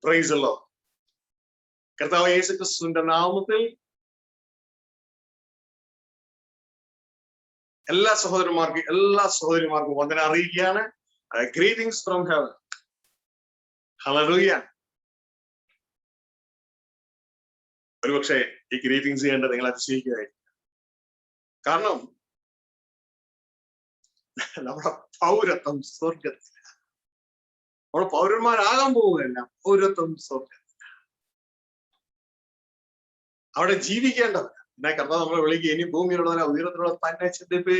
Price the Lord. കർത്താവ് യേശുക്രിസ്തുവിന്റെ നാമത്തിൽ എല്ലാ സഹോദരിമാർക്കും വന്ദനം അറിയിക്കുകയാണ്. Greetings from heaven. ഹല്ലേലൂയ. ഒരുപക്ഷെ ഈ ഗ്രീറ്റിംഗ്സ് കണ്ട് നിങ്ങൾ അതിശയിക്കുകയായിരിക്കും. കാരണം നമ്മുടെ പൗരത്വം സ്വർഗത്തിൽ, നമ്മൾ പൗരന്മാരാകാൻ പോവുകയല്ല, പൗരത്വം സ്വർഗത്തിൽ. അവിടെ ജീവിക്കേണ്ടവർ പിന്നെ കർത്താവ് നമ്മളെ വിളിക്കുക, ഇനി ഭൂമിയിലുള്ളവരെ ഉയരത്തിലുള്ള തന്നെ ചിന്തിപ്പേ,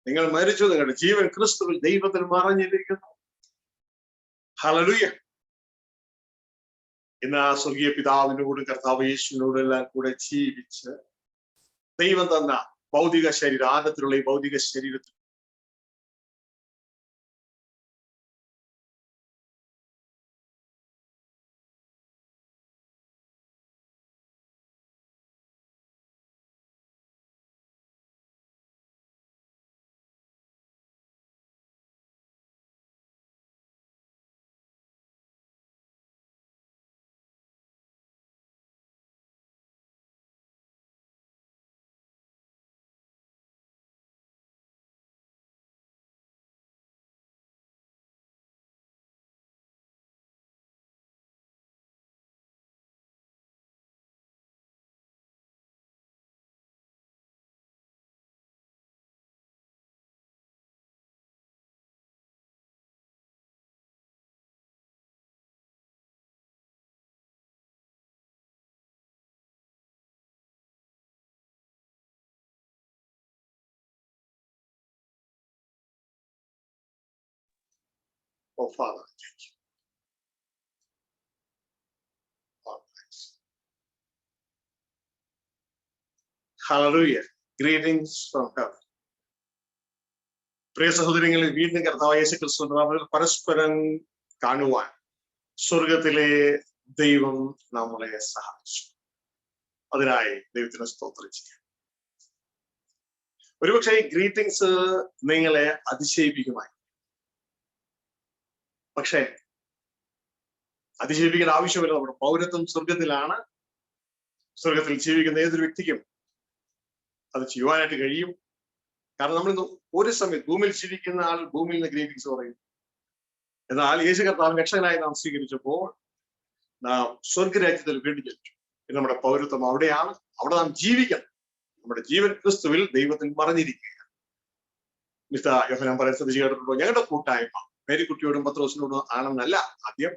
നിങ്ങൾ മരിച്ചു, നിങ്ങളുടെ ജീവൻ ക്രിസ്തുവിൽ ദൈവത്തിൽ മറഞ്ഞിരിക്കുന്നു. ഹല്ലേലൂയ. ഇന്ന് ആ സ്വർഗീയ പിതാവിനോടും കർത്താവ് യേശുവിനോടും എല്ലാം കൂടെ ജീവിച്ച് ദൈവം തന്ന ഭൗതിക ശരീരം, ആദത്തിലുള്ള ഈ ഭൗതിക ശരീരത്തിൽ Oh, Father, thank you. God bless. Hallelujah. Greetings from heaven. പ്രിയ സഹോദരങ്ങളെ, വീണ്ടും കർത്താവ് യേശുക്രിസ്തു പരസ്പരം കാണുവാൻ സ്വർഗത്തിലെ ദൈവം നമ്മളെ സഹായിച്ചു. അതിനായി ദൈവത്തിന് സ്തോത്രം ചെയ്യാം. ഒരുപക്ഷെ ഈ ഗ്രീറ്റിംഗ്സ് നിങ്ങളെ അതിശയിപ്പിക്കുമായി. പക്ഷേ അതിജീവിക്കേണ്ട ആവശ്യമില്ല. നമ്മുടെ പൗരത്വം സ്വർഗത്തിലാണ്. സ്വർഗത്തിൽ ജീവിക്കുന്ന ഏതൊരു വ്യക്തിക്കും അത് ചെയ്യുവാനായിട്ട് കഴിയും. കാരണം നമ്മളിന്ന് ഒരു സമയത്ത് ഭൂമിയിൽ ജീവിക്കുന്ന ആൾ ഭൂമിയിൽ നിന്ന് ഗ്രീറ്റിംഗ്സ് പറയും. എന്നാൽ യേശു കർത്താവ് രക്ഷകനായി നാം സ്വീകരിച്ചപ്പോൾ നാം സ്വർഗരാജ്യത്തിൽ വീണ്ടും ജനിച്ചു. നമ്മുടെ പൗരത്വം അവിടെയാണ്. അവിടെ നാം ജീവിക്കണം. നമ്മുടെ ജീവൻ ക്രിസ്തുവിൽ ദൈവത്തിൽ മറഞ്ഞിരിക്കുകയാണ്. മിസ്റ്റർ യോഹന്നാൻ പറയുന്നത് ശ്രദ്ധിച്ചു കേട്ടിട്ടുണ്ടോ? ഞങ്ങളുടെ കൂട്ടായ്മ മേരിക്കുട്ടിയോടും പത്രോസിനോടും ആണെന്നല്ല, ആദ്യം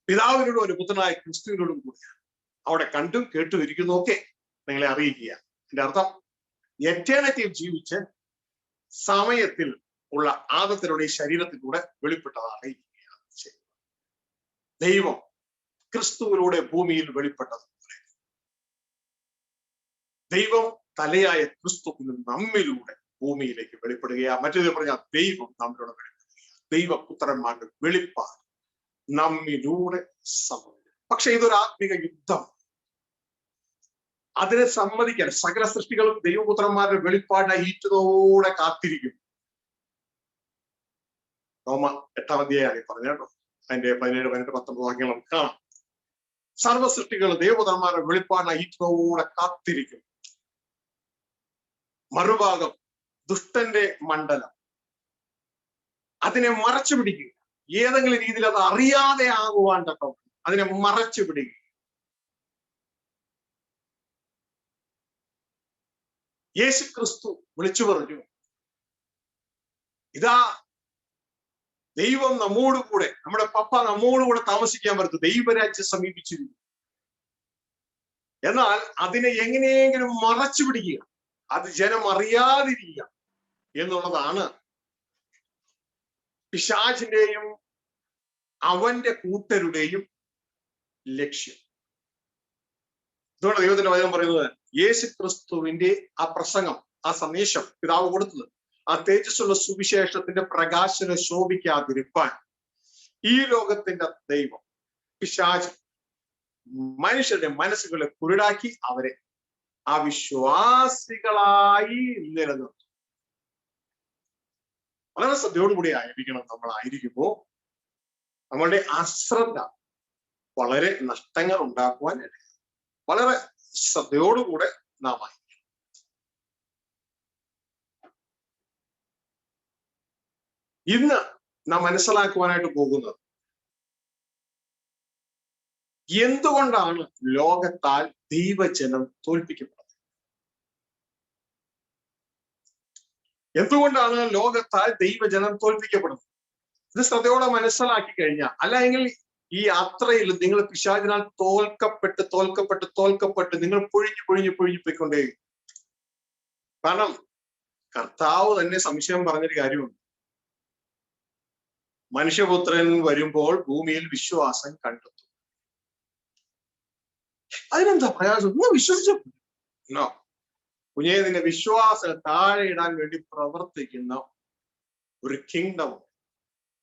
പിതാവിനോടും ഒരു പുത്രനായ ക്രിസ്തുവിനോടും കൂടിയാണ്. അവിടെ കണ്ടും കേട്ടും ഇരിക്കുന്നതൊക്കെ നിങ്ങളെ അറിയിക്കുക. എന്റെ അർത്ഥം, എറ്റേണിറ്റിയിൽ ജീവിച്ച് സമയത്തിൽ ഉള്ള ആദത്തിലൂടെ ഈ ശരീരത്തിലൂടെ വെളിപ്പെട്ടതാണ് അറിയിക്കുകയാണ് ചെയ്യുന്നത്. ദൈവം ക്രിസ്തുവിലൂടെ ഭൂമിയിൽ വെളിപ്പെട്ടതുപോലെ ദൈവം തലയായ ക്രിസ്തുവിന് നമ്മിലൂടെ ഭൂമിയിലേക്ക് വെളിപ്പെടുകയാണ്. മറ്റേത് പറഞ്ഞാൽ ദൈവം നമ്മിലൂടെ വെളിപ്പെടുക, ദൈവപുത്രന്മാരുടെ വെളിപ്പാട് നമ്മിലൂടെ സംഭവിക്കും. പക്ഷെ ഇതൊരു ആത്മിക യുദ്ധം. അതിനെ സമ്മതിക്കാൻ സകല സൃഷ്ടികളും ദൈവപുത്രന്മാരുടെ വെളിപ്പാടിനെ ഈറ്റതോടെ കാത്തിരിക്കും. റോമ 8-ാം അധ്യായമാണ് ഈ പറഞ്ഞ കേട്ടോ. അതിന്റെ 17, 18, 19 വാക്യങ്ങൾ നമുക്ക് കാണാം. സർവ്വ സൃഷ്ടികൾ ദൈവപുത്രന്മാരുടെ വെളിപ്പാടിനെ ഈറ്റതോടെ കാത്തിരിക്കും. മറുഭാഗം ദുഷ്ടന്റെ മണ്ഡലം അതിനെ മറച്ചു പിടിക്കുക. ഏതെങ്കിലും രീതിയിൽ അത് അറിയാതെ ആകുവാൻ തക്കം അതിനെ മറച്ചു പിടിക്കുക. യേശു ക്രിസ്തു വിളിച്ചു പറഞ്ഞു, ഇതാ ദൈവം നമ്മോടുകൂടെ, നമ്മുടെ പപ്പ നമ്മോടുകൂടെ താമസിക്കാൻ പറ്റും, ദൈവരാജ്യം സമീപിച്ചിരുന്നു. എന്നാൽ അതിനെ എങ്ങനെയെങ്കിലും മറച്ചു പിടിക്കുക, അത് ജനം അറിയാതിരിക്കുക എന്നുള്ളതാണ് പിശാചിന്റെയും അവന്റെ കൂട്ടരുടെയും ലക്ഷ്യം. ഇതുകൊണ്ട് ദൈവത്തിന്റെ വചനം പറയുന്നത്, യേശു ക്രിസ്തുവിന്റെ ആ പ്രസംഗം, ആ സന്ദേശം പിതാവ് കൊടുത്തത്, ആ തേജസ്സുള്ള സുവിശേഷത്തിന്റെ പ്രകാശനം ശോഭിക്കാതിരിപ്പാൻ ഈ ലോകത്തിന്റെ ദൈവം പിശാച് മനുഷ്യരുടെ മനസ്സുകളെ കുരുടാക്കി അവരെ അവിശ്വാസികളായി നിലനിർത്തും. വളരെ ശ്രദ്ധയോടുകൂടി ആയിരിക്കണം നമ്മളായിരിക്കുമ്പോ നമ്മളുടെ അശ്രദ്ധ വളരെ നഷ്ടങ്ങൾ ഉണ്ടാക്കുവാൻ വളരെ ശ്രദ്ധയോടുകൂടെ നാം ആയി. ഇന്ന് നാം മനസ്സിലാക്കുവാനായിട്ട് പോകുന്നത് എന്തുകൊണ്ടാണ് ലോകത്താൽ ദൈവജനം തോൽപ്പിക്കപ്പെടുന്നത്? എന്തുകൊണ്ടാണ് ലോകത്താൽ ദൈവജനം തോൽപ്പിക്കപ്പെടുന്നത്? ഇത് ശ്രദ്ധയോടെ മനസ്സിലാക്കി കഴിഞ്ഞാൽ, അല്ലെങ്കിൽ ഈ യാത്രയിൽ നിങ്ങൾ പിശാചിനാൽ തോൽക്കപ്പെട്ട് നിങ്ങൾ പൊഴിഞ്ഞു പോയിക്കൊണ്ടേ. കാരണം കർത്താവ് തന്നെ സംശയം പറഞ്ഞൊരു കാര്യമുണ്ട്. മനുഷ്യപുത്രൻ വരുമ്പോൾ ഭൂമിയിൽ വിശ്വാസം കണ്ടെത്തും. അതിനെന്താ പ്രയാസം? നിങ്ങൾ വിശ്വസിച്ചോ? കുഞ്ഞേ, നിന്റെ വിശ്വാസം താഴെ ഇടാൻ വേണ്ടി പ്രവർത്തിക്കുന്ന ഒരു കിങ്ഡം,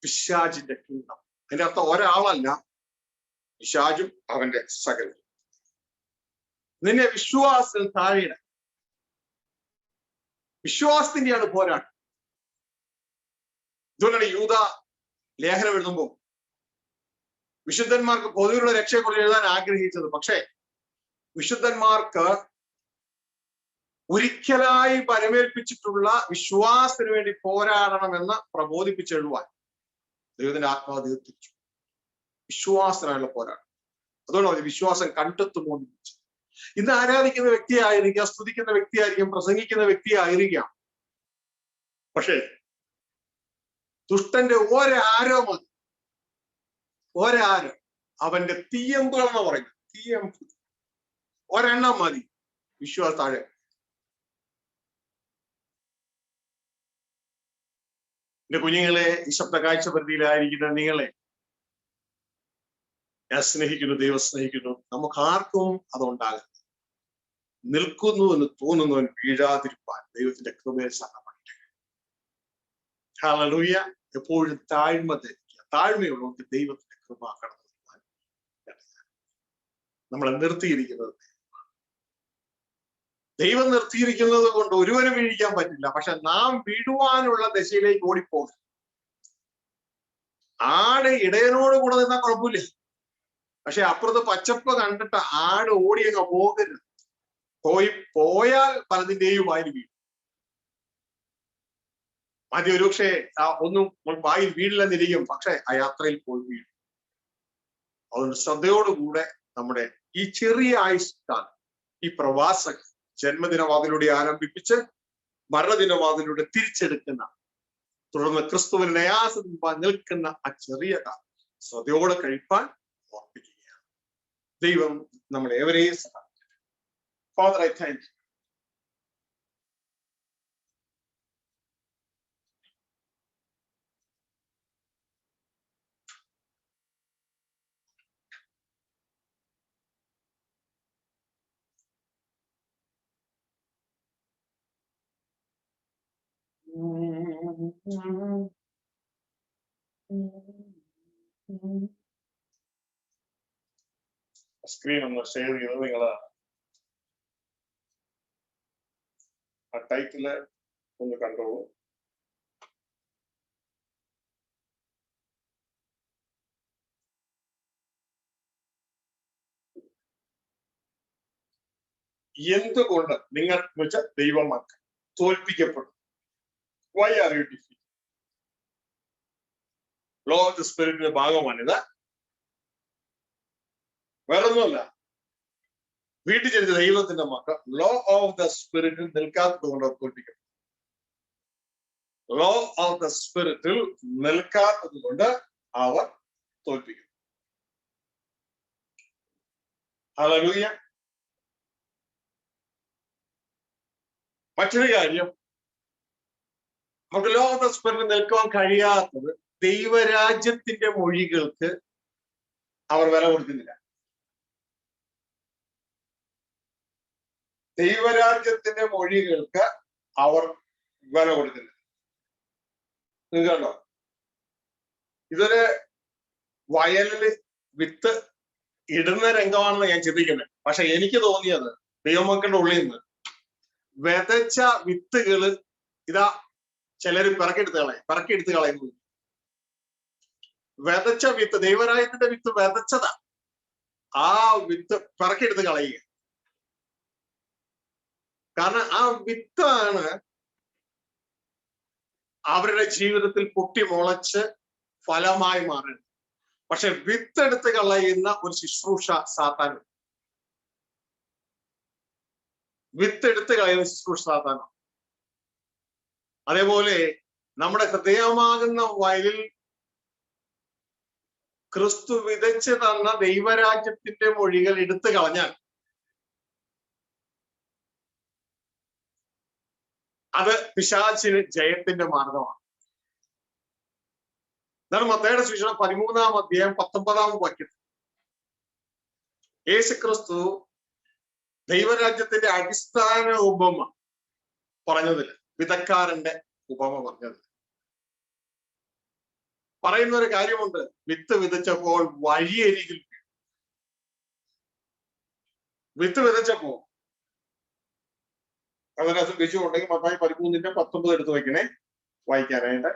പിശാചിന്റെ കിങ്ഡം. അതിന്റെ അർത്ഥം ഒരാളല്ല, പിശാചും അവന്റെ സകലം. നിന്നെ വിശ്വാസം താഴെ ഇടാൻ, വിശ്വാസത്തിന്റെയാണ് പോരാട്ടം. ഇതുകൊണ്ടാണ് യൂദ ലേഖനം എഴുതുമ്പോൾ വിശുദ്ധന്മാർക്ക് പൊതുവിലുള്ള രക്ഷയെക്കുറിച്ച് എഴുതാൻ ആഗ്രഹിച്ചത്. പക്ഷേ വിശുദ്ധന്മാർക്ക് ഒരിക്കലായി പരമേൽപ്പിച്ചിട്ടുള്ള വിശ്വാസത്തിന് വേണ്ടി പോരാടണമെന്ന് പ്രബോധിപ്പിച്ചെഴുതുവാൻ ദൈവത്തിന്റെ ആത്മാവ് തീർത്തിച്ചു. വിശ്വാസത്തിനായുള്ള പോരാട്ടം. അതുകൊണ്ട് വിശ്വാസം കണ്ടെത്തുമോ എന്ന് ചോദിച്ചു. ഇന്ന് ആരാധിക്കുന്ന വ്യക്തിയായിരിക്കാം, സ്തുതിക്കുന്ന വ്യക്തിയായിരിക്കും, പ്രസംഗിക്കുന്ന വ്യക്തിയായിരിക്കാം. പക്ഷേ ദുഷ്ടന്റെ ഒരാരോ മതി, ഒരാരോ, അവന്റെ തീയമ്പുകൾ എന്ന് പറയുന്നത്, തീയമ്പ് ഒരെണ്ണം മതി വിശ്വാസ താഴെ. എന്റെ കുഞ്ഞുങ്ങളെ, ഈ ശബ്ദ കാഴ്ച പരിധിയിലായിരിക്കുന്ന നിങ്ങളെ ഞാൻ സ്നേഹിക്കുന്നു, ദൈവം സ്നേഹിക്കുന്നു. നമുക്ക് ആർക്കും അതുണ്ടാകും. നിൽക്കുന്നു എന്ന് തോന്നുന്നവൻ വീഴാതിരിപ്പാൻ ദൈവത്തിന്റെ കൃപയെ സഹായിക്കട്ടെ. ഹല്ലേലൂയ. എപ്പോഴും താഴ്മ ധരിക്കുക. താഴ്മയുള്ളവർക്ക് ദൈവത്തിന്റെ കൃപ കടന്നു വരുവാൻ നമ്മളെ നിർത്തിയിരിക്കുന്നത്. ദൈവം നിർത്തിയിരിക്കുന്നത് കൊണ്ട് ഒരുവനും വീഴിക്കാൻ പറ്റില്ല. പക്ഷെ നാം വീഴുവാനുള്ള ദശയിലേക്ക് ഓടിപ്പോകും. ആട് ഇടയനോട് കൂടെ നിന്നാൽ കുഴപ്പമില്ല. പക്ഷെ അപ്പുറത്ത് പച്ചപ്പ് കണ്ടിട്ട് ആട് ഓടിയങ്ങ് പോകരുത്. പോയാൽ പലതിന്റെയും വായിൽ വീഴും. ആദ്യം ഒരുപക്ഷെ ഒന്നും വായിൽ വീഴില്ലെന്നിരിക്കും, പക്ഷെ ആ യാത്രയിൽ പോയി വീഴും. അതുകൊണ്ട് ശ്രദ്ധയോടുകൂടെ നമ്മുടെ ഈ ചെറിയ ആയുഷ്കാലം, ഈ പ്രവാസ ജന്മദിനവാതിലൂടെ ആരംഭിപ്പിച്ച് മരണദിനവാതിലൂടെ തിരിച്ചെടുക്കുന്ന, തുടർന്ന് ക്രിസ്തുവിന് ന്യായാസനത്തിൽ നിൽക്കുന്ന ആ ചെറിയ കാലം ശ്രദ്ധയോടെ കഴിപ്പാൻ ഓർപ്പിക്കുകയാണ്. ദൈവം നമ്മളെ ഏവരെയും സഹായിക്കട്ടെ. Father, I thank you. Screen ഒന്ന് ഷെയർ ചെയ്ത് നിങ്ങൾ ആ ടൈറ്റില് ഒന്ന് കണ്ടോളൂ. എന്തുകൊണ്ട് നിങ്ങൾ വെച്ച ദൈവമക്കൾ തോൽപ്പിക്കപ്പെടും? Why are you defeated? Law of the സ്പിരിറ്റിന്റെ ഭാഗമാണിത്. വേറൊന്നുമല്ല. വീട്ടിൽ ജനിച്ച ദൈവത്തിന്റെ മക്കൾ ലോ ഓഫ് ദ സ്പിരിറ്റിൽ നിൽക്കാത്തത് കൊണ്ട് തോൽപ്പിക്കും. ലോ ഓഫ് ദ സ്പിരിറ്റിൽ നിൽക്കാത്തത് കൊണ്ട് അവർ തോൽപ്പിക്കും. ഹല്ലേലൂയ. മറ്റൊരു കാര്യം, നമുക്ക് ലോ ഓഫ് ദ സ്പിരിറ്റിൽ നിൽക്കുവാൻ കഴിയാത്തത് ദൈവരാജ്യത്തിന്റെ മൊഴികൾക്ക് അവർ വില കൊടുക്കുന്നില്ല. ദൈവരാജ്യത്തിന്റെ മൊഴികൾക്ക് അവർ വില കൊടുക്കുന്നില്ല. നിങ്ങൾക്കല്ലോ, ഇതൊരു വയലില് വിത്ത് ഇടുന്ന രംഗമാണെന്ന് ഞാൻ ചിന്തിക്കുന്നത്. പക്ഷെ എനിക്ക് തോന്നിയത് ദൈവമക്കളുടെ ഉള്ളിൽ നിന്ന് വിതച്ച വിത്തുകള് ഇതാ ചിലര് പിറക്കിയെടുത്ത് കളയുന്നു. വിതച്ച വിത്ത്, ദൈവരാജ്യത്തിന്റെ വിത്ത് വിതച്ചതാ. ആ വിത്ത് പിറക്കിയെടുത്ത് കളയുക. കാരണം ആ വിത്താണ് അവരുടെ ജീവിതത്തിൽ പൊട്ടി മുളച്ച് ഫലമായി മാറുന്നത്. പക്ഷെ വിത്തെടുത്ത് കളയുന്ന ഒരു ശുശ്രൂഷ സാത്താൻ, വിത്തെടുത്ത് കളയുന്ന ശുശ്രൂഷ സാത്താൻ. അതേപോലെ നമ്മുടെ ഹൃദയമാകുന്ന വയലിൽ ക്രിസ്തു വിതച്ച് തന്ന ദൈവരാജ്യത്തിന്റെ മൊഴികൾ എടുത്തു കളഞ്ഞാൽ അത് പിശാചിന് ജയത്തിന്റെ മാർഗമാണ്. എന്നാൽ മത്തായിയുടെ സുവിശേഷം 13-ാം അധ്യായം 19-ാം വാക്യത്തിൽ യേശുക്രിസ്തു ദൈവരാജ്യത്തിന്റെ അടിസ്ഥാന ഉപമ പറഞ്ഞതിൽ, വിതക്കാരന്റെ ഉപമ പറഞ്ഞത് പറയുന്ന ഒരു കാര്യമുണ്ട്. വിത്ത് വിതച്ചപ്പോൾ വഴിയരികിൽ, വിത്ത് വിതച്ചപ്പോ അതിനകത്ത് വിഷയമുണ്ടെങ്കിൽ മത്തായി 13-19 എടുത്ത് വയ്ക്കണേ വായിക്കാനായിട്ട്.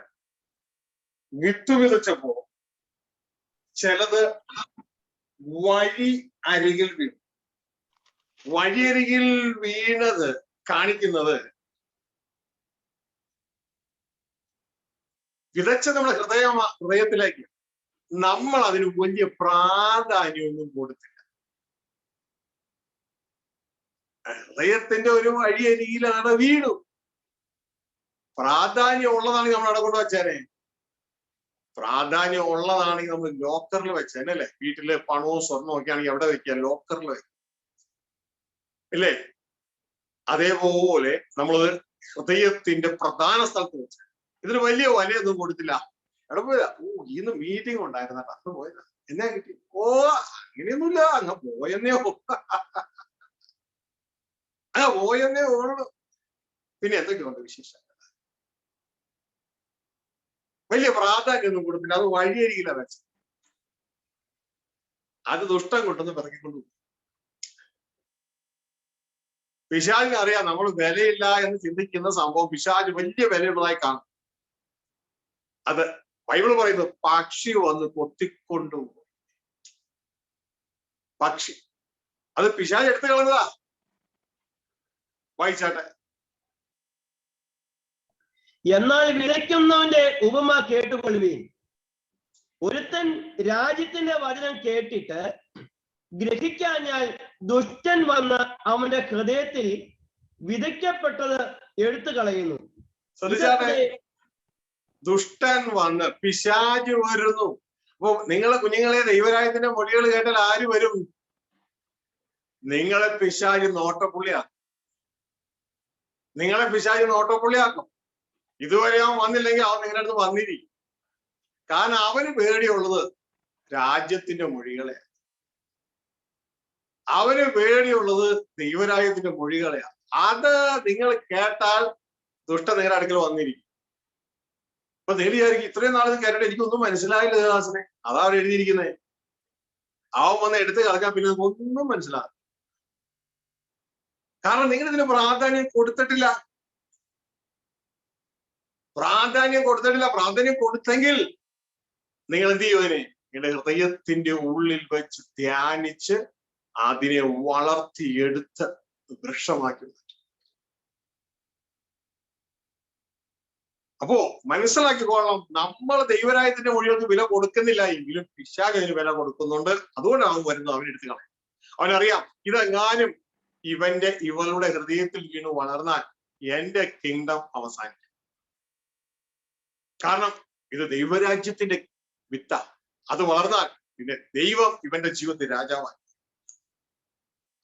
വിത്ത് വിതച്ചപ്പോ ചിലത് വഴി അരികിൽ വീണു. വഴിയരികിൽ വീണത് കാണിക്കുന്നത് വിതച്ച നമ്മുടെ ഹൃദയത്തിലേക്ക് നമ്മൾ അതിന് വലിയ പ്രാധാന്യമൊന്നും കൊടുത്തില്ല. ഹൃദയത്തിന്റെ ഒരു വഴിയരികിലാണ് വീണു. പ്രാധാന്യം ഉള്ളതാണെങ്കിൽ നമ്മൾ അവിടെ കൊണ്ട് വെച്ചേനെ. പ്രാധാന്യം ഉള്ളതാണെങ്കിൽ നമ്മൾ ലോക്കറിൽ വെച്ചേനല്ലേ. വീട്ടില് പണവും സ്വർണവും ഒക്കെ ആണെങ്കിൽ എവിടെ വെക്കുക? ലോക്കറിൽ വെക്കുക, ഇല്ലേ? അതേപോലെ നമ്മളത് ഹൃദയത്തിന്റെ പ്രധാന സ്ഥലത്ത് വെച്ച. ഇതിന് വലിയ വലയൊന്നും കൊടുത്തില്ല. എവിടെ പോയതാ? ഇന്ന് മീറ്റിംഗ് ഉണ്ടായിരുന്ന അന്ന് പോയതാ. എന്നാ കിട്ടി? അങ്ങനെയൊന്നുമില്ല, അങ്ങ് പോയെന്നേ പോയെന്നേ ഓർമ്മ. പിന്നെ എന്തൊക്കെയുണ്ട് വിശേഷം? വലിയ പ്രാധാന്യമൊന്നും കൊടുത്തില്ല. അത് വഴിയരികില വെച്ച. അത് ദുഷ്ടം കൊണ്ടൊന്ന് പിറക്കിക്കൊണ്ടു. പിശാചിന് അറിയാം നമ്മൾ വിലയില്ല എന്ന് ചിന്തിക്കുന്ന സംഭവം പിശാച് വലിയ വിലയുള്ളതായി കാണും. അത് ബൈബിൾ പറയുന്നത് പക്ഷി വന്ന് കൊത്തിക്കൊണ്ടുപോയി. പക്ഷി, അത് പിശാച് എടുത്തു കളഞ്ഞതാ. വായിച്ചാട്ടെ. എന്നാൽ വിതയ്ക്കുന്നവന്റെ ഉപമ കേട്ടുകൊള്ളുവീൻ. ഒരുത്തൻ രാജ്യത്തിന്റെ വചനം കേട്ടിട്ട് ഗ്രഹിക്കാഞ്ഞാൽ ദുഷ്ടൻ വന്ന് അവന്റെ ഹൃദയത്തിൽ വിതയ്ക്കപ്പെട്ടത് എടുത്തു കളയുന്നു. ദുഷ്ടൻ വന്ന്, പിശാച് വരുന്നു. അപ്പൊ നിങ്ങളെ കുഞ്ഞുങ്ങളെ ദൈവരാജ്യത്തിന്റെ മൊഴികൾ കേട്ടാൽ ആര് വരും? നിങ്ങളെ പിശാച് നോട്ടപ്പുള്ളിയാക്കും. നിങ്ങളെ പിശാച് നോട്ടപ്പുള്ളിയാക്കും. ഇതുവരെ അവൻ വന്നില്ലെങ്കിൽ അവൻ നിങ്ങളുടെ അടുത്ത് വന്നിരിക്കും. കാരണം അവന് പേടിയുള്ളത് രാജ്യത്തിന്റെ മൊഴികളെ, അവന് പേടിയുള്ളത് ദൈവരാജ്യത്തിന്റെ മൊഴികളെയാണ്. അത് നിങ്ങൾ കേട്ടാൽ ദുഷ്ട നിങ്ങളുടെ അടുക്കൽ വന്നിരിക്കും. അപ്പൊ നിങ്ങൾ വിചാരിക്കും ഇത്രയും നാളെ കേട്ടിട്ട് എനിക്കൊന്നും മനസ്സിലായില്ല ദേവദാസനെ. അതാ അവർ എഴുതിയിരിക്കുന്നത്. അവൻ വന്ന് എടുത്ത് കളഞ്ഞാൽ പിന്നെ ഒന്നും മനസ്സിലാകും. കാരണം നിങ്ങൾ ഇതിന് പ്രാധാന്യം കൊടുത്തിട്ടില്ല. പ്രാധാന്യം കൊടുത്തെങ്കിൽ നിങ്ങൾ എന്ത് ചെയ്യുവനെ? നിങ്ങളുടെ ഹൃദയത്തിന്റെ ഉള്ളിൽ വെച്ച് ധ്യാനിച്ച് അതിനെ വളർത്തിയെടുത്ത് വൃക്ഷമാക്കി. അപ്പോ മനസ്സിലാക്കിക്കോളണം, നമ്മൾ ദൈവരാജ്യത്തിന്റെ മൊഴികൾക്ക് വില കൊടുക്കുന്നില്ല എങ്കിലും പിശാച് അതിന് വില കൊടുക്കുന്നുണ്ട്. അതുകൊണ്ടാണ് അവൻ വരുന്നത്. അവനെടുത്ത് കളയും. അവനറിയാം ഇതെങ്ങാനും ഇവളുടെ ഹൃദയത്തിൽ വീണ് വളർന്നാൽ എന്റെ കിങ്ഡം അവസാനിക്കും. കാരണം ഇത് ദൈവരാജ്യത്തിന്റെ വിത്ത. അത് വളർന്നാൽ പിന്നെ ദൈവം ഇവന്റെ ജീവിതത്തിൽ രാജാവായി.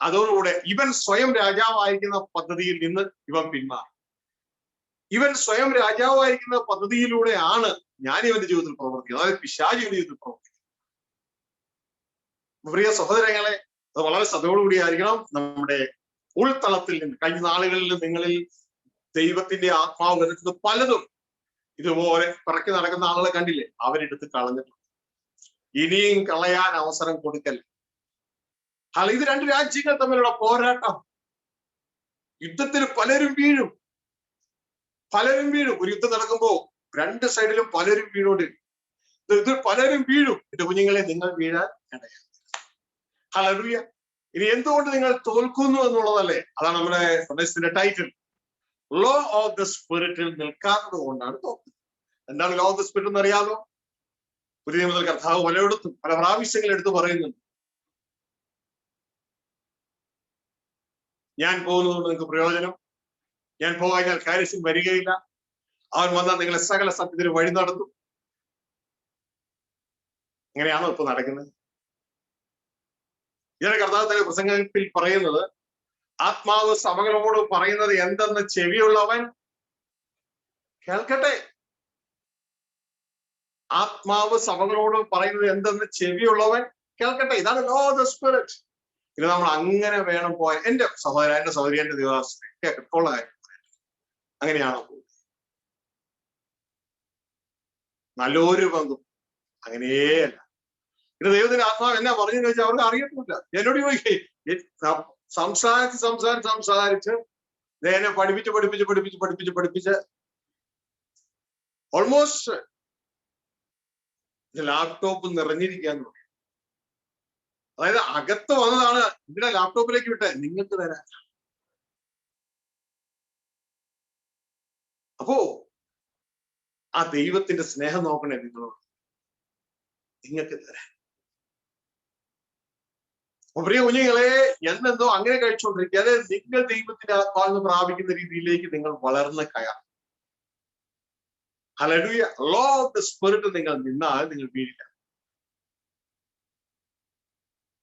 അതോടുകൂടെ ഇവൻ സ്വയം രാജാവായിരിക്കുന്ന പദ്ധതിയിൽ നിന്ന് ഇവൻ പിന്മാറും. ഇവൻ സ്വയം രാജാവായിരിക്കുന്ന പദ്ധതിയിലൂടെയാണ് ഞാൻ ഇവന്റെ ജീവിതത്തിൽ പ്രവർത്തിക്കുന്നത്. അതായത് പിശാച് ഇവന്റെ ജീവിതത്തിൽ പ്രവർത്തിക്കുന്നത്. പ്രിയ സഹോദരങ്ങളെ, അത് വളരെ ശ്രദ്ധയോടുകൂടിയായിരിക്കണം. നമ്മുടെ ഉൾത്തളത്തിൽ നിന്ന് കഴിഞ്ഞ നാളുകളിൽ നിങ്ങളിൽ ദൈവത്തിന്റെ ആത്മാവ് വരുന്നത് പലതും ഇതുപോലെ പിറക്കി നടക്കുന്ന ആളുകളെ കണ്ടില്ലേ? അവരെടുത്ത് കളഞ്ഞിട്ടുണ്ട്. ഇനിയും കളയാൻ അവസരം കൊടുക്കൽ. ഇത് രണ്ട് രാജ്യങ്ങൾ തമ്മിലുള്ള പോരാട്ടം. യുദ്ധത്തിൽ പലരും വീഴും. ഒരു യുദ്ധം നടക്കുമ്പോ രണ്ട് സൈഡിലും പലരും വീണോണ്ട് ഇത് പലരും വീഴും. എന്റെ കുഞ്ഞുങ്ങളെ, നിങ്ങൾ വീഴാൻ ഇടയാ. ഹല്ലേലൂയ. ഇനി എന്തുകൊണ്ട് നിങ്ങൾ തോൽക്കുന്നു എന്നുള്ളതല്ലേ, അതാണ് നമ്മുടെ സന്ദേശത്തിന്റെ ടൈറ്റിൽ. ലോ ഓഫ് ദ സ്പിരിറ്റിൽ നിൽക്കാത്തത് കൊണ്ടാണ് തോൽക്കുന്നത്. എന്താണ് ലോ ഓഫ് ദ സ്പിരിറ്റ് എന്ന് അറിയാമോ? പുതിയ നിയമത്തിൽ കർത്താവ് പലയിടത്തും പല പ്രാവശ്യങ്ങൾ എടുത്ത് പറയുന്നുണ്ട്. ഞാൻ പോകുന്നതുകൊണ്ട് നിങ്ങൾക്ക് പ്രയോജനം, ഞാൻ പോകാൻ കാര്യത്തിൽ വരികയില്ല, അവൻ വന്നാൽ നിങ്ങളെ സകല സത്യത്തിന് വഴി നടത്തും. ഇങ്ങനെയാണോ ഇപ്പൊ നടക്കുന്നത്? ഇതിനെ കർത്താവ് തന്നെ പ്രസംഗത്തിൽ പറയുന്നത്, ആത്മാവ് സഭകളോട് പറയുന്നത് എന്തെന്ന് ചെവിയുള്ളവൻ കേൾക്കട്ടെ. ആത്മാവ് സഭകളോട് പറയുന്നത് എന്തെന്ന് ചെവിയുള്ളവൻ കേൾക്കട്ടെ. ഇതാണ് ലോ ഓഫ് ദ സ്പിരിറ്റ്. ഇത് നമ്മൾ അങ്ങനെ വേണം പോയാൽ. എന്റെ സഹോദര, എന്റെ സഹോദരി, എന്റെ ദിവസം കേൾക്കട്ടുള്ള കാര്യം അങ്ങനെയാണോ? നല്ലൊരു പങ്കും അങ്ങനെയല്ല. ഇത് ദൈവത്തിന്റെ ആത്മാവ് എന്നാ പറഞ്ഞു ചോദിച്ചാൽ അവർക്ക് അറിയത്തില്ല. എന്നോട് ചോദിക്കേ, സംസാരിച്ച് എന്നെ പഠിപ്പിച്ച് ഓൾമോസ്റ്റ് ലാപ്ടോപ്പ് നിറഞ്ഞിരിക്കാൻ തുടങ്ങി. അതായത് അകത്ത് വന്നതാണ്, ഇതിനെ ലാപ്ടോപ്പിലേക്ക് വിട്ടെ, നിങ്ങൾക്ക് തരാൻ. അപ്പോ ആ ദൈവത്തിന്റെ സ്നേഹം നോക്കണേ നിങ്ങളോട്, നിങ്ങൾക്ക് തരാൻ. പ്രിയ കുഞ്ഞുങ്ങളെ, എന്നെന്തോ അങ്ങനെ കഴിച്ചുകൊണ്ടിരിക്കുക. അതായത് നിങ്ങൾ ദൈവത്തിന്റെ ആത്മാവിനെ പ്രാപിക്കുന്ന രീതിയിലേക്ക് നിങ്ങൾ വളർന്ന് കയറും. Hallelujah. Law of the spirit നിങ്ങൾ നിന്നാൽ നിങ്ങൾ വീഴില്ല.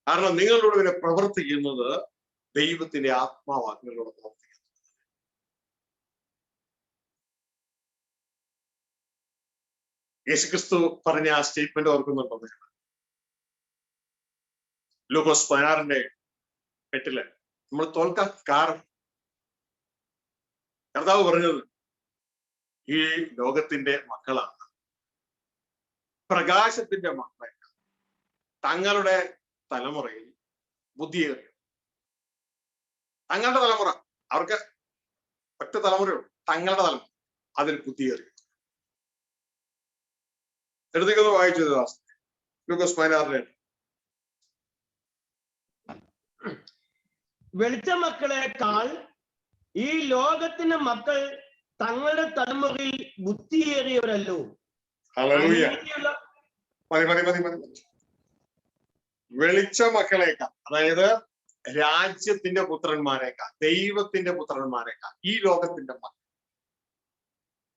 കാരണം നിങ്ങളോട് ഇങ്ങനെ പ്രവർത്തിക്കുന്നത് ദൈവത്തിന്റെ ആത്മാവാണ് നിങ്ങളോട് പ്രവർത്തിക്കുന്നത്. യേശുക്രിസ്തു പറഞ്ഞ ആ സ്റ്റേറ്റ്മെന്റ് ഓർക്കുന്നുണ്ടോ? ലൂക്കോസ് 16:8 നമ്മൾ തോൽക്കാൻ കാരണം കർത്താവ് പറഞ്ഞത്, ഈ ലോകത്തിന്റെ മക്കളാണ്, പ്രകാശത്തിന്റെ മക്കളെ, തങ്ങളുടെ തലമുറയിൽ ബുദ്ധിയേറിയ, തങ്ങളുടെ തലമുറ, അവർക്ക് ഒറ്റ തലമുറയുള്ളൂ, തങ്ങളുടെ തലമുറ, അതിൽ ബുദ്ധിയേറിയ. എടുത്തേക്കൊന്ന് വായിച്ചു ലൂക്കോസ് 16:8. വെളിച്ച മക്കളെക്കാൾ ഈ ലോകത്തിന്റെ മക്കൾ തങ്ങളുടെ തലമുറയിൽ ബുദ്ധിയേറിയവരല്ലോ. വെളിച്ച മക്കളേക്കാൾ, അതായത് രാജ്യത്തിന്റെ പുത്രന്മാരെക്കാൾ, ദൈവത്തിന്റെ പുത്രന്മാരെക്കാൾ ഈ ലോകത്തിന്റെ മക്കൾ.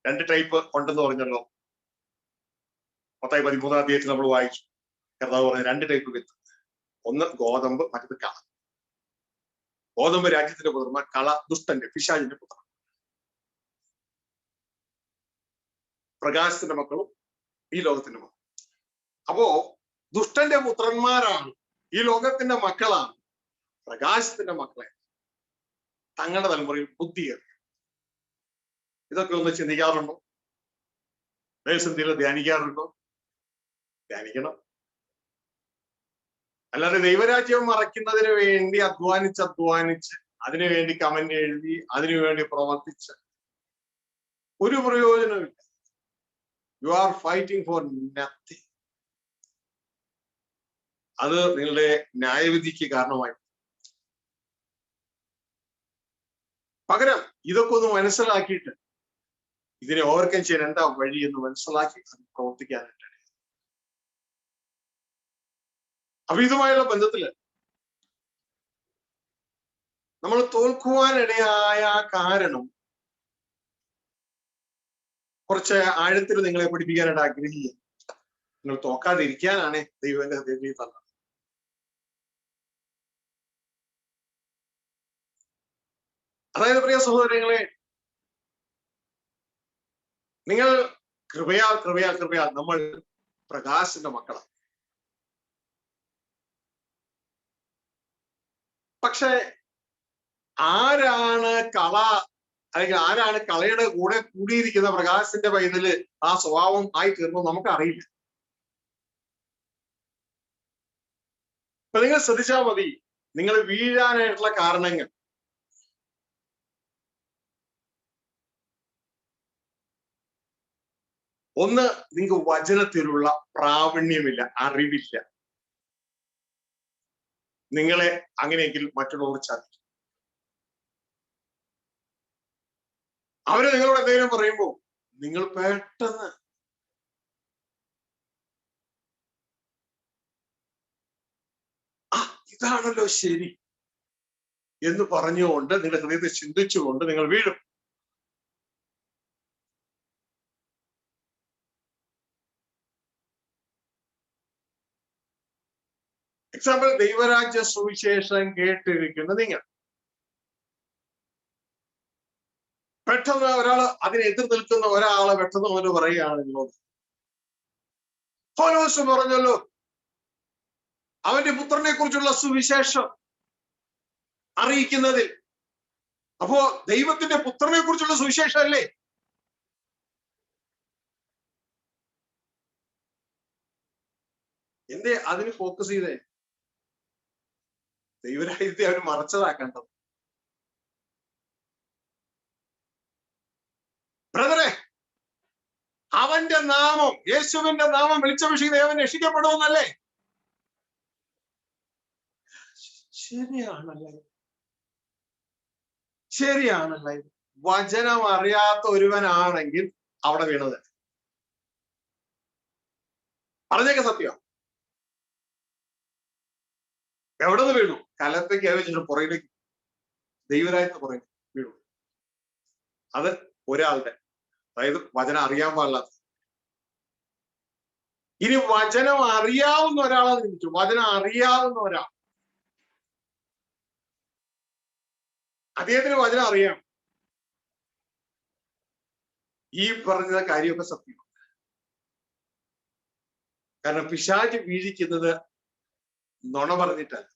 2 ടൈപ്പ് ഉണ്ടെന്ന് പറഞ്ഞല്ലോ. മത്തായി 13 നമ്മൾ വായിച്ചു. കർത്താവ് പറഞ്ഞ 2 ടൈപ്പ് വിത്ത്. ഒന്ന് ഗോതമ്പ്, മറ്റത് കള. ഗോതമ്പ് രാജ്യത്തിന്റെ പുത്രന്മാർ, കള ദുഷ്ടന്റെ പിശാചിന്റെ പുത്രൻ. പ്രകാശത്തിന്റെ മക്കളും ഈ ലോകത്തിന്റെ മക്കളും. അപ്പോ ദുഷ്ടന്റെ പുത്രന്മാരാണ്, ഈ ലോകത്തിന്റെ മക്കളാണ് പ്രകാശത്തിന്റെ മക്കളെ, തങ്ങളുടെ തലമുറയിൽ ബുദ്ധിയേറി. ഇതൊക്കെ ഒന്ന് ചിന്തിക്കാറുണ്ടോ? ദൈവസന്നിധിയിൽ ധ്യാനിക്കാറുണ്ടോ? ധ്യാനിക്കണം. അല്ലാതെ ദൈവരാജ്യം മറയ്ക്കുന്നതിന് വേണ്ടി അധ്വാനിച്ച് അതിനുവേണ്ടി കമന്റ് എഴുതി അതിനുവേണ്ടി പ്രവർത്തിച്ച് ഒരു പ്രയോജനമില്ല. You are fighting for nothing. അത് നിങ്ങളുടെ ന്യായവിധിക്ക് കാരണമായി. പകരം ഇതൊക്കെ ഒന്ന് മനസ്സിലാക്കിയിട്ട് ഇതിനെ ഓവർകം ചെയ്യാൻ എന്താ വഴി എന്ന് മനസ്സിലാക്കി അത് പ്രവർത്തിക്കാനായിട്ട്. അപ്പൊ ഇതുമായുള്ള ബന്ധത്തില് നമ്മൾ തോൽക്കുവാനിടയായ കാരണം കുറച്ച് ആഴത്തിൽ നിങ്ങളെ പഠിപ്പിക്കാനായിട്ട് ആഗ്രഹിക്കുക. നിങ്ങൾ തോക്കാതിരിക്കാനാണ് ദൈവന്റെ ഹൃദയത്തിൽ തന്നത്. അതായത് പ്രിയ സഹോദരങ്ങളെ, നിങ്ങൾ കൃപയാൽ നമ്മൾ പ്രകാശന്റെ മക്കളാണ്. പക്ഷെ ആരാണ് കള, അല്ലെങ്കിൽ ആരാണ് കളയുടെ കൂടെ കൂടിയിരിക്കുന്ന പ്രകാശത്തിന്റെ പൈതല് ആ സ്വഭാവം ആയി തീർന്നു നമുക്കറിയില്ല. അപ്പൊ നിങ്ങൾ ശ്രദ്ധിച്ചാൽ മതി, നിങ്ങൾ വീഴാനായിട്ടുള്ള കാരണങ്ങൾ. ഒന്ന്, നിങ്ങൾക്ക് വചനത്തിലുള്ള പ്രാവീണ്യമില്ല, അറിവില്ല. നിങ്ങളെ അങ്ങനെയെങ്കിൽ മറ്റുള്ളവർ ചതിക്കും. അവര് നിങ്ങളോട് എന്തെങ്കിലും പറയുമ്പോൾ നിങ്ങൾ പെട്ടെന്ന് ഇതാണല്ലോ ശരി എന്ന് പറഞ്ഞുകൊണ്ട് നിങ്ങളുടെ ഹൃദയത്തെ ചിന്തിച്ചുകൊണ്ട് നിങ്ങൾ വീഴും. എക്സാമ്പിൾ, ദൈവരാജ്യ സുവിശേഷം കേട്ടിരിക്കുന്ന നിങ്ങൾ പെട്ടെന്ന് ഒരാള് അതിനെ എതിർ നിൽക്കുന്ന ഒരാളെ പെട്ടെന്ന് അവന് പറയുകയാണ് നിങ്ങളോട്, പൗലോസ് പറഞ്ഞല്ലോ അവന്റെ പുത്രനെ കുറിച്ചുള്ള സുവിശേഷം അറിയിക്കുന്നതിൽ, അപ്പോ ദൈവത്തിന്റെ പുത്രനെ കുറിച്ചുള്ള സുവിശേഷം അല്ലേ? എന്തേ അതിന് ഫോക്കസ് ചെയ്തേ? ദൈവരാജ്യത്തെ അവന് മറച്ചതാക്കേണ്ടത്. ബ്രദറെ, അവന്റെ നാമം, യേശുവിന്റെ നാമം വിളിച്ചപേക്ഷിക്കുന്ന അവൻ രക്ഷിക്കപ്പെടുമെന്നല്ലേ? ശരിയാണല്ലേ? വചനം അറിയാത്ത ഒരുവനാണെങ്കിൽ അവിടെ വീണത്. പറഞ്ഞേക്ക സത്യം. എവിടെ നിന്ന് വീണു? കലത്തേക്ക് വെച്ചിട്ട് പുറകിലേക്ക്, ദൈവരാജ്യത്ത് പുറകിൽ വീണു. അത് ഒരാളുടെ, അതായത് വചനം അറിയാൻ പാടില്ലാത്ത. ഇനി വചനം അറിയാവുന്ന ഒരാളെ നിന്നിട്ടു, വചനം അറിയാവുന്ന ഒരാൾ, അദ്ദേഹത്തിന് വചനം അറിയാം, ഈ പറഞ്ഞ കാര്യമൊക്കെ സത്യമാണ്. കാരണം പിശാച് വീഴിക്കുന്നത് നുണ പറഞ്ഞിട്ടല്ല.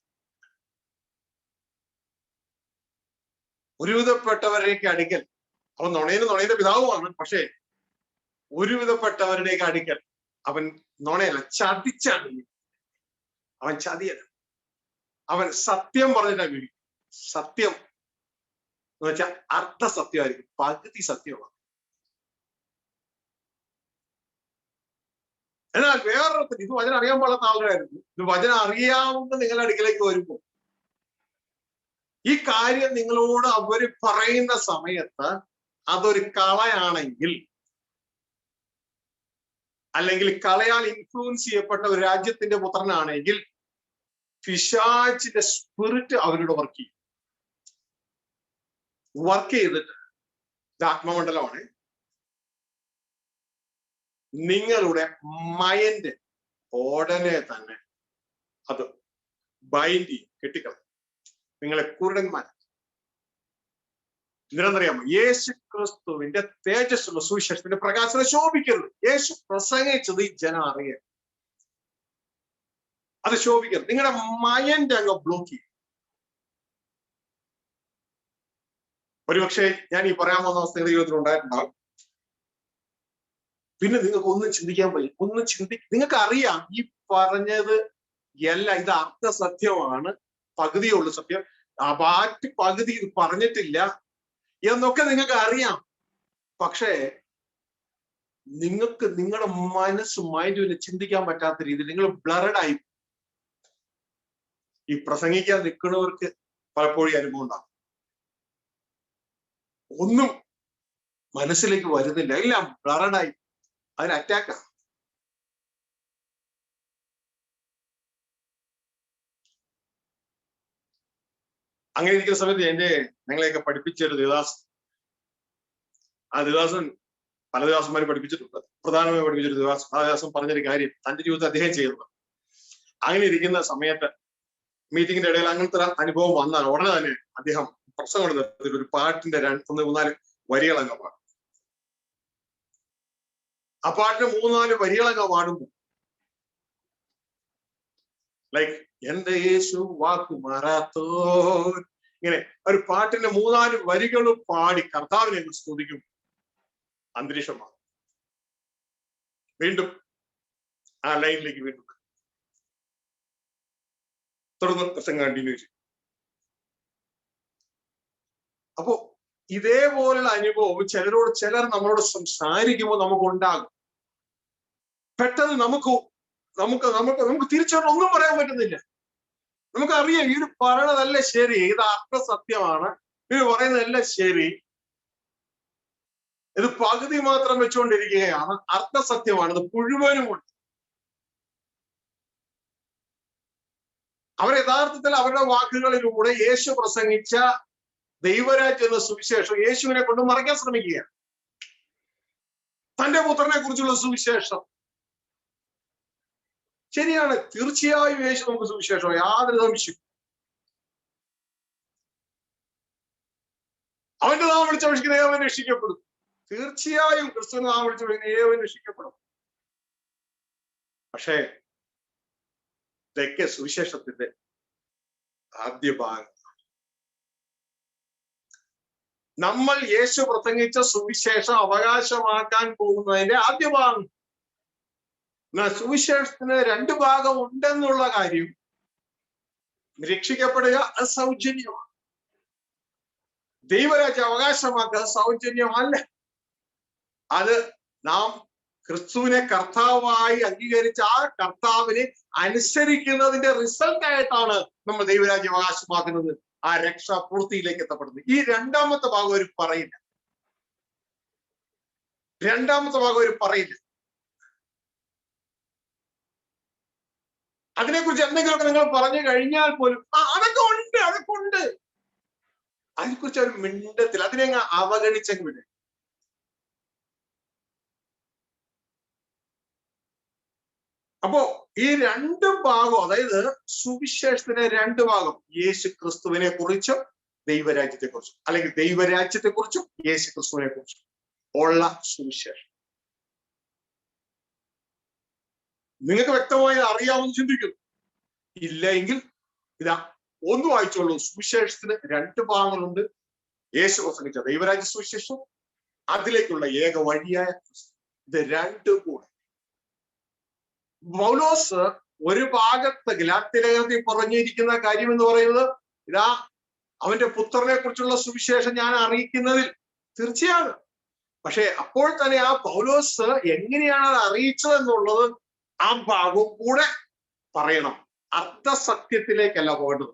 ഒരുവിധപ്പെട്ടവരുടെയൊക്കെ അടുക്കൽ, അവൻ നുണയുടെ പിതാവുമാണ്, പക്ഷേ ഒരുവിധപ്പെട്ടവരുടെയൊക്കെ അടുക്കൽ അവൻ നുണയല്ല, ചതിച്ചാണ്. അവൻ ചതിയല്ല, അവൻ സത്യം പറഞ്ഞിട്ടാണ് വീഴും. സത്യം എന്ന് വെച്ചാൽ അർദ്ധസത്യമായിരിക്കും, പകുതി സത്യമാണ്. എന്നാൽ വേറൊരുത്തർ, ഇത് വചനം അറിയാൻ പാടാത്ത ആളുകളായിരുന്നു, ഇത് വചനം അറിയാവുന്ന നിങ്ങളുടെ അടുക്കലേക്ക് വരുമ്പോൾ ഈ കാര്യം നിങ്ങളോട് അവര് പറയുന്ന സമയത്ത് അതൊരു കളയാണെങ്കിൽ, അല്ലെങ്കിൽ കളയാൽ ഇൻഫ്ലുവൻസ് ചെയ്യപ്പെട്ട ഒരു രാജ്യത്തിന്റെ പുത്രനാണെങ്കിൽ, പിശാചിന്റെ സ്പിരിറ്റ് അവരുടെ വർക്ക് ചെയ്തിട്ട്, ഇത് ആത്മമണ്ഡലമാണ്, നിങ്ങളുടെ മൈൻഡ് ഉടനെ തന്നെ അത് ബൈൻഡ് ചെയ്യും, കെട്ടിക്കളയും, നിങ്ങളെ കുരുടന്മാർ. എന്തിനാണെന്നറിയാമോ? യേശു ക്രിസ്തുവിന്റെ തേജസ്സുള്ള സുവിശേഷത്തിന്റെ പ്രകാശനം ശോഭിക്കരുത്. യേശു പ്രസംഗിച്ചത് ഈ ജനം അറിയരുത്, അത് ശോഭിക്കരുത്. നിങ്ങളുടെ മൈൻഡ് അങ്ങ് ബ്ലോക്ക് ചെയ്യും. ഒരുപക്ഷെ ഞാൻ ഈ പറയാൻ പോകുന്ന അവസ്ഥ ജീവിതത്തിൽ ഉണ്ടായിട്ടുണ്ടാവും. പിന്നെ നിങ്ങൾക്ക് ഒന്നും ചിന്തിക്കാൻ പറ്റും, നിങ്ങൾക്ക് അറിയാം ഈ പറഞ്ഞത് എല്ലാം ഇത് അർത്ഥസത്യമാണ്, പകുതിയുള്ളു സത്യം, ബാക്കി പകുതി ഇത് പറഞ്ഞിട്ടില്ല എന്നൊക്കെ നിങ്ങൾക്ക് അറിയാം. പക്ഷേ നിങ്ങൾക്ക് നിങ്ങളുടെ മൈൻഡിന് ചിന്തിക്കാൻ പറ്റാത്ത രീതിയിൽ നിങ്ങൾ ബ്ലറഡായി. ഈ പ്രസംഗിക്കാൻ നിൽക്കുന്നവർക്ക് പലപ്പോഴും അനുഭവം ഉണ്ടാകും. ഒന്നും മനസ്സിലേക്ക് വരുന്നില്ല, എല്ലാം ബ്ലറഡായി, അതിന് അറ്റാക്കാണ്. അങ്ങനെ ഇരിക്കുന്ന സമയത്ത് ഞങ്ങളെയൊക്കെ പഠിപ്പിച്ചൊരു ദേവദാസൻ, ആ ദേവദാസൻ പല ദേവദാസന്മാരെ പഠിപ്പിച്ചിട്ടുണ്ട്, പ്രധാനമായി പഠിപ്പിച്ചൊരു ദേവദാസൻ, ആ ദേവദാസൻ പറഞ്ഞൊരു കാര്യം തന്റെ ജീവിതത്തിൽ അദ്ദേഹം ചെയ്യുന്നത്. അങ്ങനെ ഇരിക്കുന്ന സമയത്ത് മീറ്റിങ്ങിന്റെ ഇടയിൽ അങ്ങനത്തെ അനുഭവം വന്നാൽ ഉടനെ തന്നെ അദ്ദേഹം പ്രസംഗം നടത്തി ഒരു പാട്ടിന്റെ 3-4 വരികളങ്ങ് പാടും. ആ പാട്ടിന് 3-4 വരികളങ്ങ് പാടുമ്പോൾ ലൈക്ക് എന്റെ യേശു വാക്കു മാറാത്തോ, ഇങ്ങനെ ഒരു പാട്ടിന്റെ 3-4 വരികളും പാടി കർത്താവിനെ സ്തുതിക്കും. അന്തരീക്ഷം മാറും. വീണ്ടും ആ ലൈനിലേക്ക് വീണ്ടും തുടർന്ന് പ്രസംഗം കണ്ടിന്യൂ ചെയ്യും. അപ്പോ ഇതേപോലുള്ള അനുഭവം ചിലർ നമ്മളോട് സംസാരിക്കുമ്പോൾ നമുക്ക് ഉണ്ടാകും. പെട്ടെന്ന് നമുക്ക് തിരിച്ചോട്ട് ഒന്നും പറയാൻ പറ്റുന്നില്ല. നമുക്കറിയാം ഇത് പറയണതല്ല ശരി, ഇത് അർത്ഥസത്യമാണ്, ഇത് പറയുന്നതല്ല ശരി, ഇത് പകുതി മാത്രം വെച്ചുകൊണ്ടിരിക്കുകയാണ്, അർത്ഥസത്യമാണ്, ഇത് മുഴുവനുമുണ്ട്. അവർ യഥാർത്ഥത്തിൽ അവരുടെ വാക്കുകളിലൂടെ യേശു പ്രസംഗിച്ച ദൈവരാജ്യം എന്ന സുവിശേഷം യേശുവിനെ കൊണ്ട് മറയ്ക്കാൻ ശ്രമിക്കുകയാണ്. തന്റെ പുത്രനെ കുറിച്ചുള്ള സുവിശേഷം ശരിയാണ്, തീർച്ചയായും യേശു നമുക്ക് സുവിശേഷം, യാതൊരു സംശയം. അവന്റെ നാമം വിളിച്ചപേക്ഷിക്കുന്ന ഏവൻ രക്ഷിക്കപ്പെടും. തീർച്ചയായും ക്രിസ്തുവിന്റെ നാമം വിളിച്ചപേക്ഷിക്കുന്ന ഏവൻ രക്ഷിക്കപ്പെടും. പക്ഷേ ഇതൊക്കെ സുവിശേഷത്തിന്റെ ആദ്യ ഭാഗം. നമ്മൾ യേശു പ്രസംഗിച്ച സുവിശേഷം അവകാശമാക്കാൻ പോകുന്നതിന്റെ ആദ്യ ഭാഗം. സുവിശേഷത്തിന് രണ്ട് ഭാഗം ഉണ്ടെന്നുള്ള കാര്യം, രക്ഷിക്കപ്പെടുക അത് സൗജന്യമാണ്, ദൈവരാജ്യം അവകാശമാക്കുക സൗജന്യമല്ല. അത് നാം ക്രിസ്തുവിനെ കർത്താവായി അംഗീകരിച്ച ആ കർത്താവിനെ അനുസരിക്കുന്നതിന്റെ റിസൾട്ട് ആയിട്ടാണ് നമ്മൾ ദൈവരാജ്യം അവകാശമാക്കുന്നത്, ആ രക്ഷ പൂർത്തിയിലേക്ക് എത്തപ്പെടുന്നത്. ഈ രണ്ടാമത്തെ ഭാഗം ഒരു പറയില്ല, രണ്ടാമത്തെ ഭാഗം ഒരു പറയില്ല. അതിനെക്കുറിച്ച് എന്തെങ്കിലുമൊക്കെ നിങ്ങൾ പറഞ്ഞു കഴിഞ്ഞാൽ പോലും അതൊക്കെ ഉണ്ട്, അതൊക്കെ ഉണ്ട്, അതിനെക്കുറിച്ച് ഒരു മിണ്ടത്തിൽ, അതിനെ അവഗണിച്ചെങ്കിൽ വിടും. അപ്പോ ഈ രണ്ട് ഭാഗം, അതായത് സുവിശേഷത്തിന്റെ രണ്ട് ഭാഗം, യേശു ക്രിസ്തുവിനെ കുറിച്ചും ദൈവരാജ്യത്തെ കുറിച്ചും, അല്ലെങ്കിൽ ദൈവരാജ്യത്തെ കുറിച്ചും യേശു ക്രിസ്തുവിനെ കുറിച്ചും ഉള്ള സുവിശേഷം. നിങ്ങൾക്ക് വ്യക്തമായി അറിയാമെന്ന് ചിന്തിക്കുന്നു. ഇല്ല എങ്കിൽ ഇതാ ഒന്ന് വായിച്ചോളൂ. സുവിശേഷത്തിന് രണ്ട് ഭാഗങ്ങളുണ്ട്. യേശു പ്രസംഗിച്ച ദൈവരാജ്യ സുവിശേഷം, അതിലേക്കുള്ള ഏക വഴിയായ ക്രിസ്തു. ഇത് രണ്ടും കൂടെ പൗലോസ് ഒരു ഭാഗത്ത് ഗലാത്യലേഖനത്തിൽ പറഞ്ഞിരിക്കുന്ന കാര്യം എന്ന് പറയുന്നത്, ഇതാ അവന്റെ പുത്രനെ കുറിച്ചുള്ള സുവിശേഷം ഞാൻ അറിയിക്കുന്നതിൽ തീർച്ചയാണ്. പക്ഷെ അപ്പോൾ തന്നെ ആ പൗലോസ് എങ്ങനെയാണ് അത് അറിയിച്ചത് എന്നുള്ളത് ആ ഭാഗവും കൂടെ പറയണം. അർത്ഥസത്യത്തിലേക്കല്ല പോകേണ്ടത്,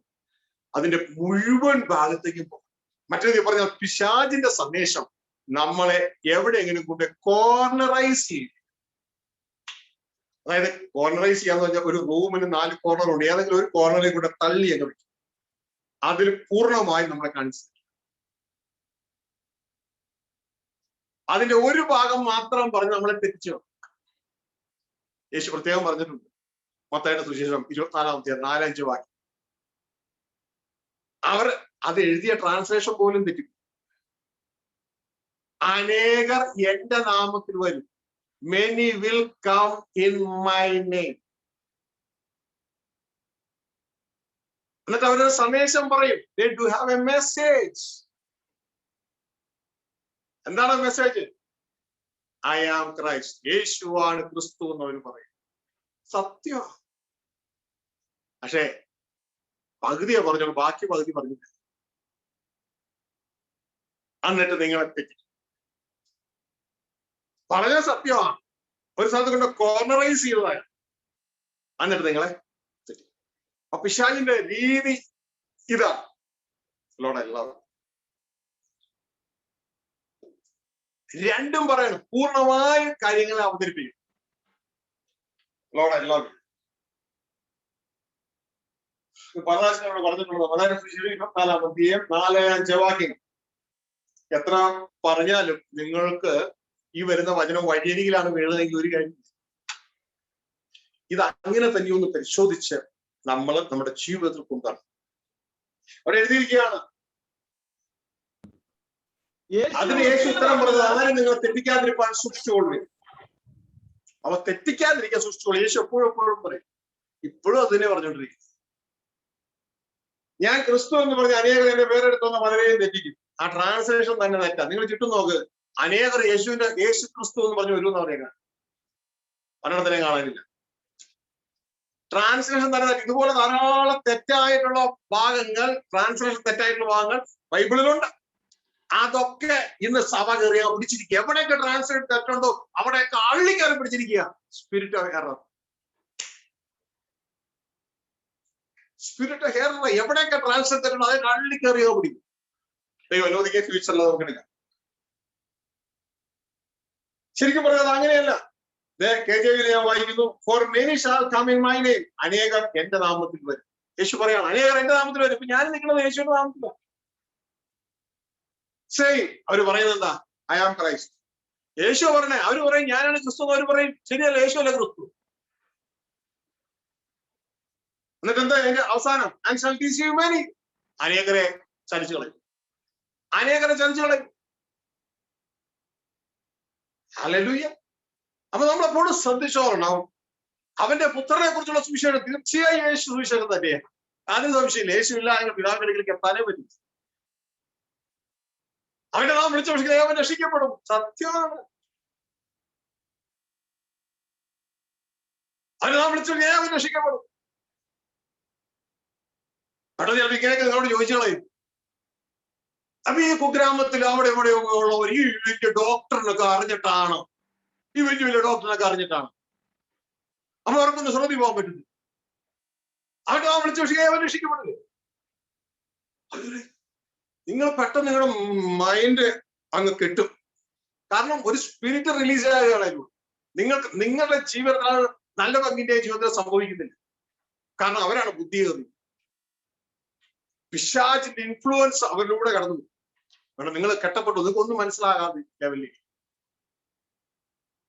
അതിന്റെ മുഴുവൻ ഭാഗത്തേക്കും പോകും. മറ്റൊരു പറഞ്ഞാൽ പിശാചിന്റെ സന്ദേശം നമ്മളെ എവിടെയെങ്കിലും കൊണ്ട് കോർണറൈസ് ചെയ്യും. അതായത് കോർണറൈസ് ചെയ്യാന്ന് പറഞ്ഞാൽ ഒരു റൂമിന് 4 കോർണറുണ്ട്, ഏതെങ്കിലും ഒരു കോർണറിൽ കൂടെ തള്ളി എന്ന് വെക്കും, അതിൽ പൂർണ്ണമായി നമ്മളെ കാണിച്ചു. അതിന്റെ ഒരു ഭാഗം മാത്രം പറഞ്ഞ് നമ്മളെ തെറ്റിച്ചു. യേശു പ്രത്യേകം പറഞ്ഞിട്ടുണ്ട്, മത്തായിയുടെ സുവിശേഷം 24-ാം 4-5 വാക്യം. അവർ അത് എഴുതിയ ട്രാൻസ്ലേഷൻ പോലും തെറ്റി. അനേകർ എന്റെ നാമത്തിൽ വരും, many will come in my name. എന്നിട്ട് അവരൊരു സന്ദേശം പറയും, they do have a message. എന്താണ് മെസ്സേജ്? I am Christ. യേശുവാണ് ക്രിസ്തു എന്ന് അവർ പറയും. സത്യം. പക്ഷേ പകുതിയെ പറഞ്ഞോളൂ, ബാക്കി പകുതി പറഞ്ഞില്ല. എന്നിട്ട് നിങ്ങളെ തെറ്റി. വളരെ സത്യമാണ്, ഒരു സ്ഥലത്ത് കൊണ്ട് കോർണറൈസ് ചെയ്തതാണ്, എന്നിട്ട് നിങ്ങളെ തെറ്റി. അപ്പൊ പിശാചിന്റെ രീതി ഇതാണ്. എല്ലാവരും രണ്ടും പറയണം, പൂർണ്ണമായ കാര്യങ്ങളെ അവതരിപ്പിക്കും. എല്ലാവരും പരദാശനോട് പറഞ്ഞിട്ടുള്ളത് വളരെ 24-ാം അധ്യായം 4-5 വാക്യങ്ങൾ. എത്ര പറഞ്ഞാലും നിങ്ങൾക്ക് ഈ വരുന്ന വചനം വഴിയരികിലാണ് വീഴുന്നതെങ്കിൽ ഒരു കാര്യം, ഇത് അങ്ങനെ തന്നെ ഒന്ന് പരിശോധിച്ച് നമ്മൾ നമ്മുടെ ജീവിതത്തിൽ കൊണ്ടാണ്. അവിടെ എഴുതിയിരിക്കുകയാണ്, അതിന് യേശു ഉത്തരം പറഞ്ഞത്, ആരും നിങ്ങൾ തെറ്റിക്കാതിരിക്കാൻ സൂക്ഷിച്ചുകൊള്ളു. അവ തെറ്റിക്കാതിരിക്കാൻ സൂക്ഷിച്ചുകൊള്ളു. യേശു എപ്പോഴും പറയും, ഇപ്പോഴും അതിനെ പറഞ്ഞുകൊണ്ടിരിക്കും. ഞാൻ ക്രിസ്തു എന്ന് പറഞ്ഞ അനേകർ എന്റെ പേരെടുത്തുന്ന പലരെയും തെറ്റിക്കും. ആ ട്രാൻസ്ലേഷൻ തന്നെ തെറ്റാ. നിങ്ങൾ ചുറ്റും നോക്ക്, അനേകർ യേശു ക്രിസ്തു എന്ന് പറഞ്ഞു വരുമെന്ന് പറയുക, ഒരെണ്ണത്തിനെ കാണാനില്ല. ട്രാൻസ്ലേഷൻ തന്നെ തെറ്റി. ഇതുപോലെ ധാരാളം തെറ്റായിട്ടുള്ള ഭാഗങ്ങൾ, ട്രാൻസ്ലേഷൻ തെറ്റായിട്ടുള്ള ഭാഗങ്ങൾ ബൈബിളിലുണ്ട്. അതൊക്കെ ഇന്ന് സഭ കയറിയാൽ പിടിച്ചിരിക്കുക. എവിടെയൊക്കെ ട്രാൻസ്ലേറ്റ് തെറ്റുണ്ടോ അവിടെയൊക്കെ അള്ളിക്കയറി പിടിച്ചിരിക്കുക. സ്പിരിറ്റ് കാരണം സ്പിരിറ്റ് ഹെയർ എവിടെയൊക്കെ ട്രാൻസ്ഫർ തരണം അത് കള്ളി കയറിയോ പിടിക്കും. ദൈവം അനുവദിക്കുക, ഫ്യൂച്ചറിൽ നമുക്ക് എടുക്കാം. ശരിക്കും പറഞ്ഞത് അങ്ങനെയല്ല. KJV ഞാൻ വായിക്കുന്നു, for many shall come in my name, അനേകർ എന്റെ നാമത്തിൽ വരും. യേശു പറയാണ് അനേകർ എന്റെ നാമത്തിൽ വരും. ഇപ്പൊ ഞാൻ നിൽക്കുന്നത് യേശുവിന്റെ നാമത്തിലാണ്. അവര് പറയുന്നത് എന്താ? I am Christ. യേശു പറഞ്ഞേ, അവര് പറയും ഞാനാണ് ക്രിസ്തു. അവര് പറയും ശരിയല്ല, യേശു അല്ല ക്രിസ്തു. എന്നിട്ട് എന്താ എന്റെ അവസാനം? ആൻഡ് ഷാൽ ഡീസീവ് മെനി, അനേകരെ ചലിച്ചു കളയും. അനേകരെ ചലിച്ചു കളയും. ഹല്ലേലൂയ. അപ്പൊ നമ്മളെപ്പോഴും ശ്രദ്ധിച്ചോളണം, അവന്റെ പുത്രനെ കുറിച്ചുള്ള സുവിശേഷം തീർച്ചയായും യേശു സുവിശേഷം തന്നെയാണ്. അതിന് സംശയമില്ല. യേശു ഇല്ല എങ്കിൽ പിതാവിലേക്ക് എത്താനേ പറ്റും. അവന്റെ നാം വിളിച്ച പക്ഷേ അവൻ രക്ഷിക്കപ്പെടും. സത്യമാണ്. അവന്റെ നാം വിളിച്ച അവൻ രക്ഷിക്കപ്പെടും. പെട്ടെന്ന് ചിലപ്പോൾ ഇങ്ങനെയൊക്കെ നിങ്ങളോട് ചോദിച്ചു കളയും. അപ്പൊ ഈ കുഗ്രാമത്തിൽ അവിടെ എവിടെയൊക്കെ ഉള്ളവർ ഈ വലിയ ഡോക്ടറിനൊക്കെ അറിഞ്ഞിട്ടാണ്, ഈ വലിയ വലിയ ഡോക്ടറിനൊക്കെ അറിഞ്ഞിട്ടാണ് അപ്പൊ അവർക്കൊന്ന് ശ്രദ്ധി പോകാൻ പറ്റുന്നു. അവന്റെ നാം വിളിച്ച പക്ഷേ അവൻ രക്ഷിക്കപ്പെടില്ലേ? നിങ്ങൾ പെട്ടെന്ന് നിങ്ങളുടെ മൈൻഡ് അങ്ങ് കെട്ടും. കാരണം ഒരു സ്പിരിറ്റ് റിലീസ് ആകുകയാണല്ലോ. നിങ്ങളുടെ ജീവിതത്തിൽ നല്ല പങ്കിന്റെ ജീവിതത്തിൽ സംഭവിക്കുന്നില്ല. കാരണം അവരാണ് ബുദ്ധിയേറി. പിശാചിന്റെ ഇൻഫ്ലുവൻസ് അവരിലൂടെ കടന്നു. കാരണം നിങ്ങൾ കെട്ടപ്പെട്ടു, നിങ്ങൾക്കൊന്നും മനസ്സിലാകാതെ ലെവലിലേക്ക്.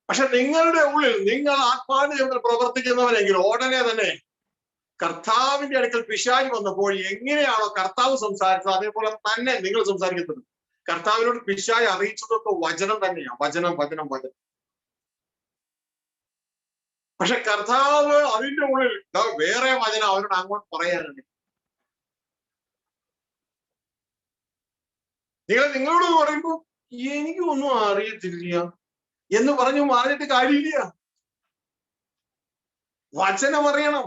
പക്ഷെ നിങ്ങളുടെ ഉള്ളിൽ നിങ്ങൾ ആത്മാവിന്റെ ജീവിതത്തിൽ പ്രവർത്തിക്കുന്നവരെങ്കിൽ ഉടനെ തന്നെ കർത്താവിന്റെ അടുക്കൽ പിശാച് വന്നപ്പോൾ എങ്ങനെയാണോ കർത്താവ് സംസാരിച്ചത് അതേപോലെ തന്നെ നിങ്ങൾ സംസാരിക്കുന്നത്. കർത്താവിനോട് പിശാച് അറിയിച്ചതൊക്കെ വചനം തന്നെയാണ്. വചനം വചനം വചനം. പക്ഷെ കർത്താവ് അതിന്റെ ഉള്ളിൽ വേറെ വചനം അവരോട് അങ്ങോട്ട് പറയാനുണ്ട്. നിങ്ങളോട് പറയുമ്പോ എനിക്കൊന്നും അറിയത്തില്ല എന്ന് പറഞ്ഞു മാറിയിട്ട് കാര്യമില്ല. വചനം അറിയണം.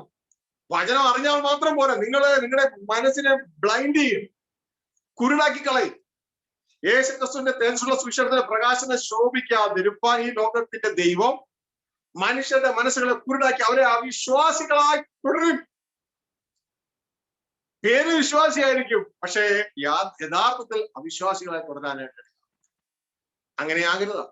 വചനം അറിഞ്ഞാൽ മാത്രം പോരാ, നിങ്ങളുടെ മനസ്സിനെ ബ്ലൈൻഡ് ചെയ്യും, കുരുടാക്കി കളയും. യേശു ക്രിസ്തുവിന്റെ തേജസ്സുള്ള സുവിശേഷത്തിന്റെ പ്രകാശനം ശോഭിക്കാതിരുപ്പാൻ ഈ ലോകത്തിന്റെ ദൈവം മനുഷ്യരുടെ മനസ്സുകളെ കുരുടാക്കി അവരെ അവിശ്വാസികളായി തുടരും. പേര് വിശ്വാസിയായിരിക്കും, പക്ഷേ യഥാർത്ഥത്തിൽ അവിശ്വാസികളായി തുടരാനായിട്ട് അങ്ങനെ ആകരുത്.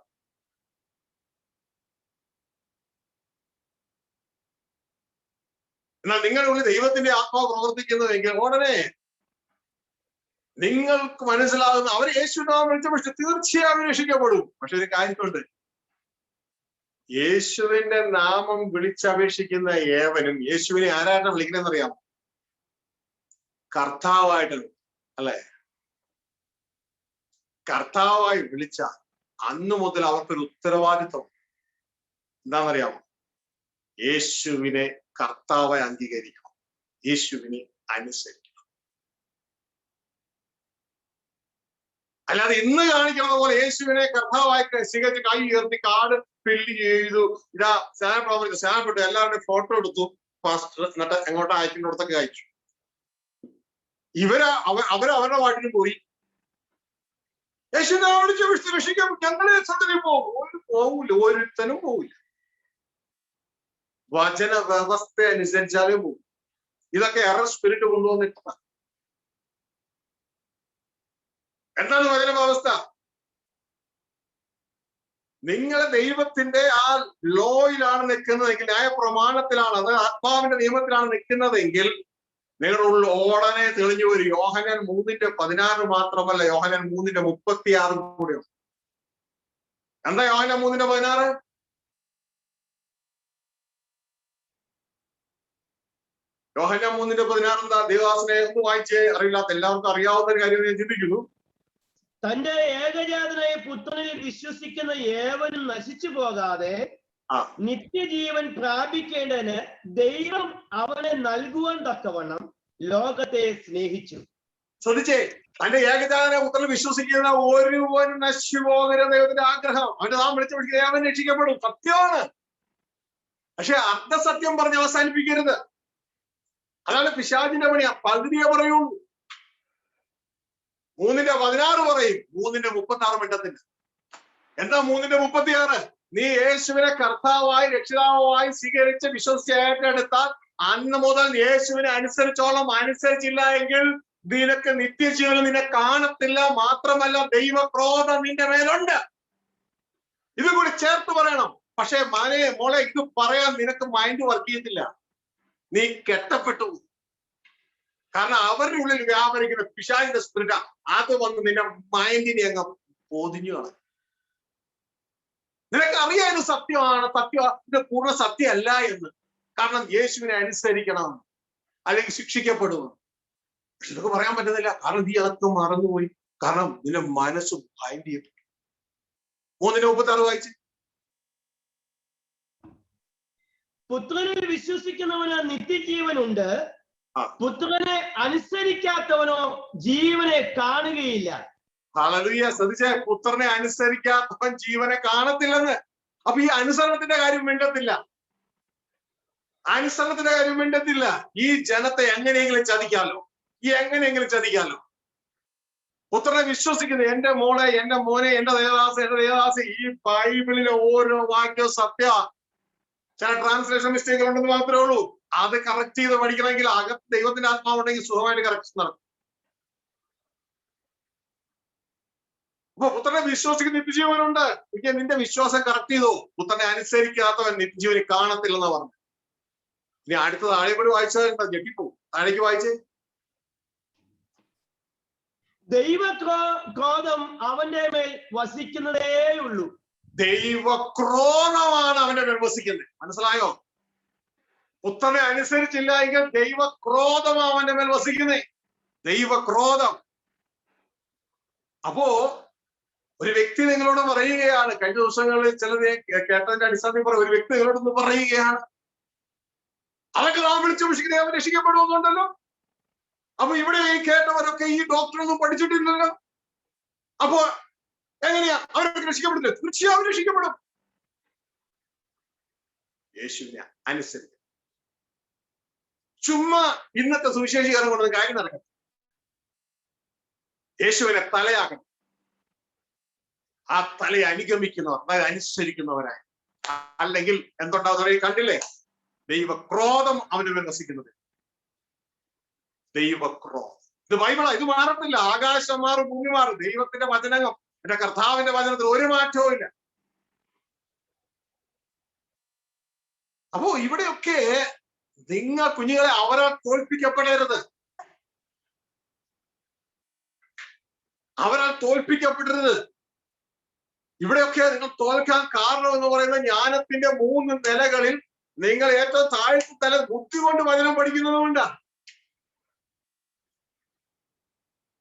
എന്നാൽ നിങ്ങളുടെ ഉള്ളിൽ ദൈവത്തിന്റെ ആത്മാവ് പ്രവർത്തിക്കുന്നതെങ്കിൽ ഉടനെ നിങ്ങൾക്ക് മനസ്സിലാകുന്ന അവർ യേശുനാമം വിളിച്ച പക്ഷെ തീർച്ചയായും രക്ഷിക്കപ്പെടും. പക്ഷെ ഒരു കാര്യമുണ്ട്, യേശുവിന്റെ നാമം വിളിച്ചപേക്ഷിക്കുന്ന ഏവനും യേശുവിനെ ആരായിട്ടാണ് വിളിക്കണമെന്നറിയാമോ? കർത്താവായിട്ട്. അല്ലെ? കർത്താവായി വിളിച്ച അന്ന് മുതൽ അവർക്കൊരു ഉത്തരവാദിത്വം എന്താണെന്നറിയാമോ? യേശുവിനെ കർത്താവായി അംഗീകരിക്കണം, യേശുവിനെ അനുസരിക്കണം. അല്ലാതെ ഇന്ന് കാണിക്കുന്നത് പോലെ യേശുവിനെ കർത്താവായി സ്വീകരിച്ച് കൈ ഉയർത്തി കാർഡ് ഫില്ല് ചെയ്തു, ഇതാ സ്നാനപ്പെട്ടു, എല്ലാവരുടെയും ഫോട്ടോ എടുത്തു, പാസ്റ്റർ എന്നിട്ട് എങ്ങോട്ട് അയക്കുന്നിടത്തൊക്കെ അയച്ചു. അവരവരുടെ വാട്ടിന് പോയി യേശുവിനെ വിളിച്ച് രക്ഷിക്കാൻ ഞങ്ങളെ സത്യത്തിൽ പോകൂല, ഒരുത്തനും പോകില്ല. വചന വ്യവസ്ഥ അനുസരിച്ചാലേ പോകും. ഇതൊക്കെ എറർ സ്പിരിറ്റ് കൊണ്ടുവന്നിട്ടാണ്. എന്താണ് വചന വ്യവസ്ഥ? നിങ്ങൾ ദൈവത്തിന്റെ ആ ലോയിലാണ് നിൽക്കുന്നതെങ്കിൽ, ന്യായപ്രമാണത്തിലാണ്, അത് ആത്മാവിന്റെ നിയമത്തിലാണ് നിൽക്കുന്നതെങ്കിൽ നിങ്ങളുടെ ഉള്ളിൽ ഉടനെ തെളിഞ്ഞു വരും. യോഹന്നാൻ 3:16 മാത്രമല്ല, യോഹന്നാൻ 3:36 കൂടെയുണ്ട്. എന്താ യോഹന്നാൻ 3:16? യോഹന്നാൻ 3:16 എന്താ? ദേവദാസനെ ഒന്ന് വായിച്ചേ, അറിയില്ലാത്ത എല്ലാവർക്കും അറിയാവുന്ന ഒരു കാര്യം ഞാൻ ചിന്തിക്കുന്നു. തന്റെ ഏകജാതനായ പുത്രനിൽ വിശ്വസിക്കുന്ന ഏവനും നശിച്ചു പോകാതെ നിത്യജീവൻ പ്രാപിക്കേണ്ടതിന് ദൈവം അവനെ നൽകുവാൻ തക്കവണ്ണം ലോകത്തെ സ്നേഹിച്ചു. ശ്രദ്ധിച്ചേ, തന്റെ ഏകജാതനായ പുത്രനിൽ വിശ്വസിക്കുന്ന ഒരുവൻ നശിച്ചു പോകരുത് ദൈവത്തിന്റെ ആഗ്രഹം. അവന്റെ നാം വിളിച്ചു വിളിക്കുക അവൻ രക്ഷിക്കപ്പെടും. സത്യമാണ്. പക്ഷെ അർദ്ധസത്യം പറഞ്ഞ് അവസാനിപ്പിക്കരുത്. അതാണ് പിശാചിന്റെ പണി. പകുതിയെ പറയുള്ളൂ. 3:16 പറയും, 3:36 മിണ്ടത്തില്ല. എന്താ 3:36? നീ യേശുവിനെ കർത്താവായി രക്ഷിതാവായി സ്വീകരിച്ച് വിശ്വസിച്ച് ഏറ്റെടുത്താൽ അന്ന് മുതൽ യേശുവിനെ അനുസരിച്ചോളം. അനുസരിച്ചില്ല എങ്കിൽ നിനക്ക് നിത്യജീവൻ നിന്നെ കാണത്തില്ല. മാത്രമല്ല ദൈവക്രോധം നിന്റെ മേലുണ്ട്. ഇത് കൂടി ചേർത്ത് പറയണം. പക്ഷെ മോളെ ഇത് പറയാൻ നിനക്ക് മൈൻഡ് വർക്ക് ചെയ്യത്തില്ല. നീ കെട്ടപ്പെട്ടു. കാരണം അവരുടെ ഉള്ളിൽ വ്യാപരിക്കുന്ന പിശാചിന്റെ സ്പിരിറ്റ് അത് വന്ന് നിന്റെ മൈൻഡിനെ അങ്ങ് പൊതിഞ്ഞാണ്. നിനക്ക് അറിയാൻ ഇത് സത്യമാണ്, ഇത് പൂർണ്ണ സത്യമല്ല എന്ന്. കാരണം യേശുവിനെ അനുസരിക്കണം അല്ലെങ്കിൽ ശിക്ഷിക്കപ്പെടും. പക്ഷെ ഇതൊക്കെ പറയാൻ പറ്റുന്നില്ല. കാരണം നീ അതൊക്കെ മറന്നുപോയി. കാരണം നിന്റെ മനസ്സ് മൈൻഡ് ചെയ്യപ്പെട്ടു. 3:36 വായിച്ച്. പുത്രനിൽ വിശ്വസിക്കുന്നവന് നിത്യജീവനുണ്ട്, പുത്രനെ അനുസരിക്കാത്തവനോ ജീവനെ കാണുകയില്ല. ഹല്ലേലൂയ. ശ്രദ്ധിച്ചേ, പുത്രനെ അനുസരിക്കാത്തവൻ ജീവനെ കാണത്തില്ലെന്ന്. അപ്പൊ ഈ അനുസരണത്തിന്റെ കാര്യം മിണ്ടത്തില്ല. അനുസരണത്തിന്റെ കാര്യം മിണ്ടത്തില്ല. ഈ ജനത്തെ എങ്ങനെയെങ്കിലും ചതിക്കാലോ, ചതിക്കാലോ. പുത്രനെ വിശ്വസിക്കുന്നു. എന്റെ മോളെ, എന്റെ മോനെ, എന്റെ ദേവദാസ, ഈ ബൈബിളിലെ ഓരോ വാക്യവും സത്യ. ചില ട്രാൻസ്ലേഷൻ മിസ്റ്റേക്കുകൾ ഉണ്ടെന്ന് മാത്രമേ ഉള്ളൂ. അത് കറക്റ്റ് ചെയ്ത് പഠിക്കണമെങ്കിൽ അകത്ത് ദൈവത്തിന്റെ ആത്മാവുണ്ടെങ്കിൽ സുഖമായിട്ട് കറക്ഷൻ നടക്കും. അപ്പൊ പുത്രനെ വിശ്വസിക്കുന്ന നിത്യജീവനുണ്ട്. നിന്റെ വിശ്വാസം കറക്റ്റ് ചെയ്തോ. പുത്രനെ അനുസരിക്കാത്തവൻ നിത്യജീവനെ കാണത്തില്ലെന്ന് പറഞ്ഞു. ഇനി അടുത്തത് താഴെ കൂടി വായിച്ചാൽ ഞെട്ടിപ്പോ. താഴേക്ക് വായിച്ചേ. ദൈവക്രോധം അവന്റെ മേൽ വസിക്കുന്നതേ ഉള്ളൂ. ദൈവക്രോധമാണ് അവന്റെ മേൽ വസിക്കുന്നത്. മനസ്സിലായോ? പുത്രനെ അനുസരിച്ചില്ല എങ്കിൽ ദൈവക്രോധം അവന്റെ മേൽ വസിക്കുന്നേ. ദൈവക്രോധം. അപ്പോ ഒരു വ്യക്തി നിങ്ങളോട് പറയുകയാണ്, കഴിഞ്ഞ ദിവസങ്ങളിൽ ചിലത് കേട്ടതിന്റെ അടിസ്ഥാനത്തിൽ ഒരു വ്യക്തി നിങ്ങളോടൊന്ന് പറയുകയാണ്, അതൊക്കെ നാം വിളിച്ചപേക്ഷിക്കുന്നത് അവൻ രക്ഷിക്കപ്പെടുമെന്നുണ്ടല്ലോ. അപ്പൊ ഇവിടെ ഈ കേട്ടവരൊക്കെ ഈ ഡോക്ടറൊന്നും പഠിച്ചിട്ടില്ലല്ലോ. അപ്പോ എങ്ങനെയാ അവരൊക്കെ രക്ഷിക്കപ്പെടില്ല? തീർച്ചയായും രക്ഷിക്കപ്പെടും. യേശുവിനെ അനുസരിക്കും. ചുമ്മാ ഇന്നത്തെ സുവിശേഷീകരണം കൊണ്ട് കാര്യം നടക്കണം. യേശുവിനെ തലയാക്കണം. ആ തലയെ അനുഗമിക്കുന്നവർ, അതായത് അനുസരിക്കുന്നവരായി. അല്ലെങ്കിൽ എന്തുണ്ടാവുന്ന കണ്ടില്ലേ? ദൈവക്രോധം അവന് മേൽ വസിക്കുന്നത്. ദൈവക്രോധം. ഇത് ബൈബിളാ, ഇത് മാറത്തില്ല. ആകാശം മാറും, ഭൂമി മാറും. ദൈവത്തിന്റെ വചനങ്ങൾ, എന്റെ കർത്താവിന്റെ വചനത്തിൽ ഒരു മാറ്റവും ഇല്ല. അപ്പോ ഇവിടെയൊക്കെ നിങ്ങൾ കുഞ്ഞുങ്ങളെ അവരാൽ തോൽപ്പിക്കപ്പെടരുത്. അവരാൽ തോൽപ്പിക്കപ്പെടരുത്. ഇവിടെയൊക്കെ നിങ്ങൾ തോൽക്കാൻ കാരണം എന്ന് പറയുന്നത് ജ്ഞാനത്തിന്റെ 3 നിലകളിൽ നിങ്ങൾ ഏറ്റവും താഴ്ത്ത തല ബുദ്ധി കൊണ്ട് വചനം പഠിക്കുന്നതുകൊണ്ടാണ്.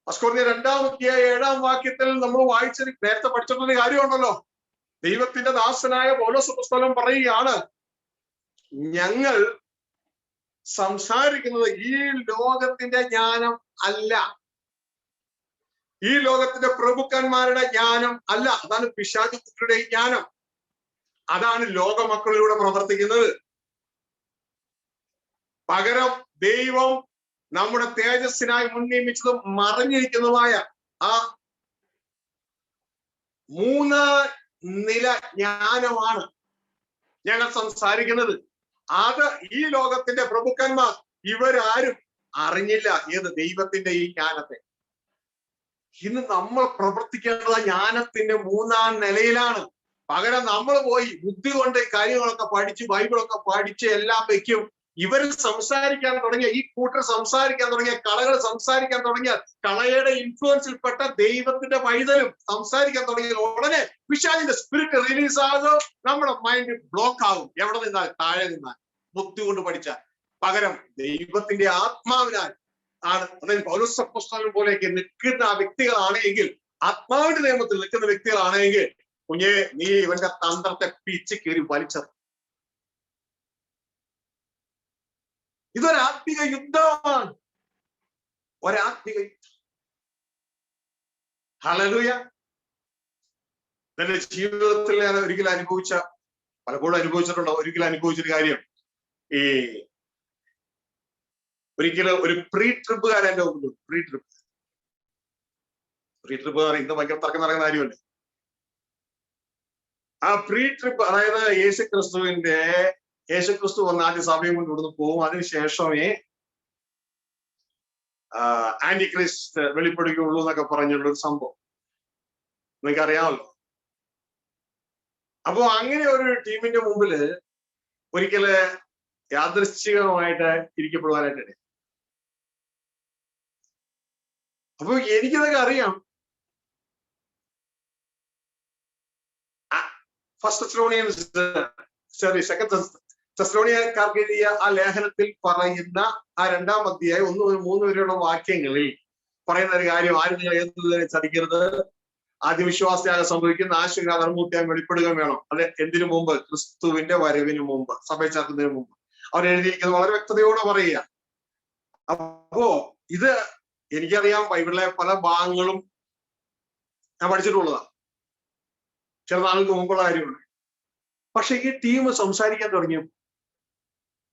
കൊരിന്ത്യർ 2-7 വാക്യത്തിൽ നമ്മൾ വായിച്ചത് നേരത്തെ പഠിച്ചിട്ടുള്ള കാര്യമുണ്ടല്ലോ. ദൈവത്തിന്റെ ദാസനായ പൗലോസ് അപ്പോസ്തലൻ പറയുകയാണ്, ഞങ്ങൾ സംസാരിക്കുന്നത് ഈ ലോകത്തിന്റെ ജ്ഞാനം അല്ല, ഈ ലോകത്തിന്റെ പ്രഭുക്കന്മാരുടെ ജ്ഞാനം അല്ല. അതാണ് പിശാചുക്കളുടെ ജ്ഞാനം. അതാണ് ലോകമക്കളിലൂടെ പ്രവർത്തിക്കുന്നത്. പകരം ദൈവം നമ്മുടെ തേജസ്സിനായി മുൻനിയമിച്ചതും മറിഞ്ഞിരിക്കുന്നതുമായ ആ 3 നില ജ്ഞാനമാണ് ഞങ്ങൾ സംസാരിക്കുന്നത്. അത് ഈ ലോകത്തിന്റെ പ്രഭുക്കന്മാർ ഇവരാരും അറിഞ്ഞില്ല. ഏത്? ദൈവത്തിന്റെ ഈ ജ്ഞാനത്തെ. ഇന്ന് നമ്മൾ പ്രവർത്തിക്കേണ്ടത് ജ്ഞാനത്തിന്റെ 3-ാം നിലയിലാണ്. പകരം നമ്മൾ പോയി ബുദ്ധി കൊണ്ട് കാര്യങ്ങളൊക്കെ പഠിച്ച് ബൈബിളൊക്കെ പഠിച്ച് എല്ലാം വെക്കും. ഇവർ സംസാരിക്കാൻ തുടങ്ങിയ, ഈ കൂട്ടർ സംസാരിക്കാൻ തുടങ്ങിയ, കളകൾ സംസാരിക്കാൻ തുടങ്ങിയ, കളയുടെ ഇൻഫ്ലുവൻസിൽപ്പെട്ട ദൈവത്തിന്റെ പൈതലും സംസാരിക്കാൻ തുടങ്ങിയ ഉടനെ പിശാചിന്റെ സ്പിരിറ്റ് റിലീസ് ആകും. നമ്മുടെ മൈൻഡ് ബ്ലോക്ക് ആകും. എവിടെ നിന്നാൽ? താഴെ നിന്നാൽ, ബുദ്ധി കൊണ്ട് പഠിച്ചാൽ. പകരം ദൈവത്തിന്റെ ആത്മാവിനാൽ ആണ്. അതായത് പൗലോസ് അപ്പോസ്തലൻ പോലെയൊക്കെ നിൽക്കുന്ന ആ വ്യക്തികളാണെങ്കിൽ, ആത്മാവിന്റെ നിയമത്തിൽ നിൽക്കുന്ന വ്യക്തികളാണെങ്കിൽ, കുഞ്ഞെ നീ ഇവന്റെ തന്ത്രത്തെ പിച്ച് കയറി വലിച്ചത്. ഇതൊരാത്മിക യുദ്ധമാണ്. ഒരാത്മിക യുദ്ധം. ഹല്ലേലൂയ. എന്റെ ജീവിതത്തിൽ ഞാൻ ഒരിക്കലും അനുഭവിച്ച, പലപ്പോഴും അനുഭവിച്ചിട്ടുണ്ടോ, ഒരിക്കലും അനുഭവിച്ചൊരു കാര്യം, ഈ ഒരിക്കലും ഒരു പ്രീ ട്രിപ്പുകാരൻ എന്റെ മുമ്പിൽ, പ്രീ ട്രിപ്പ് ഇന്ന് ഭയങ്കര തർക്കം നടക്കുന്ന കാര്യമല്ലേ. ആ പ്രീ ട്രിപ്പ്, അതായത് യേശു ക്രിസ്തുവിന്റെ യേശുക്രിസ്തു വന്ന് ആദ്യ സഭയും കൊണ്ട് ഇവിടുന്ന് പോകും. അതിനുശേഷമേ ആന്റി ക്രിസ്റ്റ് വെളിപ്പെടുകയുള്ളൂ എന്നൊക്കെ പറഞ്ഞുള്ളൊരു സംഭവം നിങ്ങൾക്ക് അറിയാമല്ലോ. അപ്പോ അങ്ങനെ ഒരു ടീമിന്റെ മുമ്പില് ഒരിക്കല് യാദൃശ്ചികമായിട്ട് ഇരിക്കപ്പെടുവാനായിട്ട്. അപ്പൊ എനിക്കിതൊക്കെ അറിയാം. തെസ്സലോനിയക്കാർക്ക് എഴുതിയ ആ ലേഖനത്തിൽ പറയുന്ന ആ 2-ാം അധ്യായം 1 മുതൽ 3 വരെയുള്ള വാക്യങ്ങളിൽ പറയുന്ന ഒരു കാര്യം, ആരും നിങ്ങൾ ഏതുവരെ ചതിക്കരുത്, ആദ്യ വിശ്വാസത്യാഗം സംഭവിക്കുന്ന ആശീർവാദം വെളിപ്പെടുക വേണം. അത് എന്തിനു മുമ്പ്? ക്രിസ്തുവിന്റെ വരവിന് മുമ്പ്, സഭയെ ചേർക്കുന്നതിന് മുമ്പ്. അവർ എഴുതിയിരിക്കുന്നത് വളരെ വ്യക്തതയോടെ പറയുക. അപ്പോ ഇത് എനിക്കറിയാം, ബൈബിളിലെ പല ഭാഗങ്ങളും ഞാൻ പഠിച്ചിട്ടുള്ളതാണ്, ചില നാളുകൾക്ക് മുമ്പുള്ള കാര്യമാണ്. പക്ഷെ ഈ ടീം സംസാരിക്കാൻ തുടങ്ങിയപ്പോൾ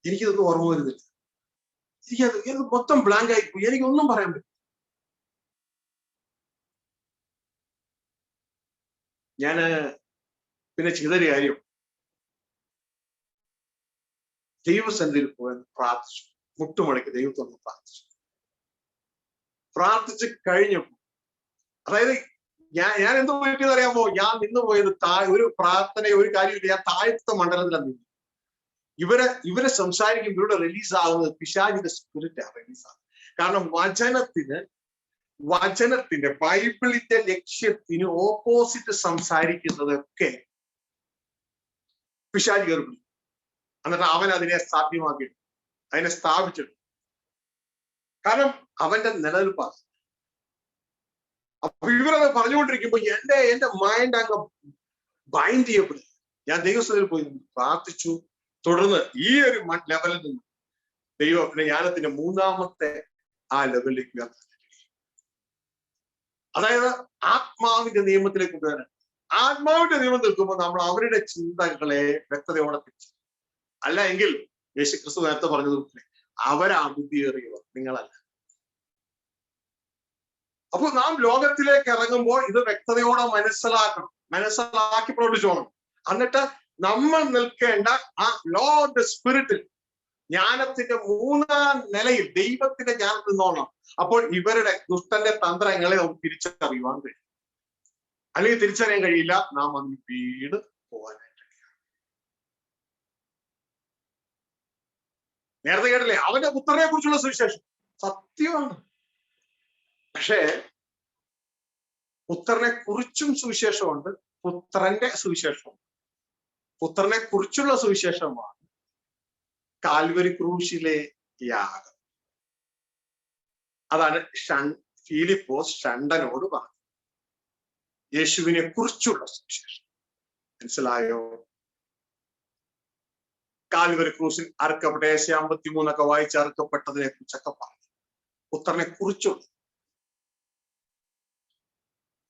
എനിക്കിതൊന്നും ഓർമ്മ വരുന്നില്ല. എനിക്ക് മൊത്തം ബ്ലാങ്ക് ആയിപ്പോയി. എനിക്കൊന്നും പറയാൻ പറ്റും. ഞാന് പിന്നെ ചെയ്തൊരു കാര്യം, ദൈവസന്നിധിയിൽ പോയി പ്രാർത്ഥിച്ചു, മുട്ടുമടക്കി ദൈവത്തൊന്ന് പ്രാർത്ഥിച്ചു കഴിഞ്ഞപ്പോ, അതായത് ഞാൻ എന്ത് പറ്റിയെന്ന് അറിയാമോ? ഞാൻ നിന്ന് പോയത് ഒരു പ്രാർത്ഥന, ഒരു കാര്യമില്ല, ഞാൻ താഴത്തെ മണ്ഡലത്തിലാണ് നിന്ന്. ഇവരെ സംസാരിക്കുമ്പോൾ ഇവരുടെ റിലീസാകുന്നത് പിശാചിന്റെ സ്പിരിറ്റാണ് റിലീസാകുന്നത്. കാരണം വചനത്തിന്റെ ബൈബിളിന്റെ ലക്ഷ്യത്തിന് ഓപ്പോസിറ്റ് സംസാരിക്കുന്നതൊക്കെ പിശാചി കയറി. എന്നിട്ട് അവൻ അതിനെ സാധ്യമാക്കിയിട്ടു, അതിനെ സ്ഥാപിച്ചിട്ടു. കാരണം അവന്റെ നിലനിൽപ്പാണ്. അപ്പൊ ഇവരത് പറഞ്ഞുകൊണ്ടിരിക്കുമ്പോ എന്റെ മൈൻഡ് അങ്ങ് ബൈൻഡ് ചെയ്യപ്പെടും. ഞാൻ ദൈവസ്ഥയിൽ പോയി പ്രാർത്ഥിച്ചു. തുടർന്ന് ഈ ഒരു ലെവലിൽ നിന്ന് ദൈവത്തിന്റെ ജ്ഞാനത്തിന്റെ 3-ാമത്തെ ആ ലെവലിലേക്ക് ഉയർത്താൻ, അതായത് ആത്മാവിന്റെ നിയമത്തിലേക്ക് കൊണ്ടുവരാൻ. ആത്മാവിന്റെ നിയമം നിൽക്കുമ്പോൾ നമ്മൾ അവരുടെ ചിന്തകളെ വ്യക്തതയോടെ തിരിച്ചു. അല്ല എങ്കിൽ യേശുക്രിസ്തു നേരത്തെ പറഞ്ഞതുപോലെ അവരാ ബുദ്ധിയേറിയവർ, നിങ്ങളല്ല. അപ്പൊ നാം ലോകത്തിലേക്ക് ഇറങ്ങുമ്പോൾ ഇത് വ്യക്തതയോടെ മനസ്സിലാക്കി പ്രവർത്തിച്ചോണം. എന്നിട്ട് നമ്മൾ നിൽക്കേണ്ട ആ ലോർഡ് സ്പിരിറ്റിൽ, ജ്ഞാനത്തിന്റെ 3-ാം നിലയിൽ, ദൈവത്തിന്റെ ജ്ഞാനത്തിൽ നിന്നോണം. അപ്പോൾ ഇവരുടെ ദുഷ്ടന്റെ തന്ത്രങ്ങളെ നമുക്ക് തിരിച്ചറിയുവാൻ കഴിയും. അല്ലെങ്കിൽ തിരിച്ചറിയാൻ കഴിയില്ല, നാം അതിന് വീട് പോകാനായിട്ട്. നേരത്തെ കേട്ടില്ലേ അവന്റെ പുത്രനെ കുറിച്ചുള്ള സുവിശേഷം? സത്യമാണ്. പക്ഷേ പുത്രനെ കുറിച്ചും സുവിശേഷമുണ്ട്, പുത്രന്റെ സുവിശേഷമുണ്ട്. പുത്രനെ കുറിച്ചുള്ള സുവിശേഷമാണ് കാൽവരി ക്രൂശിലെ യാഗം. അതാണ് ഫിലിപ്പോസ് ഷണ്ടനോട് പറഞ്ഞത്, യേശുവിനെ കുറിച്ചുള്ള സുവിശേഷം. മനസ്സിലായോ? കാൽവരി ക്രൂശിൽ അറുക്കപ്പെട്ട ഏശയ്യാ 53 വായിച്ച് അറുക്കപ്പെട്ടതിനെ കുറിച്ചൊക്കെ പറഞ്ഞു. പുത്രനെ കുറിച്ചുള്ള,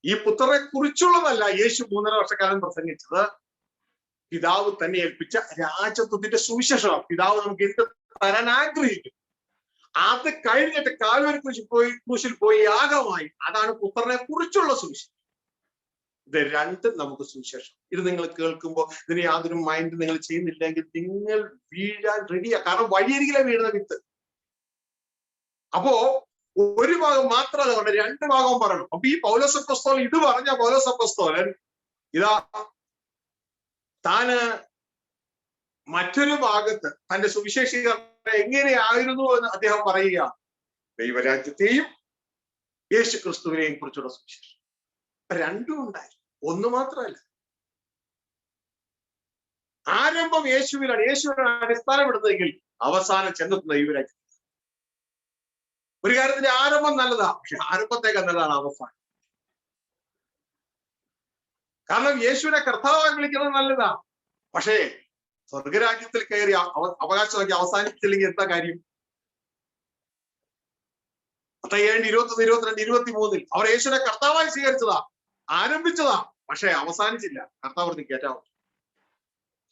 ഈ പുത്രനെ കുറിച്ചുള്ളതല്ല യേശു 3.5 വർഷക്കാലം പ്രസംഗിച്ചത്. പിതാവ് തന്നെ ഏൽപ്പിച്ച രാജത്വത്തിന്റെ സുവിശേഷമാണ്. പിതാവ് നമുക്ക് എന്ത് തരാൻ ആഗ്രഹിക്കും, അത് കഴിഞ്ഞിട്ട് കാൽവരി ക്രൂശിൽ പോയി യാഗമായി. അതാണ് പുത്രനെ കുറിച്ചുള്ള സുവിശേഷം. ഇത് രണ്ടും നമുക്ക് സുവിശേഷം. ഇത് നിങ്ങൾ കേൾക്കുമ്പോൾ ഇതിന് യാതൊരു മൈൻഡ് നിങ്ങൾ ചെയ്യുന്നില്ലെങ്കിൽ നിങ്ങൾ വീഴാൻ റെഡിയാ. കാരണം വഴിയരികിലെ വീഴുന്ന വിത്ത്. അപ്പോ ഒരു ഭാഗം മാത്രമല്ല പറഞ്ഞ, 2 ഭാഗവും പറയണം. അപ്പൊ ഈ പൗലോസ് അപ്പോസ്തലൻ ഇത് പറഞ്ഞ പൗലോസ് അപ്പോസ്തലൻ ഇതാ താന് മറ്റൊരു ഭാഗത്ത് തന്റെ സുവിശേഷീകരണം എങ്ങനെയായിരുന്നു എന്ന് അദ്ദേഹം പറയുക. ദൈവരാജ്യത്തെയും യേശു ക്രിസ്തുവിനെയും കുറിച്ചുള്ള സുവിശേഷം. 2 ഉണ്ടായി, 1 മാത്രമല്ല. ആരംഭം യേശുവിനാണ്, യേശുവിനാണ് അടിസ്ഥാനം ഇടുന്നതെങ്കിൽ അവസാനം ചെന്നെത്തുന്ന ദൈവരാജ്യം. ഒരു കാര്യത്തിന്റെ ആരംഭം നല്ലതാ, പക്ഷെ ആരംഭത്തേക്ക് നല്ലതാണ് അവസാനം. കാരണം യേശുവിനെ കർത്താവായി വിളിക്കുന്നത് നല്ലതാ, പക്ഷേ സ്വർഗരാജ്യത്തിൽ കയറി അവകാശമാക്കി അവസാനിച്ചില്ലെങ്കിൽ എന്താ കാര്യം? 21, 22, 23 അവർ യേശുവിനെ കർത്താവായി സ്വീകരിച്ചതാ, ആരംഭിച്ചതാ, പക്ഷെ അവസാനിച്ചില്ല. കർത്താവ് പറഞ്ഞ് കേറ്റാവോ?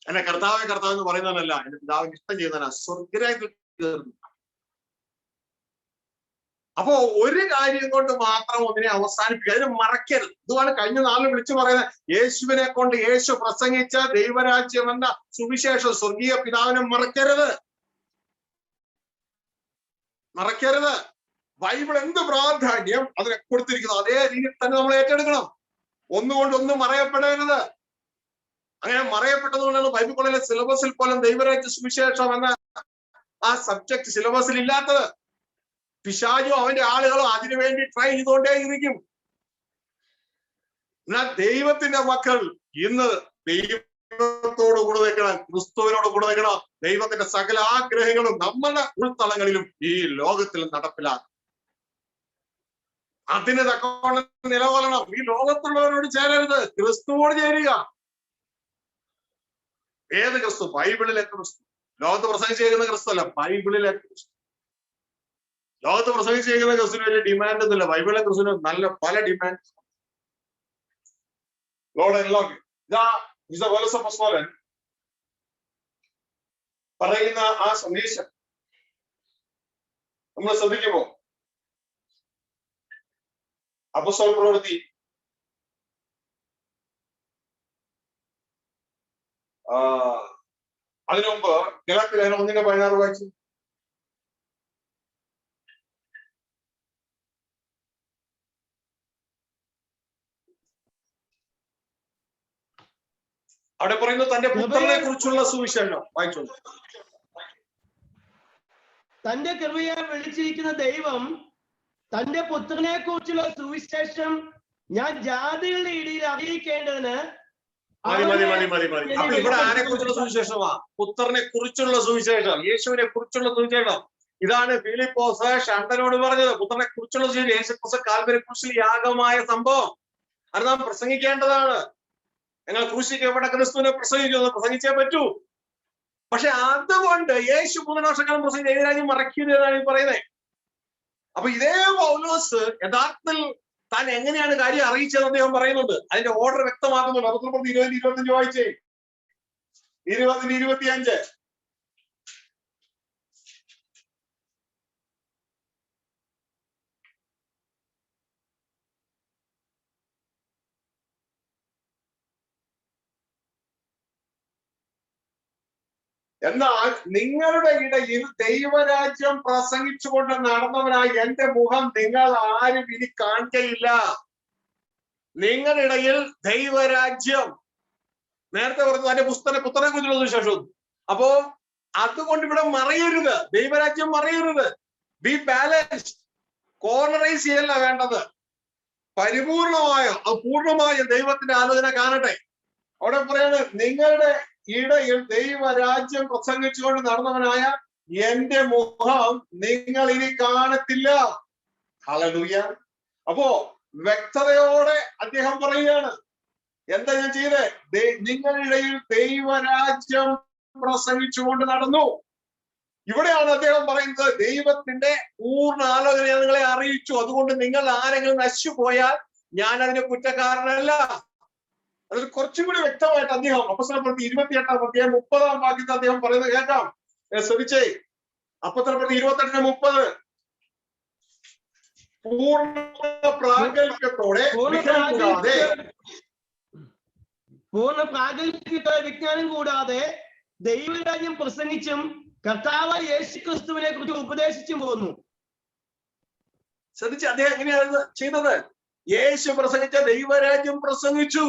എന്നെ കർത്താവ് എന്ന് പറയുന്നതല്ല, എന്റെ പിതാവിന് ഇഷ്ടം ചെയ്യുന്നതിനാ സ്വർഗരാജ്യത്തിൽ കയറുന്നു. അപ്പോ ഒരു കാര്യം കൊണ്ട് മാത്രം ഒന്നിനെ അവസാനിപ്പിക്കുക, അതിന് മറക്കരുത്. ഇതുമാണ് കഴിഞ്ഞ നാളിൽ വിളിച്ചു പറയുന്നത്, യേശുവിനെ കൊണ്ട് യേശു പ്രസംഗിച്ച ദൈവരാജ്യം എന്ന സുവിശേഷം സ്വർഗീയ പിതാവിനെ മറക്കരുത്. ബൈബിൾ എന്ത് പ്രാധാന്യം അതിനെ കൊടുത്തിരിക്കുന്നു അതേ രീതിയിൽ തന്നെ നമ്മൾ ഏറ്റെടുക്കണം. ഒന്നുകൊണ്ട് ഒന്നും മറയപ്പെടരുത്. അങ്ങനെ മറയപ്പെട്ടതുകൊണ്ടാണ് ബൈബിൾ കോളേജിലെ സിലബസിൽ പോലും ദൈവരാജ്യ സുവിശേഷം എന്ന ആ സബ്ജക്ട് സിലബസിൽ ഇല്ലാത്തത്. പിശാചും അവന്റെ ആളുകളും അതിനുവേണ്ടി ട്രൈ ചെയ്തുകൊണ്ടേയിരിക്കും. എന്നാൽ ദൈവത്തിന്റെ മക്കൾ ഇന്ന് ദൈവത്തോട് കൂടെ നിൽക്കണം, ക്രിസ്തുവിനോട് കൂടെ നിൽക്കണം. ദൈവത്തിന്റെ സകല ആഗ്രഹങ്ങളും നമ്മുടെ ഉൾത്തളങ്ങളിലും ഈ ലോകത്തിൽ നടപ്പിലാക്കും. അതിന് തക്കവണ്ണം നിലകൊള്ളണം. ഈ ലോകത്തുള്ളവരോട് ചേരരുത്, ക്രിസ്തുവോട് ചേരുക. ഏത് ക്രിസ്തു? ബൈബിളിലെ ക്രിസ്തു. ലോകത്ത് പ്രസംഗിച്ചിരിക്കുന്ന ക്രിസ്തു അല്ല, ബൈബിളിലെ ക്രിസ്തു. ലോകത്ത് പ്രസംഗിച്ചിരിക്കുന്ന ക്രിസ്തുവിന് വലിയ ഡിമാൻഡ് ഒന്നുമില്ല, ബൈബിളിലെ ക്രിസ്തുവിന് നല്ല പല ഡിമാൻഡ്. പറയുന്ന ആ സന്ദേശം നമ്മൾ ശ്രദ്ധിക്കുമോ? അപ്പോസ്തല പ്രവൃത്തി അതിനു മുമ്പ് ഗലാത്യ ലേഖനം 1:16 വായിച്ചു. അവിടെ പറയുന്നു തന്റെ പുത്രനെ കുറിച്ചുള്ള സുവിശേഷം വായിച്ചു. തന്റെ കൃപയെ വിളിച്ചിരിക്കുന്ന ദൈവം തന്റെ പുത്രനെ കുറിച്ചുള്ള സുവിശേഷം ഞാൻ ജാതികളുടെ ഇടയിൽ അറിയിക്കേണ്ടതിന്. അപ്പൊ ഇവിടെ ആരെ കുറിച്ചുള്ള സുവിശേഷമാ? പുത്രനെ കുറിച്ചുള്ള സുവിശേഷം, യേശുവിനെ കുറിച്ചുള്ള സുവിശേഷം. ഇതാണ് ഫിലിപ്പോസ് ഷണ്ടനോട് പറഞ്ഞത്. പുത്രനെ കുറിച്ചുള്ള സുവിശേഷം, യേശുക്രിസ്തു കാൽവരി ക്രൂശിൽ യാഗമായ സംഭവം അത് നാം പ്രസംഗിക്കേണ്ടതാണ്. ഞങ്ങൾ ക്രൂശിക്കപ്പെട്ട ക്രിസ്തുവിനെ പ്രസംഗിച്ചേ പറ്റൂ. പക്ഷെ അതുകൊണ്ട് യേശു 3 വർഷക്കാലം പ്രസംഗിച്ച ദൈവരാജ്യം മറയ്ക്കുന്നതാണ് ഈ പറയുന്നത്. അപ്പൊ ഇതേ പൗലോസ് യഥാർത്ഥത്തിൽ താൻ എങ്ങനെയാണ് കാര്യം അറിയിച്ചത് അദ്ദേഹം പറയുന്നുണ്ട്. അതിന്റെ ഓർഡർ വ്യക്തമാക്കുന്നുണ്ട്. അപ്പോസ്തല 20:25 വായിച്ചേ. 20:25. എന്നാൽ നിങ്ങളുടെ ഇടയിൽ ദൈവരാജ്യം പ്രസംഗിച്ചുകൊണ്ട് നടന്നവനായി എന്റെ മുഖം നിങ്ങൾ ആരും ഇനി കാണിക്കയില്ല. നിങ്ങളുടെ ഇടയിൽ ദൈവരാജ്യം, നേരത്തെ പറഞ്ഞു അതിന്റെ പുത്രനെ കുറിച്ചുള്ള സുവിശേഷം. അപ്പോ അതുകൊണ്ട് ഇവിടെ മറയരുത്, ദൈവരാജ്യം മറയരുത്. B balanced. കോർണറൈസ് ചെയ്യല്ല വേണ്ടത്, പരിപൂർണമായ പൂർണ്ണമായ ദൈവത്തിന്റെ ആലോചന കാണട്ടെ. അവിടെ പറയാണ് നിങ്ങളുടെ ഇടയിൽ ദൈവരാജ്യം പ്രസംഗിച്ചുകൊണ്ട് നടന്നവനായ എന്റെ മുഖം നിങ്ങൾ ഇനി കാണത്തില്ല. ഹല്ലേലൂയ. അപ്പോ വ്യക്തതയോടെ അദ്ദേഹം പറയുകയാണ്, എന്താ ഞാൻ ചെയ്തേ? നിങ്ങളിടയിൽ ദൈവരാജ്യം പ്രസംഗിച്ചുകൊണ്ട് നടന്നു. ഇവിടെയാണ് അദ്ദേഹം പറയുന്നത് ദൈവത്തിന്റെ പൂർണ്ണ ആലോചന നിങ്ങളെ അറിയിച്ചു. അതുകൊണ്ട് നിങ്ങൾ ആരെങ്കിലും നശിച്ചു പോയാൽ ഞാൻ അതിന് കുറ്റക്കാരനല്ല. അത് കുറച്ചും കൂടി വ്യക്തമായിട്ട് അദ്ദേഹം അപ്പോസ്തല പ്രവൃത്തി 28-ാം 30-ാം വാക്യത്തിൽ അദ്ദേഹം പറയുന്നത് കേൾക്കാം. ശ്രദ്ധിച്ചേ. അപ്പോസ്തല പ്രവൃത്തി 28:30 പൂർണ്ണ പ്രാഗൽഭ്യത്തോടെ വിജ്ഞാനം കൂടാതെ ദൈവരാജ്യം പ്രസംഗിച്ചും കർത്താവായ യേശുക്രിസ്തുവിനെ കുറിച്ച് ഉപദേശിച്ചും പോന്നു. ശ്രദ്ധിച്ച് അദ്ദേഹം എങ്ങനെയാണ് ചെയ്തത്? യേശു പ്രസംഗിച്ച ദൈവരാജ്യം പ്രസംഗിച്ചു.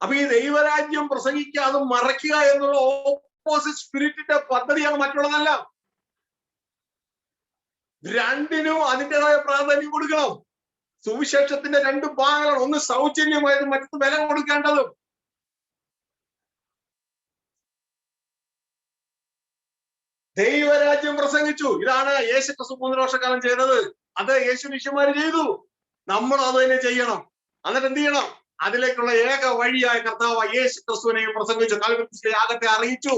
അപ്പൊ ഈ ദൈവരാജ്യം പ്രസംഗിക്കാതെ മറയ്ക്കുക എന്നുള്ള ഓപ്പോസിറ്റ് സ്പിരിറ്റിന്റെ പദ്ധതിയാണ്, മറ്റുള്ളതല്ല. രണ്ടിനും അതിൻ്റെതായ പ്രാധാന്യം കൊടുക്കണം. സുവിശേഷത്തിന്റെ 2 ഭാഗങ്ങളാണ്. ഒന്ന് സൗജന്യമായതും മറ്റൊന്ന് വില കൊടുക്കേണ്ടതും. ദൈവരാജ്യം പ്രസംഗിച്ചു. ഇതാണ് യേശുക്രിസ്തു 3 വർഷക്കാലം ചെയ്തത്. അത് യേശു ശിഷ്യന്മാര് ചെയ്തു. നമ്മൾ അത് തന്നെ ചെയ്യണം. എന്നിട്ട് എന്ത് ചെയ്യണം? അതിലേക്കുള്ള ഏക വഴിയായ കർത്താവ് യേശുക്രിസ്തുവിനെയും പ്രസംഗിച്ചു, കാൽവരി യാഗത്തെ അറിയിച്ചു.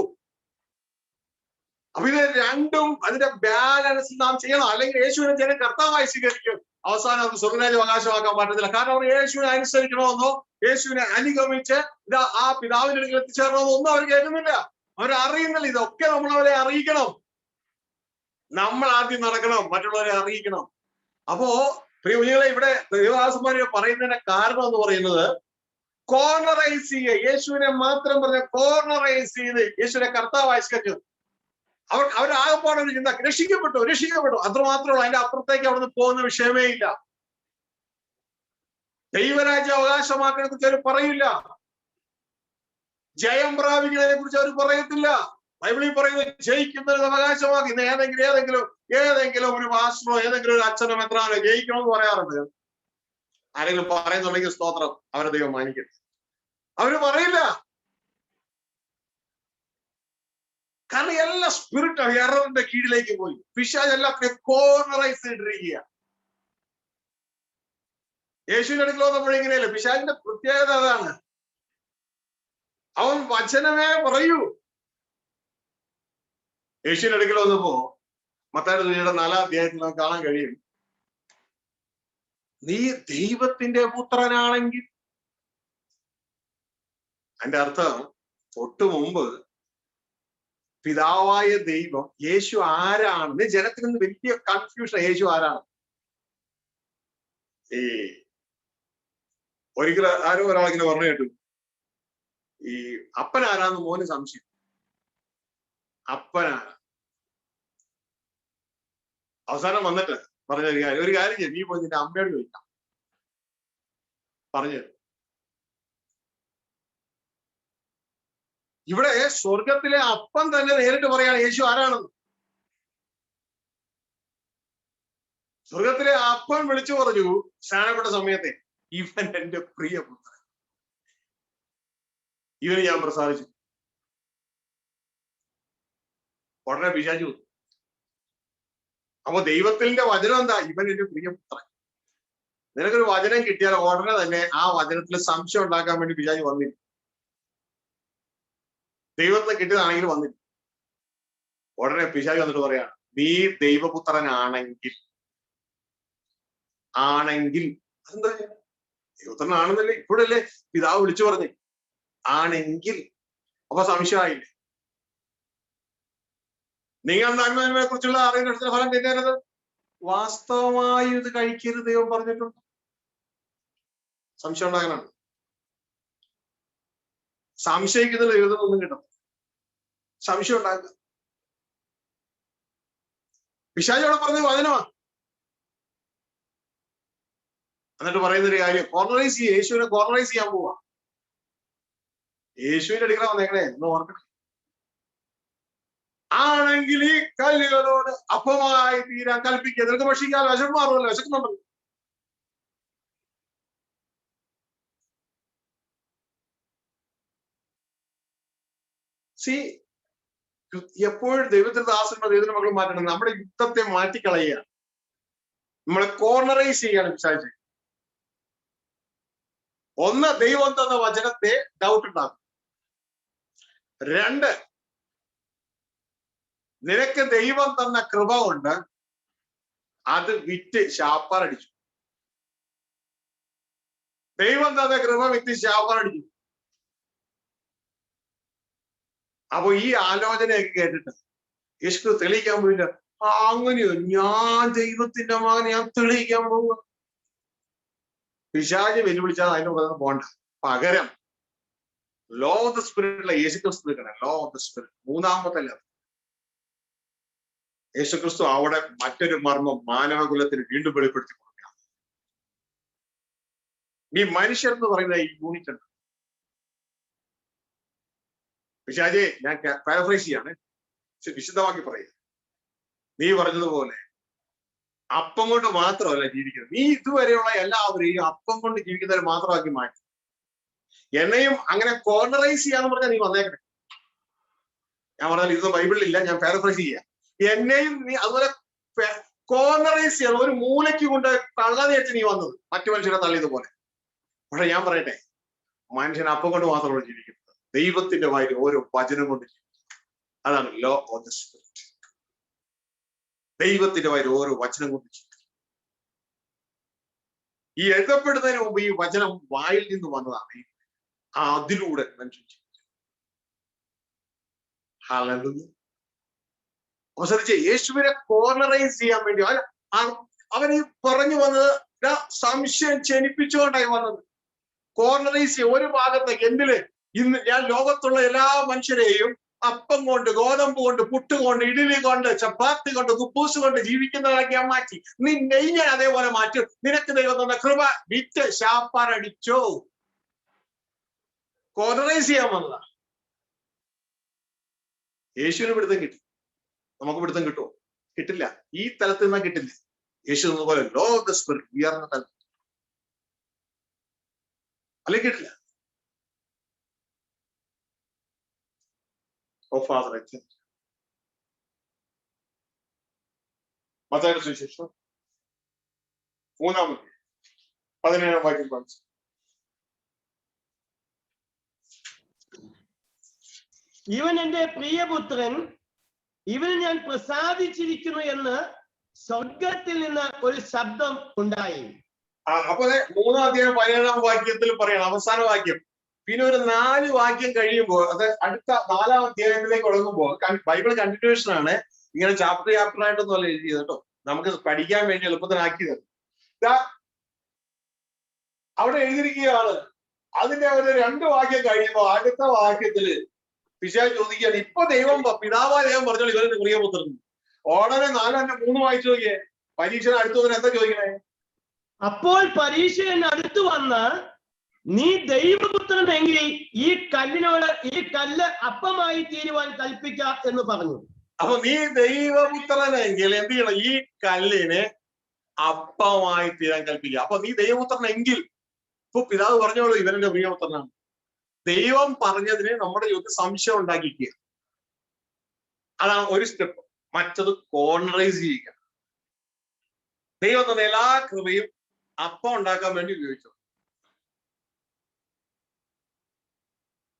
അപ്പൊ ഇത് രണ്ടും അതിന്റെ ബാലൻസ് നാം ചെയ്യണം. അല്ലെങ്കിൽ യേശുവിനെ ജനം കർത്താവായി സ്വീകരിക്കും, അവസാനം അത് സ്വർഗ്ഗരാജ്യം അവകാശമാക്കാൻ പറ്റത്തില്ല. കാരണം അവർ യേശുവിനെ അനുസരിക്കണമെന്നോ യേശുവിനെ അനുഗമിച്ച് ഇതാ ആ പിതാവിന്റെ അടുക്കൽ എത്തിച്ചേരണമെന്നോ ഒന്നും അവർ കേൾക്കുന്നില്ല, അവരറിയുന്നില്ല. ഇതൊക്കെ നമ്മൾ അവരെ അറിയിക്കണം. നമ്മൾ ആദ്യം നടക്കണം, മറ്റുള്ളവരെ അറിയിക്കണം. അപ്പോ പ്രിയ കുഞ്ഞുങ്ങളെ, ഇവിടെ ദൈവദാസന്മാര് പറയുന്നതിന്റെ കാരണം എന്ന് പറയുന്നത്, കോർണറൈസ് ചെയ്യുക, യേശുവിനെ മാത്രം പറഞ്ഞ കോർണറൈസ് ചെയ്ത് യേശുവിനെ കർത്താവായി സ്കച്ചു. അവരാകപ്പാടെ ഒരു ചിന്ത, രക്ഷിക്കപ്പെട്ടു അത്രമാത്രമുള്ളൂ. അതിന്റെ അപ്പുറത്തേക്ക് അവിടുന്ന് പോകുന്ന വിഷയമേ ഇല്ല. ദൈവരാജ്യം അവകാശമാക്കുന്നതിനെ കുറിച്ച് അവർ പറയില്ല. ജയം പ്രാപിക്കുന്നതിനെ കുറിച്ച് അവർ പറയത്തില്ല. ബൈബിളിൽ പറയുന്നത് ജയിക്കുന്നത് അവകാശമാക്കി. ഇന്ന് ഏതെങ്കിലും ഒരു പാസ്റ്ററോ ഏതെങ്കിലും ഒരു അച്ഛനോ എത്രാനോ ജയിക്കണമെന്ന് പറയാറുണ്ട്. ആരെങ്കിലും പറയുന്നുണ്ടെങ്കിൽ സ്തോത്രം, അവരെ ദൈവം മാനിക്കട്ടെ. അവര് പറയില്ല. കാരണം എല്ലാ സ്പിരിറ്റ് എററിന്റെ കീഴിലേക്ക് പോയി. പിശാച് എല്ലാത്തിനെയും കോർണറൈസ് ചെയ്തിരിക്കുക. യേശുവിന്റെ അടുക്കൽ വന്നപ്പോഴിങ്ങനെയല്ല. പിശാചിന്റെ പ്രത്യേകത അതാണ്, അവൻ വചനമേ പറയൂ. യേശുവിന്റെ അടുക്കൽ വന്നപ്പോ മത്തായിയുടെ സുവിശേഷം 4-ാം അധ്യായത്തിൽ നമുക്ക് കാണാൻ കഴിയും, നീ ദൈവത്തിന്റെ പുത്രനാണെങ്കിൽ. അതിന്റെ അർത്ഥം, തൊട്ടു മുമ്പ് പിതാവായ ദൈവം യേശു ആരാണെന്ന് ജനത്തിൽ നിന്ന് വലിയ കൺഫ്യൂഷൻ. യേശു ആരാണ്? ഈ ഒരിക്കൽ ആരോ ഒരാളിങ്ങനെ പറഞ്ഞു കേട്ടു, ഈ അപ്പൻ ആരാന്ന് മോന് സംശയം. അപ്പനാരാ? അവസാനം വന്നിട്ട് പറഞ്ഞ ഒരു കാര്യം ചെയ്യും, നീ പോയി നിന്റെ അമ്മയോട് ചോദിക്കാം പറഞ്ഞു. ഇവിടെ സ്വർഗത്തിലെ അപ്പൻ തന്നെ നേരിട്ട് പറയാണ് യേശു ആരാണെന്ന്. സ്വർഗത്തിലെ അപ്പൻ വിളിച്ചു പറഞ്ഞു സ്നാനപ്പെട്ട സമയത്തെ, ഇവൻ എന്റെ പ്രിയപുത്രൻ, ഇവന് ഞാൻ പ്രസാദിച്ചു. ഉടനെ പിശാചു. അപ്പൊ ദൈവത്തിന്റെ വചനം എന്താ? ഇവൻ എന്റെ പ്രിയപുത്രൻ. നിനക്കൊരു വചനം കിട്ടിയാൽ ഉടനെ തന്നെ ആ വചനത്തിൽ സംശയം ഉണ്ടാക്കാൻ വേണ്ടി പിശാചു വന്നില്ല. ദൈവത്തിന് കിട്ടിയതാണെങ്കിൽ വന്നില്ല. ഉടനെ പിശാചു വന്നിട്ട് പറയാണ്, നീ ദൈവപുത്രനാണെങ്കിൽ അതെന്താ? ദൈവപുത്രനാണെന്നല്ലേ ഇപ്പോഴല്ലേ പിതാവ് വിളിച്ചു പറഞ്ഞേ. ആണെങ്കിൽ അപ്പൊ സംശയമായില്ലേ? നിങ്ങൾ നന്മയെ കുറിച്ചുള്ള അറിവിന്റെ ഫലം തിന്നരുത്, വാസ്തവമായി ഇത് കഴിക്കരുത് ദൈവം പറഞ്ഞിട്ടുണ്ട്. സംശയം ഉണ്ടാകാനാണ്. സംശയിക്കുന്നത് എഴുതുന്നൊന്നും കിട്ടും. സംശയം ഉണ്ടാക്കുക. പിശാചോടെ പറഞ്ഞത് വചനമാണ്. എന്നിട്ട് പറയുന്നൊരു കാര്യം, കോർണറൈസ് ചെയ്യുക. യേശുവിനെ കോർണറൈസ് ചെയ്യാൻ പോവാ. യേശുവിന്റെ അടുക്കൽ വന്നേക്കണേ എന്ന് ഓർക്കണം. ആണെങ്കിൽ ഈ കല്ലുകളോട് അപ്പമായി തീരാൻ കൽപ്പിക്കുക. നിനക്ക് ഭക്ഷിക്കാൻ വിശക്കുമാറുമല്ലോ, വിശക്കുന്നുണ്ടല്ലോ. എപ്പോഴും ദൈവത്തിന്റെ ദാസന്മാർ ദൈവത്തിന്റെ മക്കൾ മാറ്റണം. നമ്മുടെ യുദ്ധത്തെ മാറ്റിക്കളയുക, നമ്മളെ കോർണറൈസ് ചെയ്യാണ് പിശാച്. ഒന്ന്, ദൈവം തന്ന വചനത്തെ ഡൗട്ട് ഉണ്ടാക്കും. 2, നിനക്ക് ദൈവം തന്ന കൃപ കൊണ്ട് അത് വിറ്റ് ശാപ്പാറടിച്ചു. ദൈവം തന്ന കൃപ വിറ്റ് ശാപ്പാറടിച്ചു. അപ്പൊ ഈ ആലോചനയൊക്കെ കേട്ടിട്ട് യേശു തെളിയിക്കാൻ പോയില്ല. അങ്ങനെയോ, ഞാൻ ദൈവത്തിന്റെ മകനെ ഞാൻ തെളിയിക്കാൻ പോവുക. പിശാച് വെല്ലുവിളിച്ചാൽ അതിന്റെ പുറത്ത് പോകണ്ട. പകരം ലോ ഓഫ് ദ സ്പിരിറ്റിലെ യേശുക്രിസ്തു നിൽക്കണം. ലോ ഓഫ് ദ സ്പിരിറ്റ് മൂന്നാമത്തല്ല. യേശുക്രിസ്തു അവിടെ മറ്റൊരു മർമ്മം മാനവകുലത്തിന് വീണ്ടും വെളിപ്പെടുത്തി കൊടുക്കുക. ഈ മനുഷ്യർ എന്ന് പറയുന്ന ഈ യൂണിറ്റ് ഉണ്ട്. പിശാചേ, ഞാൻ പാരഫ്രൈസ് ചെയ്യാണ്, വിശദമാക്കി പറയുക. നീ പറഞ്ഞതുപോലെ അപ്പം കൊണ്ട് മാത്രമല്ല ജീവിക്കുന്നത്. നീ ഇതുവരെയുള്ള എല്ലാവരെയും അപ്പം കൊണ്ട് ജീവിക്കുന്നവർ മാത്രമാക്കി മാറ്റി. എന്നെയും അങ്ങനെ കോർണറൈസ് ചെയ്യാന്ന് പറഞ്ഞാൽ നീ വന്നേക്കണേ. ഞാൻ പറഞ്ഞാൽ ഇത് ബൈബിളിലില്ല, ഞാൻ പാരഫ്രൈസ് ചെയ്യാം. എന്നെയും നീ അതുപോലെ കോർണറൈസ് ചെയ്യണം. ഒരു മൂലയ്ക്ക് കൊണ്ട് തള്ളതേച്ച് നീ വന്നത്, മറ്റു മനുഷ്യരെ തള്ളിയതുപോലെ. പക്ഷെ ഞാൻ പറയട്ടെ, മനുഷ്യൻ അപ്പം കൊണ്ട് മാത്രമല്ല ജീവിക്കുന്നത്, ദൈവത്തിന്റെ വായിൽ ഓരോ വചനം കൊണ്ട് ജീവിക്കുന്നത്. അതാണ് ലോ ഓഫ് ദ സ്പിരിറ്റ്. ദൈവത്തിന്റെ വായിൽ ഓരോ വചനം കൊണ്ട് ജീവിക്കും. ഈ എഴുതപ്പെടുന്നതിന് മുമ്പ് ഈ വചനം വായിൽ നിന്ന് വന്നതാണ്. അതിലൂടെ മനുഷ്യൻ ജീവിക്കും. ഹല്ലേലൂയ. അവസരിച്ച് യേശുവിനെ കോർണറൈസ് ചെയ്യാൻ വേണ്ടി അവൻ ഈ പറഞ്ഞു വന്നത് സംശയം ജനിപ്പിച്ചുകൊണ്ടായി വന്നത്. കോർണറൈസ് ഒരു ഭാഗത്തേക്ക് എന്തില് ഇന്ന് ഞാൻ ലോകത്തുള്ള എല്ലാ മനുഷ്യരെയും അപ്പം കൊണ്ട്, ഗോതമ്പ് കൊണ്ട്, പുട്ട് കൊണ്ട്, ഇഡലി കൊണ്ട്, ചപ്പാത്തി കൊണ്ട്, കുപ്പൂസ് കൊണ്ട് ജീവിക്കുന്നതാക്കി ഞാൻ മാറ്റി. നിന്നെയും ഞാൻ അതേപോലെ മാറ്റും. നിനക്ക് ദൈവം തന്ന കൃപ വിറ്റ് ശാപ്പാറടിച്ചോ. കോർണറൈസ് ചെയ്യാൻ വന്നതാ. യേശുവിന് പിടുത്തം കിട്ടി, നമുക്ക് പിടുത്തം കിട്ടുമോ? കിട്ടില്ല. ഈ തലത്തിൽ നിന്നാ കിട്ടില്ല. യേശു എന്നതുപോലെ ലോക സ്പിരിറ്റ് ഉയർന്ന തലത്തിൽ അല്ലെങ്കിൽ കിട്ടില്ല. ഓ ഫാദർ, മത്തായിയുടെ സുവിശേഷം 3-ാം 17-ാം വാക്യം പഠിച്ചു. ഇവൻ എന്റെ പ്രിയപുത്രൻ, ഇവന് ഞാൻ പ്രസാദിച്ചിരിക്കുന്നു എന്ന് സ്വർഗത്തിൽ നിന്ന് ഒരു ശബ്ദം ഉണ്ടായി. അപ്പൊ 3-ാം അധ്യായം 17-ാം വാക്യത്തിൽ പറയണം, അവസാന വാക്യം. പിന്നെ ഒരു 4 വാക്യം കഴിയുമ്പോൾ, അത് അടുത്ത 4-ാം അധ്യായത്തിലേക്ക് തുടങ്ങുമ്പോൾ, ബൈബിൾ കണ്ടിന്യൂഷൻ ആണ്. ഇങ്ങനെ ചാപ്റ്റർ ആയിട്ടൊന്നും അല്ല എഴുതിയത് കേട്ടോ, നമുക്ക് പഠിക്കാൻ വേണ്ടി എളുപ്പത്തിനാക്കിയത്. അവിടെ എഴുതിയിരിക്കുകയാണ്. അതിന്റെ ഒരു 2 വാക്യം കഴിയുമ്പോൾ അടുത്ത വാക്യത്തില് പിശാച് ചോദിക്കുകയാണ്, ഇപ്പൊ ദൈവം പിതാവായ ദൈവം പറഞ്ഞോളൂ ഇവരുടെ പ്രിയപുത്രൻ. ഉടനെ 4-3 വായിച്ചു നോക്കിയേ. പരീക്ഷ അടുത്ത് വന്നിട്ട് എന്താ ചോദിക്കണേ? അപ്പോൾ പരീക്ഷകൻ അടുത്തു വന്ന്, നീ ദൈവപുത്രനെങ്കിൽ ഈ കല്ല് അപ്പമായി തീരുവാൻ കൽപ്പിക്ക എന്ന് പറഞ്ഞു. അപ്പൊ നീ ദൈവപുത്രനെങ്കിൽ എന്ത് ചെയ്യണം? ഈ കല്ലിനെ അപ്പമായി തീരാൻ കൽപ്പിക്കുക. അപ്പൊ നീ ദൈവപുത്രനെങ്കിൽ, ഇപ്പൊ പിതാവ് പറഞ്ഞോളൂ ഇവരുടെ പ്രിയപുത്രനാണ്. ദൈവം പറഞ്ഞതിന് നമ്മുടെ യുദ്ധ സംശയം ഉണ്ടാക്കിക്കുക. അതാണ് ഒരു സ്റ്റെപ്പ്. മറ്റത് കോർണറൈസ് ചെയ്യുക. ദൈവം തന്ന എല്ലാ കൃപയും അപ്പം ഉണ്ടാക്കാൻ വേണ്ടി ഉപയോഗിച്ചു.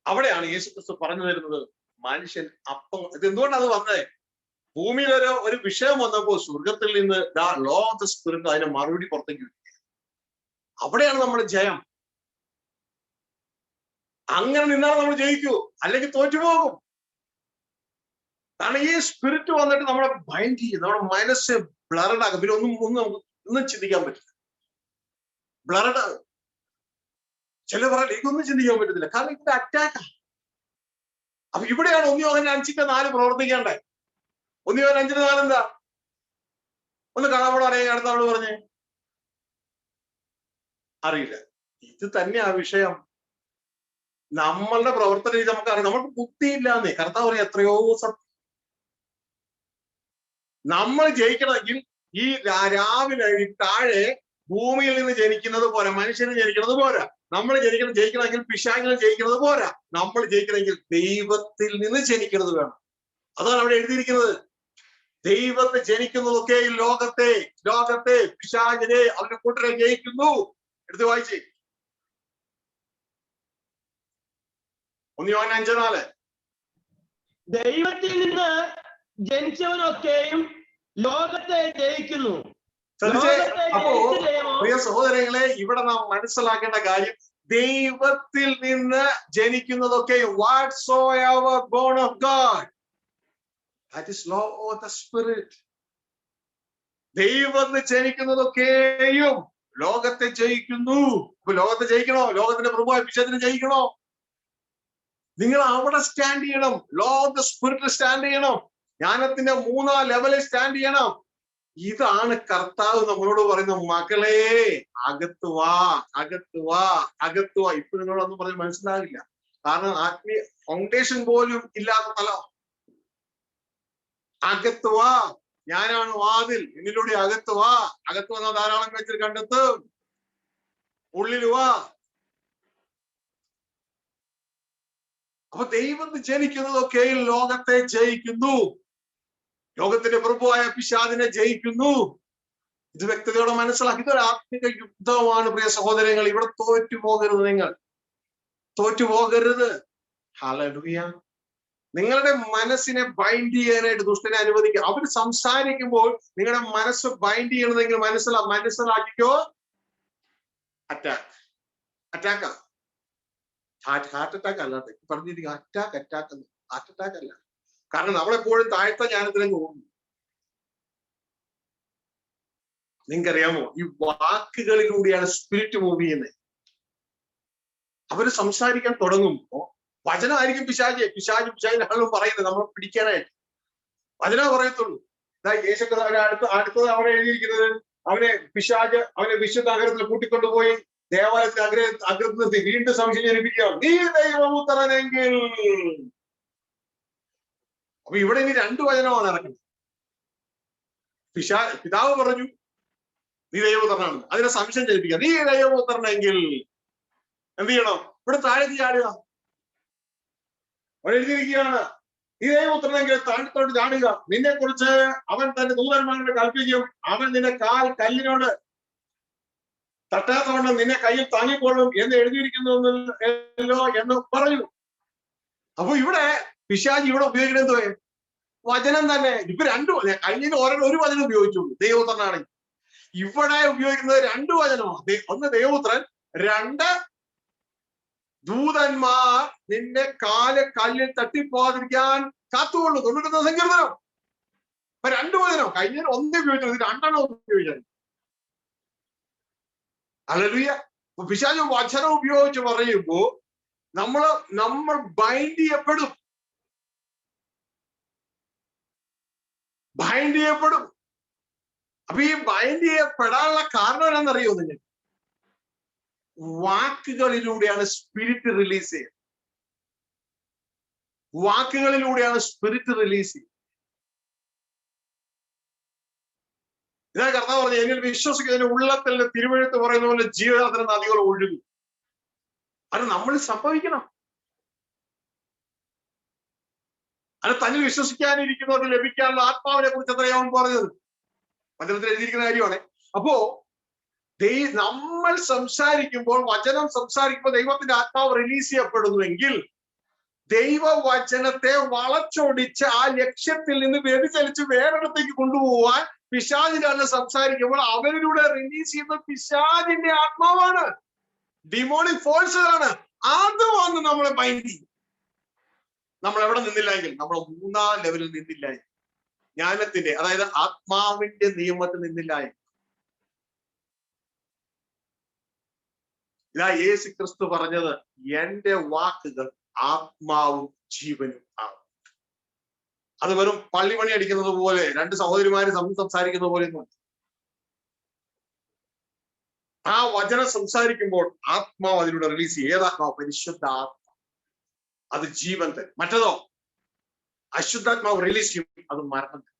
അവിടെയാണ് യേശുക്രിസ്തു പറഞ്ഞു തരുന്നത്, മനുഷ്യൻ അപ്പം. ഇത് എന്തുകൊണ്ടാണ് വന്നത്? ഭൂമിയിൽ ഒരു വിഷയം വന്നപ്പോൾ സ്വർഗത്തിൽ നിന്ന് ലോ ഓഫ് ദ സ്പിരിറ്റ് അതിന്റെ മറുപടി പുറത്തേക്ക് വരിക. അവിടെയാണ് നമ്മുടെ ജയം. അങ്ങനെ നിന്നാൽ നമ്മൾ ജയിക്കൂ, അല്ലെങ്കിൽ തോറ്റുപോകും. കാരണം ഈ സ്പിരിറ്റ് വന്നിട്ട് നമ്മളെ ബൈൻഡ് ചെയ്യും, നമ്മുടെ മനസ്സ് ബ്ലറഡാകും. പിന്നെ ഒന്നും ചിന്തിക്കാൻ പറ്റില്ല, ബ്ലറഡാകും. ചില പറയാൻ എനിക്കൊന്നും ചിന്തിക്കാൻ പറ്റത്തില്ല, കാരണം ഇതിന്റെ അറ്റാക്കാണ്. അപ്പൊ ഇവിടെയാണ് 1 യോഹന്നാൻ 5:4 പ്രവർത്തിക്കേണ്ടേ. 1 യോഹന്നാൻ 5:4 എന്താ? ഒന്ന് കാണാൻ അറിയാൻ അടുത്ത ആളോട് പറഞ്ഞേ. അറിയില്ല. ഇത് തന്നെ ആ വിഷയം. നമ്മളുടെ പ്രവർത്തന രീതി നമുക്കറിയാം. നമുക്ക് ബുദ്ധിയില്ലാന്നേ. കർത്താവ് പറയാം എത്രയോ സത്യം. നമ്മൾ ജയിക്കണമെങ്കിൽ ഈ രാവിലെ താഴെ ഭൂമിയിൽ നിന്ന് ജനിക്കുന്നത് പോരാ, മനുഷ്യന് ജനിക്കുന്നത് പോരാ. നമ്മൾ ജയിക്കണമെങ്കിൽ പിശാചിനെ ജയിക്കുന്നത് പോരാ. നമ്മൾ ജയിക്കണമെങ്കിൽ ദൈവത്തിൽ നിന്ന് ജനിക്കുന്നത് വേണം. അതാണ് അവിടെ എഴുതിയിരിക്കുന്നത്. ദൈവത്തെ ജനിക്കുന്നതൊക്കെ ലോകത്തെ പിശാചിനെ അവരുടെ കൂട്ടരെ ജയിക്കുന്നു. എടുത്ത് വായിച്ചേ. 1 യോഹന്നാൻ 5:4. ദൈവത്തിൽ നിന്ന് ജനിച്ചവനൊക്കെയും ലോകത്തെ ജയിക്കുന്നു. അപ്പോ പ്രിയ സഹോദരങ്ങളെ, ഇവിടെ നാം മനസ്സിലാക്കേണ്ട കാര്യം, ദൈവത്തിൽ നിന്ന് ജനിക്കുന്നതൊക്കെ whatsoever born of God, that is law of the spirit. ദൈവത്തിൽ ജനിക്കുന്നതൊക്കെയും ലോകത്തെ ജയിക്കുന്നു. ഇപ്പൊ ലോകത്തെ ജയിക്കണോ? ലോകത്തിന്റെ പ്രഭുവായ പിശാചിനെ ജയിക്കണോ? നിങ്ങൾ അവിടെ സ്റ്റാൻഡ് ചെയ്യണം. Law of the spirit stand ചെയ്യണം. ജ്ഞാനത്തിന്റെ 3-ാം ലെവലിൽ സ്റ്റാൻഡ് ചെയ്യണം. ഇതാണ് കർത്താവ് നമ്മളോട് പറയുന്ന, മക്കളെ അകത്ത് വാ, അകത്ത് വാ, അകത്ത് വാ. ഇപ്പൊ നിങ്ങളൊന്നും പറഞ്ഞ് മനസ്സിലാകില്ല, കാരണം ആത്മീയ ഫൗണ്ടേഷൻ പോലും ഇല്ലാത്ത തലം. അകത്ത് വാ, ഞാനാണ് വാതിൽ, എന്നിലൂടെ അകത്ത് വാ. അകത്ത് വന്ന ധാരാളം പേര് കണ്ടെത്തും. ഉള്ളിൽ വാ. അപ്പൊ ദൈവത്തിൽ ജനിക്കുന്നതൊക്കെ ലോകത്തെ ജയിക്കുന്നു. ലോകത്തിന്റെ പ്രഭുവായ പിശാചിനെ ജയിക്കുന്നു. ഇത് വ്യക്തതയോടെ മനസ്സിലാക്കി. ഇതൊരു ആത്മിക യുദ്ധമാണ് പ്രിയ സഹോദരങ്ങൾ. ഇവിടെ തോറ്റുപോകരുത്. നിങ്ങൾ തോറ്റുപോകരുത്. ഹല്ലേലൂയ. നിങ്ങളുടെ മനസ്സിനെ ബൈൻഡ് ചെയ്യാനായിട്ട് ദുഷ്ടനെ അനുവദിക്കുക. അവർ സംസാരിക്കുമ്പോൾ നിങ്ങളുടെ മനസ്സ് ബൈൻഡ് ചെയ്യണമെങ്കിൽ മനസ്സിലാക്കിക്കോ. അറ്റാക്കാ. ഹാർട്ട് അറ്റാക്ക് അല്ലാതെ പറഞ്ഞിരിക്കുക. ഹാർട്ട് അറ്റാക്ക് അല്ല. കാരണം നമ്മളെപ്പോഴും താഴ്ത്ത ജ്ഞാനത്തിലേക്ക് പോകുന്നു. നിങ്ങൾക്കറിയാമോ, ഈ വാക്കുകളിലൂടെയാണ് സ്പിരിറ്റ് മൂവ് ചെയ്യുന്നത്. അവര് സംസാരിക്കാൻ തുടങ്ങുമ്പോ വചനമായിരിക്കും പിശാചിന്റെ ആളും പറയുന്നത് നമ്മൾ പിടിക്കാനായിട്ട്. വചനം പറയത്തുള്ളൂ. യേശുക്കൾ അടുത്തത് അവനെ എഴുതിയിരിക്കുന്നത്, അവനെ വിശുദ്ധ നഗരത്തിൽ കൂട്ടിക്കൊണ്ടുപോയി ദേവാലയത്തിൽ അഗ്രഹത്തിൽ നിർത്തി വീണ്ടും സംശയം ജനിപ്പിക്കുക, നീ ദൈവപുത്രനെങ്കിൽ. അപ്പൊ ഇവിടെ ഇനി 2 വചനമാണ് ഇറക്കുന്നത്. പിതാവ് പറഞ്ഞു നീ ദൈവപുത്രനാണ്, അതിനെ സംശയം ജനിപ്പിക്കുക, നീ ദൈവപുത്രനെങ്കിൽ എന്ത് ചെയ്യണം? ഇവിടെ താഴേക്ക് ചാടുക. അവിടെ എഴുതിയിരിക്കുകയാണ്, നീ ദൈവപുത്രനെങ്കിൽ താഴത്തോട്ട് ചാടുക, നിന്നെ കുറിച്ച് അവൻ തന്റെ ദൂതന്മാരോട് കൽപ്പിക്കും, അവൻ നിന്റെ കാൽ കല്ലിനോട് തട്ടാത്തവണ്ണം നിന്നെ കയ്യിൽ താങ്ങിക്കൊള്ളും എന്ന് എഴുതിയിരിക്കുന്നു എന്ന് പറഞ്ഞു. അപ്പൊ ഇവിടെ പിശാചി ഇവിടെ ഉപയോഗിക്കുന്നത് എന്തോ വചനം തന്നെ. ഇപ്പൊ കഴിഞ്ഞ ഒരു വചനം ഉപയോഗിച്ചുള്ളൂ ദൈവപുത്രനാണെങ്കിൽ. ഇവിടെ ഉപയോഗിക്കുന്നത് 2 വചനമാണ്. ഒന്ന് ദൈവപുത്രൻ, 2 ദൂതന്മാർ നിന്നെ കല്ലിൽ തട്ടിപ്പോകാതിരിക്കാൻ കാത്തുകൊള്ളു. 91 സങ്കീർത്തനം. അപ്പൊ 2 വചനം. കഴിഞ്ഞ 1 ഉപയോഗിച്ചത്, 2 ഉപയോഗിച്ചത്. ഹല്ലേലൂയ. പിശാച് വചനം ഉപയോഗിച്ച് പറയുമ്പോ നമ്മൾ ബൈൻഡ് ചെയ്യപ്പെടും. അപ്പൊ ഈ ബൈൻഡ് ചെയ്യപ്പെടാനുള്ള കാരണം എന്താണെന്നറിയോ നിങ്ങൾ? വാക്കുകളിലൂടെയാണ് സ്പിരിറ്റ് റിലീസ് ചെയ്യുന്നത്. ഇതാ കർത്താവ് പറഞ്ഞു, എങ്കിൽ വിശ്വസിക്കുന്നതിന് ഉള്ളത്തിൽ തിരുവെഴുത്ത് പറയുന്ന പോലെ ജീവജലത്തിന് നദികൾ ഒഴുകും. അത് നമ്മൾ സംഭവിക്കണം. അത് തന്നിൽ വിശ്വസിക്കാനിരിക്കുന്നവർക്ക് ലഭിക്കാനുള്ള ആത്മാവിനെ കുറിച്ച് എത്രയാവും പറഞ്ഞത്? വചനത്തിൽ എഴുതിയിരിക്കുന്ന കാര്യമാണ്. അപ്പോ നമ്മൾ സംസാരിക്കുമ്പോൾ, വചനം സംസാരിക്കുമ്പോൾ ദൈവത്തിന്റെ ആത്മാവ് റിലീസ് ചെയ്യപ്പെടുന്നുവെങ്കിൽ, ദൈവവചനത്തെ വളച്ചൊടിച്ച് ആ ലക്ഷ്യത്തിൽ നിന്ന് വ്യതിചലിച്ച് വേറൊരിടത്തേക്ക് കൊണ്ടുപോകാൻ പിശാചിന്റെ ആള് സംസാരിക്കുമ്പോൾ അവരിലൂടെ റിലീസ് ചെയ്യുന്ന പിശാചിന്റെ ആത്മാവാണ്, ഡിമോണിക് ഫോഴ്സുകളാണ്. അത് വന്ന് നമ്മളെ ബൈൻഡ് ചെയ്യും. നമ്മൾ എവിടെ നിന്നില്ലെങ്കിൽ, നമ്മൾ 3-ാം ലെവലിൽ നിന്നില്ലായി, ജ്ഞാനത്തിന്റെ, അതായത് ആത്മാവിന്റെ നിയമത്തിൽ നിന്നില്ലായി. ഇതാ യേശു ക്രിസ്തു പറഞ്ഞത്, എന്റെ വാക്കുകൾ ആത്മാവും ജീവനും ആണ്. അത് വെറും പള്ളിമണി അടിക്കുന്നത് പോലെ, 2 സഹോദരിമാര് സംസാരിക്കുന്ന പോലെ ഒന്നും. ആ വചനം സംസാരിക്കുമ്പോൾ ആത്മാവ് അതിലൂടെ റിലീസ് ചെയ്യും. ഏതാത്മാവ്? പരിശുദ്ധ ആത്മാവ്. അത് ജീവൻ തരും. മറ്റതോ അശുദ്ധാത്മാവ് റിലീസ് ചെയ്യും, അത് മരണം തരും.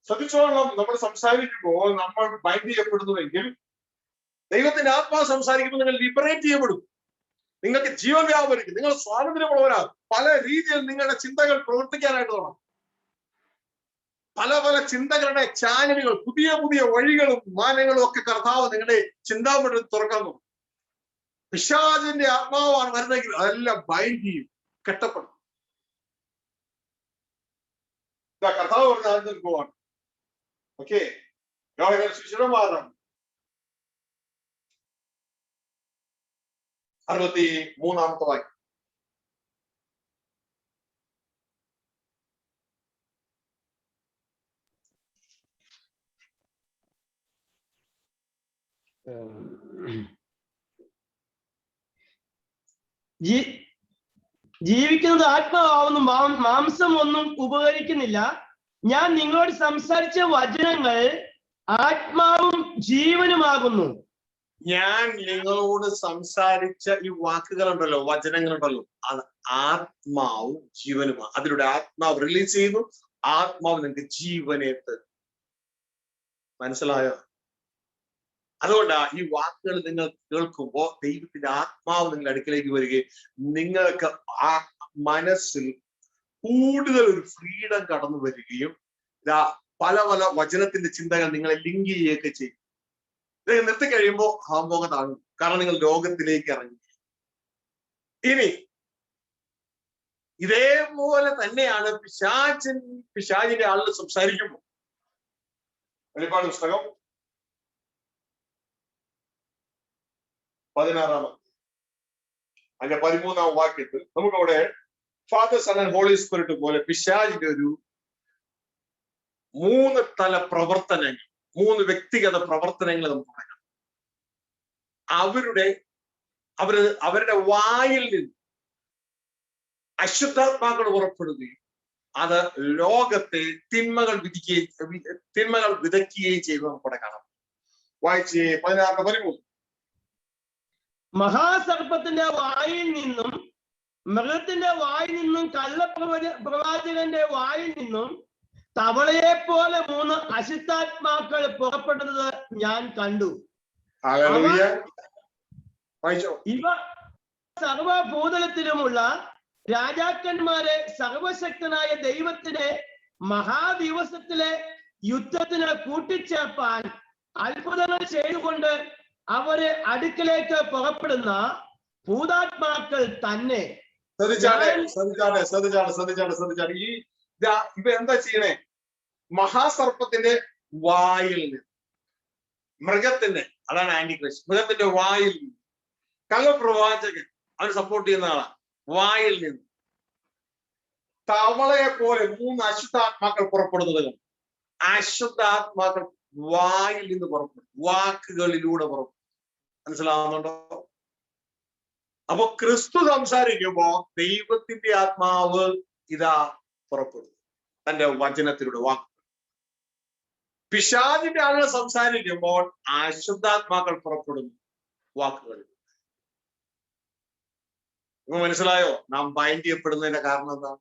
ശ്രദ്ധിച്ചോളണം, നമ്മൾ സംസാരിക്കുമ്പോൾ നമ്മൾ ബൈൻഡ് ചെയ്യപ്പെടുന്നുവെങ്കിൽ, ദൈവത്തിന്റെ ആത്മാവ് സംസാരിക്കുമ്പോൾ നിങ്ങൾ ലിബറേറ്റ് ചെയ്യപ്പെടും. നിങ്ങൾക്ക് ജീവൻ വ്യാപരിക്കും. നിങ്ങൾ സ്വാതന്ത്ര്യമുള്ളവരാകും. പല രീതിയിൽ നിങ്ങളുടെ ചിന്തകൾ പ്രവർത്തിക്കാനായിട്ട് തുടങ്ങും. പല ചിന്തകളുടെ ചാനലുകൾ, പുതിയ വഴികളും മാനങ്ങളും ഒക്കെ കർത്താവ് നിങ്ങളുടെ ചിന്താമണ്ഡലത്തിൽ തുറക്കുന്നു. പിശാചിന്റെ ആത്മാവാണ് വരുന്നെങ്കിൽ അതെല്ലാം ബൈൻഡ് ചെയ്യും, കെട്ടപ്പെടും. കർത്താവ് പറഞ്ഞ ആദ്യം പോവാണ്. ഓക്കെ, ശിശുരമാറാം 63-ാമത്തെ വാക്യം. ജീവിക്കുന്നത് ആത്മാവാവുന്നു, മാംസം ഒന്നും ഉപകരിക്കുന്നില്ല. ഞാൻ നിങ്ങളോട് സംസാരിച്ച വചനങ്ങൾ ആത്മാവും ജീവനുമാകുന്നു. ഞാൻ നിങ്ങളോട് സംസാരിച്ച ഈ വാക്കുകളുണ്ടല്ലോ, വചനങ്ങളുണ്ടല്ലോ, അത് ആത്മാവും ജീവനുമാണ്. അതിലൂടെ ആത്മാവ് റിലീസ് ചെയ്യുന്നു. ആത്മാവ് നിങ്ങൾക്ക് ജീവനെ തരും. മനസ്സിലായോ? അതുകൊണ്ടാ ഈ വാക്കുകൾ നിങ്ങൾ കേൾക്കുമ്പോൾ ദൈവത്തിന്റെ ആത്മാവ് നിങ്ങളുടെ അടുക്കിലേക്ക് വരികയും നിങ്ങൾക്ക് ആ മനസ്സിൽ കൂടുതൽ ഒരു ഫ്രീഡം കടന്നു വരികയും പല വചനത്തിന്റെ ചിന്തകൾ നിങ്ങളെ ലിങ്ക് ചെയ്യുകയൊക്കെ ചെയ്യും. ഇത് നിർത്തി കഴിയുമ്പോൾ ഹാംബോഗ താങ്ങും. കാരണം നിങ്ങൾ ലോകത്തിലേക്ക് ഇറങ്ങി. ഇനി ഇതേപോലെ തന്നെയാണ് പിശാചിന്റെ ആളുകൾ സംസാരിക്കുമ്പോൾ. വെളിപ്പാട് പുസ്തകം 16-ാം അതിന്റെ 13-ാം വാക്യത്തിൽ നമുക്കവിടെ father, son and holy spirit പോലെ പിശാചിന്റെ ഒരു 3 തല പ്രവർത്തനങ്ങൾ, 3 വ്യക്തിഗത പ്രവർത്തനങ്ങൾ നമുക്ക് പറയാം. അവരുടെ വായിൽ നിന്ന് അശുദ്ധാത്മാക്കൾ പുറപ്പെടുകയും അത് ലോകത്തെ തിന്മകൾ വിതയ്ക്കുകയും ചെയ്തു നമുക്കിവിടെ കാണാം. വായിച്ചേ 16-13. മഹാസർപ്പത്തിന്റെ വായിൽ നിന്നും മൃഗത്തിന്റെ വായിൽ നിന്നും പ്രവാചകന്റെ വായിൽ നിന്നും തവളയെ പോലെ 3 അശുദ്ധാത്മാക്കൾ പുറപ്പെടുന്നത് ഞാൻ കണ്ടു. ഇവ സർവഭൂതലത്തിലുമുള്ള രാജാക്കന്മാരെ സർവശക്തനായ ദൈവത്തിനെ മഹാദിവസത്തിലെ യുദ്ധത്തിന് കൂട്ടിച്ചേർപ്പാൻ അത്ഭുതങ്ങൾ ചെയ്തുകൊണ്ട് അവരെ അടുക്കലേക്ക് പുറപ്പെടുന്ന ഭൂതാത്മാക്കൾ തന്നെ. ശ്രദ്ധിച്ചാണ്. ഇവ എന്താ ചെയ്യണേ? മഹാസർപ്പത്തിന്റെ വായിൽ നിന്ന്, മൃഗത്തിന്റെ, അതാണ് ആന്റിക്രൈസ്റ്റ്, മൃഗത്തിന്റെ വായിൽ നിന്ന്, കള്ളപ്രവാചകൻ അവന് സപ്പോർട്ട് ചെയ്യുന്ന ആളാണ്, വായിൽ നിന്ന് തവളയെ പോലെ 3 അശുദ്ധാത്മാക്കൾ പുറപ്പെടുന്നത്. അശുദ്ധാത്മാക്കൾ വായിൽ നിന്ന് പുറപ്പെടും, വാക്കുകളിലൂടെ പുറപ്പെടും. മനസ്സിലാവുന്നുണ്ടോ? അപ്പൊ ക്രിസ്തു സംസാരിക്കുമ്പോ ദൈവത്തിന്റെ ആത്മാവ് ഇതാ പുറപ്പെടും, തന്റെ വചനത്തിലൂടെ വാക്കുകൾ. പിശാചിന്റെ ആളുകൾ സംസാരിക്കുമ്പോൾ അശുദ്ധാത്മാക്കൾ പുറപ്പെടുന്നു വാക്കുകളിൽ. മനസ്സിലായോ? നാം ബൈൻഡ് ചെയ്യപ്പെടുന്നതിന്റെ കാരണം എന്താണ്?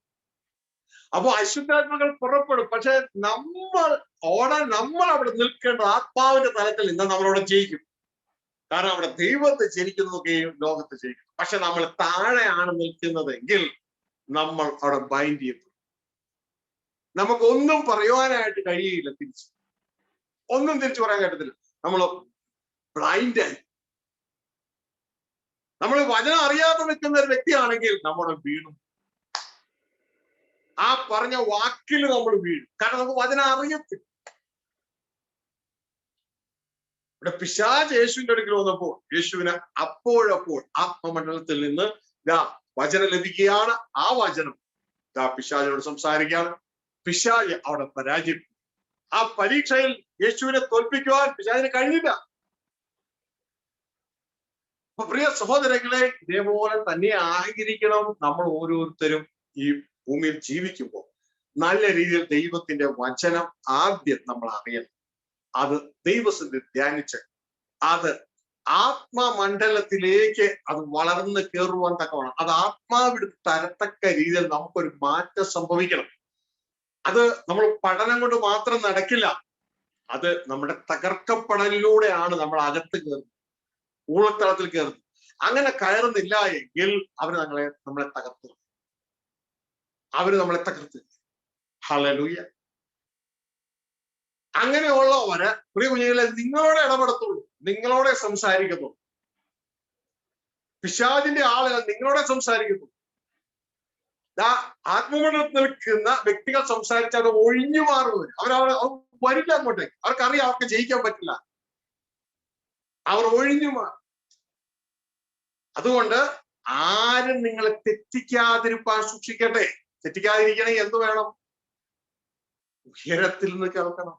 അപ്പൊ അശുദ്ധാത്മാക്കൾ പുറപ്പെടും. പക്ഷെ നമ്മൾ അവിടെ നിൽക്കേണ്ട ആത്മാവിന്റെ തലത്തിൽ നിന്ന് നമ്മളവിടെ ജയിക്കും. കാരണം അവിടെ ദൈവത്തെ ജനിക്കുന്നതൊക്കെയും ലോകത്തെ ജയിക്കും. പക്ഷെ നമ്മൾ താഴെയാണ് നിൽക്കുന്നതെങ്കിൽ നമ്മൾ അവിടെ ബൈൻഡ് ചെയ്യപ്പെടും. നമുക്കൊന്നും പറയുവാനായിട്ട് കഴിയില്ല, ഒന്നും തിരിച്ചു പറയാൻ കഴിയത്തില്ല. നമ്മൾ ബ്ലൈൻഡായി. നമ്മൾ വചനം അറിയാതെ നിൽക്കുന്ന ഒരു വ്യക്തിയാണെങ്കിൽ നമ്മുടെ വീണും, ആ പറഞ്ഞ വാക്കിൽ നമ്മൾ വീഴും. കാരണം നമുക്ക് വചനം അറിയത്തില്ല. ഇവിടെ പിശാച് യേശുവിന്റെ അടുക്കൽ വന്നപ്പോൾ യേശുവിന് അപ്പോഴപ്പോൾ ആത്മമണ്ഡലത്തിൽ നിന്ന് വചനം ലഭിക്കുകയാണ്. ആ വചനം പിശാചിനോട് സംസാരിക്കുകയാണ്. പിശാച് അവിടെ പരാജയപ്പെട്ടു. ആ പരീക്ഷയിൽ യേശുവിനെ തോൽപ്പിക്കുവാൻ പിശാചിന് കഴിഞ്ഞില്ല. അപ്പൊ പ്രിയ സഹോദരങ്ങളെ, ഇതേപോലെ തന്നെ ആയിരിക്കണം നമ്മൾ ഓരോരുത്തരും ഈ ഭൂമിയിൽ ജീവിക്കുമ്പോൾ. നല്ല രീതിയിൽ ദൈവത്തിന്റെ വചനം ആദ്യം നമ്മൾ അറിയണം. അത് ദൈവസന്നിധി ധ്യാനിച്ച് അത് ആത്മമണ്ഡലത്തിലേക്ക് അത് വളർന്ന് കയറുവാൻ തക്കവണ്ണം, അത് ആത്മാവെടുത്ത് തരത്തക്ക രീതിയിൽ നമുക്കൊരു മാറ്റം സംഭവിക്കണം. അത് നമ്മൾ പഠനം കൊണ്ട് മാത്രം നടക്കില്ല. അത് നമ്മുടെ തകർക്കപ്പെടലിലൂടെയാണ് നമ്മൾ അകത്ത് കയറുന്നത്, ഊളത്തളത്തിൽ കയറുന്നത്. അങ്ങനെ കയറുന്നില്ല എങ്കിൽ നമ്മളെ തകർത്തു. നമ്മളെ തകർത്ത്. ഹല്ലേലൂയ. അങ്ങനെയുള്ളവര് പ്രിയ കുഞ്ഞുങ്ങളെ നിങ്ങളോടെ ഇടപെടത്തുള്ളൂ, നിങ്ങളോടെ സംസാരിക്കുന്നു. പിശാചിന്റെ ആളുകൾ നിങ്ങളോടെ സംസാരിക്കുന്നു. ആത്മമണ്ഡലത്തിൽ നിൽക്കുന്ന വ്യക്തികൾ സംസാരിച്ചാൽ അത് ഒഴിഞ്ഞു മാറുന്നവർ അവർ വരില്ല അങ്ങോട്ടേക്ക്. അവർക്കറിയാം അവർക്ക് ജയിക്കാൻ പറ്റില്ല, അവർ ഒഴിഞ്ഞു മാറും. അതുകൊണ്ട് ആരും നിങ്ങളെ തെറ്റിക്കാതിരിക്കാൻ സൂക്ഷിക്കട്ടെ. തെറ്റിക്കാതിരിക്കണമെങ്കിൽ എന്ത് വേണം? ഉയരത്തിൽ നിന്ന് കേൾക്കണം,